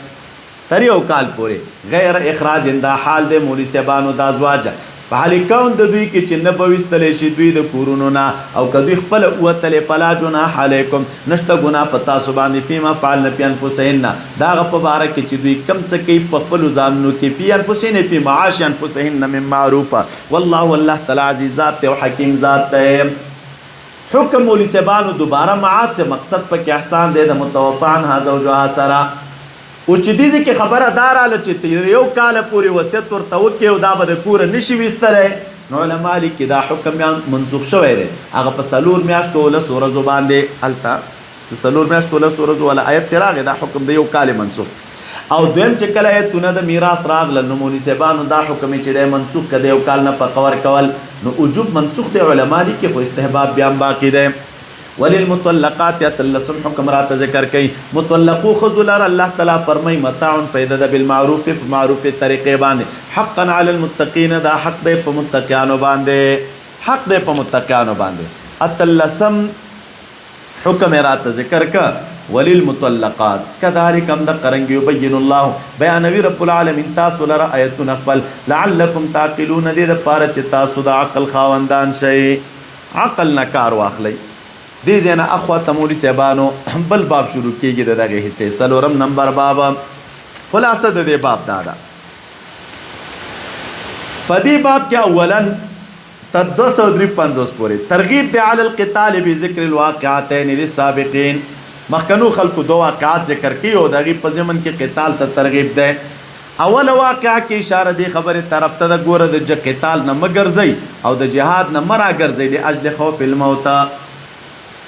تر یو کال پورې، غیر اخراج، دا حال دی مولي صاحبانو د ازواج په حال کون د دوی کې چې نه به ویستلی شي دوی د کورونو نه، او که دوی خپله ووتلې فلا جناح علیکم، نشته ګناه په تاسو باندې، فیما فعلن فی انفسهن، د هغه په باره کې چې دوی کم څه کوي په خپلو ځانونو کې، فی انفسهن فی معاش انفسهن من معروفه، والله الله تعالی عزیز ذات دی او حکیم ذات دی. حکم مولي صاحبانو دوباره معاد چې مقصد پکې احسان دی د متوفا عنها زوجها سره. اوس چې دې ځکه خبره دا راله چې تر یو کاله پورې وصیت ورته وکړي او دا به د کوره نشي ویستلی، نو علما لیکي دا حکم منسوخ شوی دی، هغه په 4 میاشتو 10 ورځو باندې، هلته د 4 میاشتو 10 ورځو والا آیت چې راغی دا حکم د یو کال منسوخ. او دویم چې کله آیتونه د میراث راغله، نو مولي صاحبانو دا حکم چې دی منسوخ که د یو کال نه په قور کول، نو وجوب منسوخ دی علما لیکي، خو استحباب بیا هم باقي دی. وللمطلقات اتلسم حکم راته ذکر کوي، مطلقو ښځو لره الله تعالی فرمایي متاع فایده ده بالمعروف، په معروفې طریقې باندې، حقا علی المتقین، دا حق دی په متقیانو باندې، حق دی په متقیانو باندې. اتلسم حکم راته ذکر که وللمطلقات كذلك هم د قرنګ یبین الله، بیانوي رب العالمین تاسو لره آیتونه خپل، لعلکم تعقلون، دې دپاره چې تاسو د عقل خاوندان شئ، عقل نه کار واخلئ. دې ځای نه اخواته مولي صاحبانو بل باب شروع کېږي د دغې حصې، 4 نمبر باب. خلاصه د دې باب دا ده، په دې باب کې اولا تر 253 پورې ترغیب دی علی القتال بذکر الواقعتین للسابقین. مخکنو خلکو 2 واقعات ذکر کړي او د هغې په ضمن کې قتال ته ترغیب دی. اوله واقعه کې اشاره دې خبرې طرف ته ده، ګوره د قتال نه مه ګرځئ او د جهاد نه مه راګرځئ لاجل خوف الموت،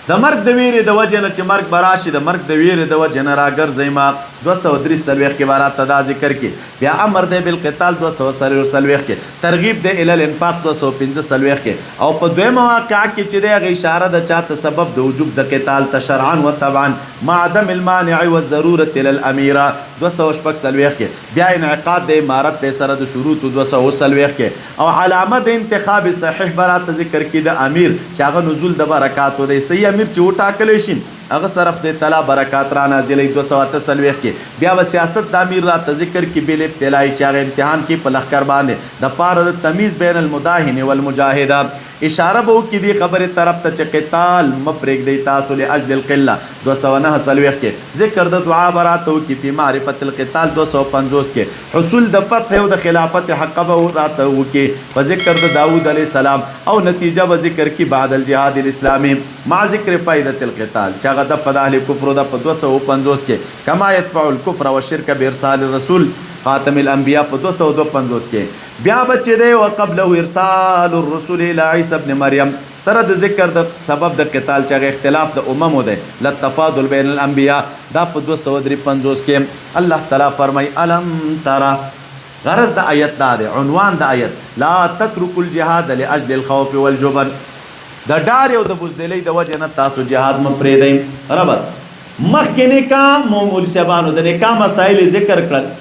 د مرګ د ویرې د وجې نه چې مرګ به راشي، د مرګ د ویرې د وجې نه راګرځئ ما. 243 کې بارات تدا ذکر کې بیا امر دی بالقتال 243 کې ترغیب دی ال الانفاق 215 کې او په دویمه واقعه کې چې دی اشاره د چاته سبب د وجوب د قتال تشرعا و طبعا مع عدم المانع والضروره الى الاميره 246 کې بیا انعقاد د امارت د سره د شروط 240 کې او علامه د انتخاب صحیح برات ذکر کې د امیر چې هغه نزول د برکاتو دی صحیح امیر چې وټاکل شي هغه صرف د تعالی برکات را نازلې 243 کې بیا و سیاست د امیر را ذکر کې بل ابتلای چې هغه امتحان کې په لخر باندې د پاره د تمیز بین المداهن والمجاهد اشاره به کې دی خبره طرف ته چې قتال مپرګ دی تاسو له اجل القله 249 کې ذکر د دعا براتو کې په معرفت القتال 250 کې حصول د فتح او د خلافت حق به راته کې په ذکر د داوود علیه السلام او نتیجه به ذکر کې بعد الجهاد الاسلامي مع ذکر فائدة القتال چې هغه د فضائل کفر د 250 کې کما يدفع الكفر والشرك بارسال الرسول خاتم الانبیاء په 252 کې بیا بچی دی او قبل ارسال الرسل الى عیسی ابن مریم سره د ذکر د سبب د قتال چې اختلاف د اممو دی لتفاضل بین الانبیاء دا په 253 کې الله تعالی فرمای الم ترى غرض د آیت دا دی عنوان د آیت لا تترك الجهاد لاجل الخوف والجبن د ډار او د بوزدلی د وجه نه تاسو جهاد م پرې دی ربط مخکې کا مومول سبانو د نکاح مسائل ذکر کړل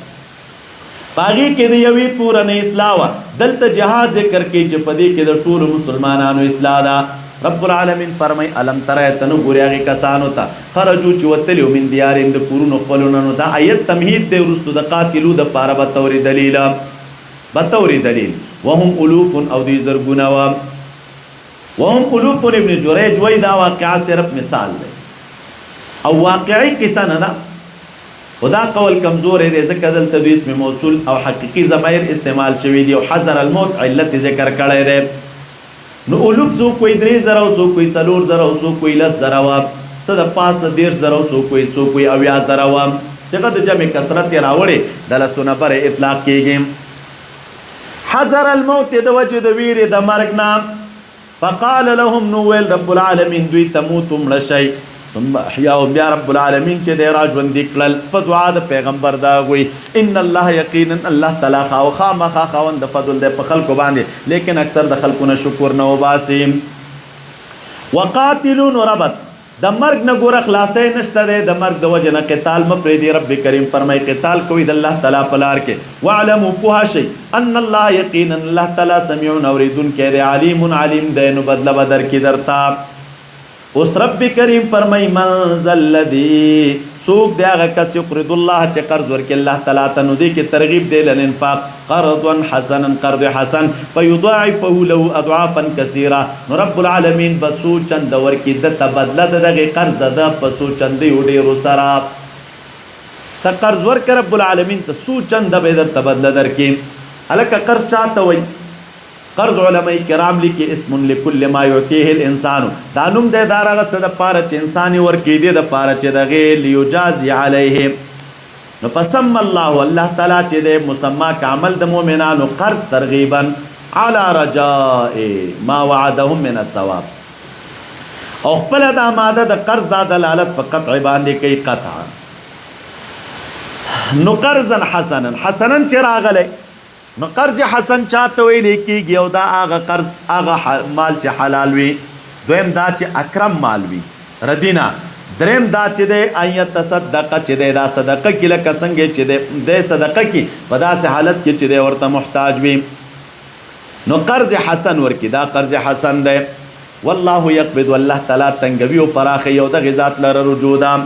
باغی کې د یوې پورنه اصلاح دلته جهاد ذکر کې چې پدې کې د ټول مسلمانانو اصلاح ده رب العالمین فرمای الم ترى تنو ګوريږي کسانو ته خرجو چې وتلو من دیارین د کورونو خپلونو دا آیت تمهید دی ورستو د قاتلو د پاره به توري دلیل وهم الوف او دی زرګونه وهم الوف ابن جریج وای دا واقعا صرف مثال دی او واقعي قصه نه ده خدا قول کمزور دی ځکه دلته د اسم موصول او حقيقي ضمیر استعمال شوی دی او حذر الموت علت ذکر کړی دی نو اولوب سو کوئی 3000 او سو کوئی 4000 او سو کوئی 10000 وا صد پاس 10000 او سو کوئی 80000 وا څنګه د جمع کثرت راوړي د لسونه پر اطلاق کیږي حذر الموت د وجه د ویر د مرګ نه فقال لهم نوول رب العالمین دوی تموتم لشی ثم احیاهم بیا رب العالمین چې د راژوند کړل په دعا د پیغمبر دا وی ان الله یقینا الله تعالی خامخا خوند د فضل د په خلکو باندې لیکن اکثر د خلکو نه شکر نه وباسي وقاتلون ربط د مرګ نه ګور خلاصې نشته د مرګ د وجه نه قتال مپری دی رب کریم فرمای قتال کوي د الله تعالی په لار کې واعلموا پوها شي ان الله یقینا الله تعالی سميع اوریدون کې دی علیم دی نو بدله بدر کې درتا اوس رب کریم فرمای من ذا الذی سوق دی هغه کس یقرض الله چې قرض ورکړي الله تعالی ته نو دی کې ترغیب دی لنفاق قرضا حسنا قرض حسن فيضاعفه له اضعافا كثيره نو رب العالمین بسو چند ورکړي د تبدله دغه قرض د بسو چند ډیرو سره ته قرض ورکړه رب العالمین ته سو چند به در تبدله درکې الک قرض چاته وای قرض علماء کرام لیکي اسم لكل ما يعطيه الانسان دا نوم د دارغه څه د پاره چې انساني ورکی دی د پاره چې د غیر لیجازي عليه نو فسم الله تعالی چې د مسما عمل د مؤمنانو قرض ترغیبا على رجاء ما وعدهم من الثواب او خپل د ماده د قرض د دلالت په قطع باندې کوي قطع نو قرضا حسنا چراغله نو قرض حسن چاته ویل کیږي او دا هغه قرض هغه مال چې حلال وي دویم دا چې اکرم مال وي ردینا دریم دا چې د ایت تصدق چې دا صدقه کې لکه څنګه چې د صدقه کې په داسې حالت کې چې د ورته محتاج وي نو قرض حسن ورکی دا قرض حسن دی والله يقبض والله تعالی تنګوي او پراخ یو د غزات لره رجودا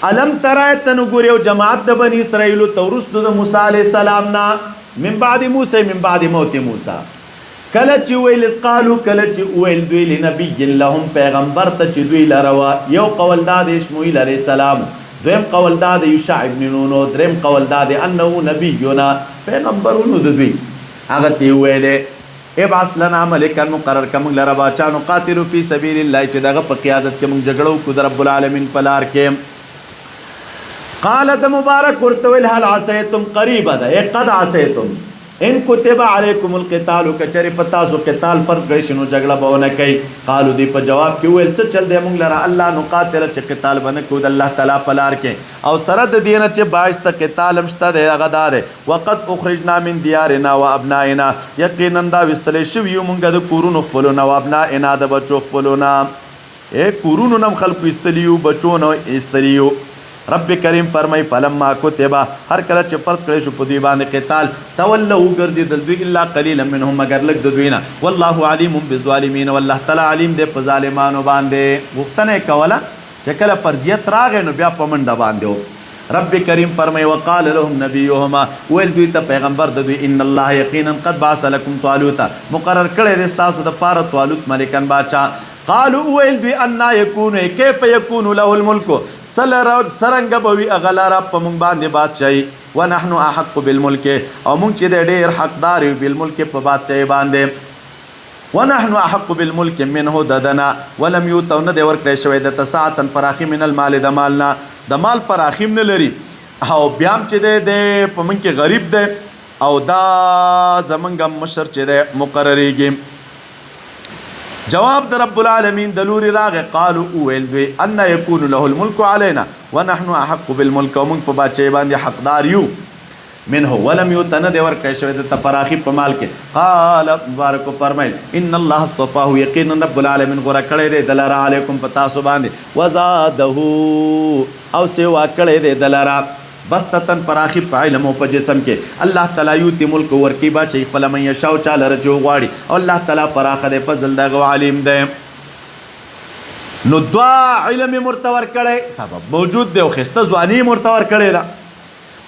علم ترى تنګوري او جماعت د بنی اسرائیل تورست د موسی علی السلام نا من بعد موسی من بعد موت موسی کله چې ویل قالو کله چې ویل دوی لنبی لهم پیغمبر ته چې دوی لروا یو قول د اسماعیل علی السلام دویم قول د یوشع ابن نون دریم قول د انه نبینا پیغمبرونو د دوی هغه تی ویلې ابعث لنا ملکا مقرر کوم لره باچانو قاتلوا فی سبیل الله چې دغه په قیادت کې موږ جګړو کو د رب العالمین په لار کې قال د مبارک ورتویل هل عسیتم قریبا ده قد عسیتم ان كتب عليكم القتال کچری پتا سو قتال فرض کړی شنو جګړه بونه کوي. قالو دی په جواب کې ویل څه چل دی مونږ لره الله نو قاتل چې قتال بنه کو د الله تعالی په لار کې او سره د دینه چې باعث ته قتال مشته دی هغه دار وقت اخرجنا من دیارنا وابنائنا یقینا دا وستل شو یو مونږ د کورونو خپلونه او ابنائنا د بچو خپلونه کورونو نم خلق استلیو بچو نو استلیو. رب کریم فرمای فلما کتبا هر کله چې فرض کړی شو په دوی باندې قتال تولوا ګرځیدل دوی الا قليلا منهم مگر لږ د دوی نه والله علیم بالظالمین والله تعالی علیم دی په ظالمانو باندې. غوښتنه کوله چې کله فرضیت راغی نو بیا په منډه باندې رب کریم فرمای وقال لهم نبیهما ویل دوی ته پیغمبر د دوی ان الله یقینا قد بعث لكم طالوت مقرر کړی دی تاسو د پاره طالوت ملکان بادشاہ. قالوا ويل بي ان يكون كيف يكون له الملك سرنګ بوي اغلار په مونږ باندې بادشاہي ونحن احق بالملك او مونږ چې ډېر حقدار یو بالملك په بادشاہي باندې ونحن احق بالملك منه ددنا ولم يؤتوا ند ورکړې شوی د تساعتا فراخي من المال د مالنا د مال فراخي نه لري او بیام چې د په مونږ کې غریب دی او دا زمونږ مشر چې د مقرریږي. جواب در رب العالمین دلوری راغ قالوا اویل دوی ان یکون له الملك علينا ونحن احق بالملك ومن په بچی باندې حقدار یو منه ولم یتن دی ور کې شوی د تفراخی په مال کې. قال مبارک فرمایل ان الله اصطفاه یقینا رب العالمین غره کړی دی دلاره علیکم پتا سو باندې وزاده او سیوا کړی دی دلاره بستتن فراخی په علم او په جسم کې. الله تعالی یوتی ملک ورکی با چې خپل من یشاو چاله رجو غواړي او الله تعالی فراخ دی فضل دغه عالم دی. نو دعا علم مرتور کړي سبب موجود دی او خسته ځواني مرتور کړي دا.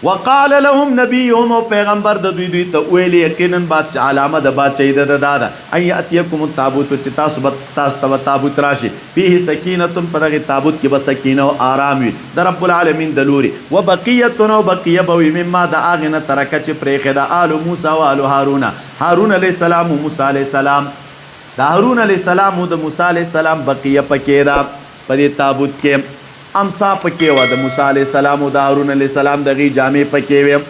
وقال لهم نبيهم او پیغمبر د دوی ته ویل یقینا بادشاہ علامه د بادشاہی د دادا اي اتيكم التابوت چې تاسو ته تابوت راشي فيه سکینه په دغه تابوت کې بس سکینه او آرام وي د رب العالمین د لوري وبقيه نو بقيه بوي مما د اغنه ترکه چې پرېخه د آل موسی او آل هارون علیه السلام او موسی علیه السلام د هارون علیه السلام او د موسی علیه السلام بقيه پکې دا په دې تابوت کې امسا پکې و د موسی علیه السلام او د هارون علیه السلام دغه جامې پکې و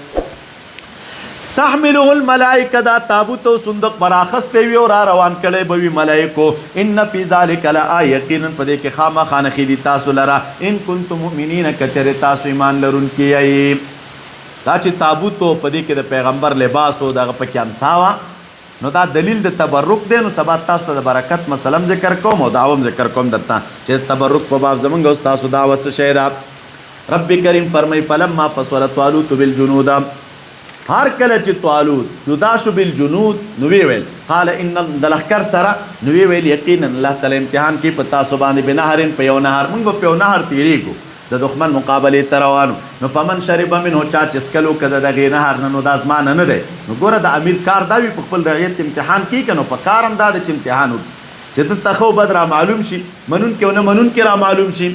تحمله الملائکه دا تابوت او صندوق براخست وی او را روان کړي بوي ملائکو ان فی ذلک لآیه په دې کې خامخانه خېدی تاسو لرا ان کنتم مؤمنین کچره تاسو ایمان لرونکي ای. دا چې تابوت په دې کې د پیغمبر لباس او دغه پکې امسا نو دا دلیل د تبرک دی. نو سبا تاسو ته د برکت مسلم ذکر کوم او داوم ذکر کوم درته چې تبرک په باب زمونږ او تاسو دا وس شهدا. رب کریم فرمای فلما فصل طالوت بالجنود هر کله چې طالوت جدا شو بالجنود نو ویل قال ان دلخر سره نو ویل یقینا الله تعالی امتحان کې پتا سو باندې بنهرن په یو نهر موږ په یو نهر تیریږو د دښمن مقابله تروانو نو فمن شرب منه چا چې سکلو کده دغه نهر نو د اسمان نه دی نو ګوره د امیر کار دا وی په خپل رعیت امتحان کې کنو په کارم دا د امتحان چې ته خو بدر معلوم شي منون کې نه منون کې را معلوم شي.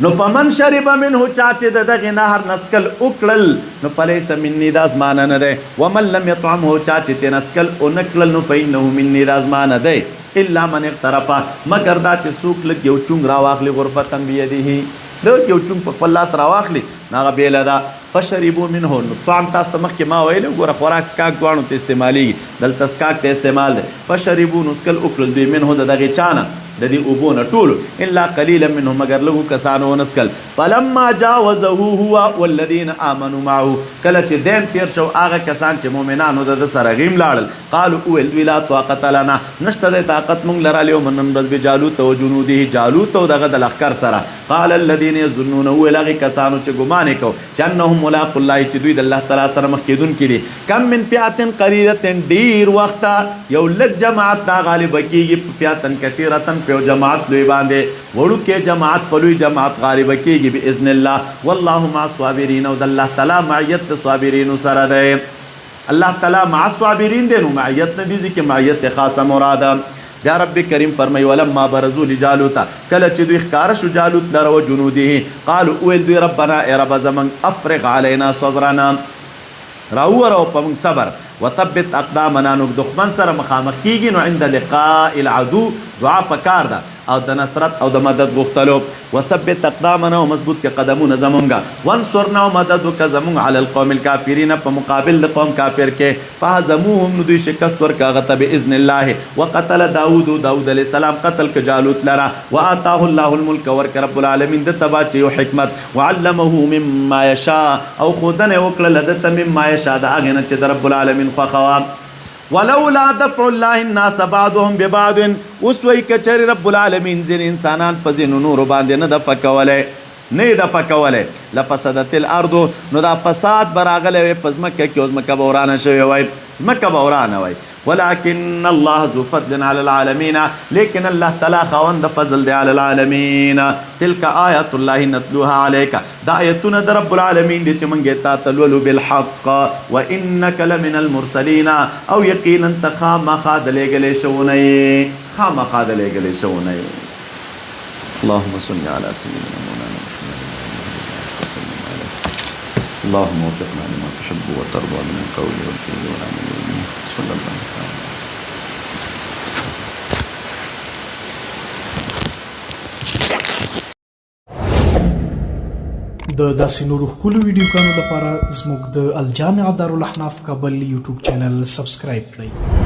نو فمن شرب منه چا چې دغه نهر نسکل وکړل نو فلیس مني د اسمان نه دی ومن لم يطعمه چا چې تنسکل او نکړل نو فینه مني د اسمان دی الا من اقترف مگر دا چې سوق لګ یو چونګ را واخلي غرفتن بيديه لو یو چونګ په خپل لاس را واخلي ناغه بیل دا فشربوا منه نو طعم تاسو مخکې ما ویل ګوره خوراک سکاک دوانو ته استعمالي دلته سکاک ته استعمال دی فشربوا نسکل وکړل دوی منه دغه چانه د دې اوبونه ټولو الا قليلا منهم مگر لږو کسانو ونسکل. فلما جاوزه هو والذين امنوا معه کله چې دیم تیر شو هغه کسان چې مؤمنانو د سره غیم لاړل قالوا اول ولا طاقت لنا نشته د طاقت مونږ لرا لیو منن بل بجالوت او جنوده جالوت او دغه د لخر سره قال الذين يظنون ولغه کسانو چې ګمان کو چې انهم ملاق الله چې دوی د الله تعالی سره مخ کېدون کړي کم من فئه قليله ډیر وخت یو لږ جماعت دا غالب کیږي فئه کثیره په جماعت لوی باندې وړو کې جماعت په لوی جماعت غالب کېږي باذن الله والله مع الصابرین او د الله تعالی معیت صابرین سره ده. الله تعالی مع الصابرین دی نو معیت نه دي چې معیت خاصه مراده. بیا رب کریم فرمای ولما برزوا لجالوت کله چې دوی ښکار شو جالوت لره او جنوده قالوا اول دوی ربنا ای رب زمن افرغ علینا صبرنا راو په صبر وثبت اقدامنا نو دښمن سره مخامخ کیږي نو عند لقاء العدو دعا پکار ده او د نصرت او د مدد غوښتلو وثبت اقدامنا او مضبوط کې قدمونه زمونږه وانصرنا او مدد وکړه زمونږ علی القوم الکافرین په مقابل د قوم کافر کې فهزموهم نو دوی شکست ورکړه هغه ته باذن الله وقتل داود علیه السلام قتل ک جالوت لرا واتاه الله الملك ورک رب العالمین د تبا چې حکمت وعلمه مما یشاء او خودنه وکړه لدته مما یشاء د هغه نه چې د رب العالمین خو ولولا دفع الله الناس بعضهم ببعض وسوي کچری رب العالمین زین انسانان په زین نور باندې نه دفع کوله نه دفع کوله لفسدت الارض نو دا فساد براغله په ځمکه کې اوس مکه بورانه شوی وای ځمکه بورانه وای ولكن الله ذو فضل على العالمين لكن الله تعالى خوند فضل دي على العالمين تلك آيات الله نتلوها عليك دا آياتنا دا رب العالمين دي چمنگه تا تلولو بالحق وإنك لمن المرسلين او يقينا تخام خاد لگلي شوني خام خاد لگلي شوني اللهم صل على سيدنا مولانا محمد وسلم عليه اللهم وفقنا لما تحب وترضى من القول والفعل والعمل صلى الله عليه وسلم د داسې نورو ښکلو ویډیوګانو لپاره زموږ د الجامع دارالاحناف کابل یوټیوب چینل سبسکرایب کړئ.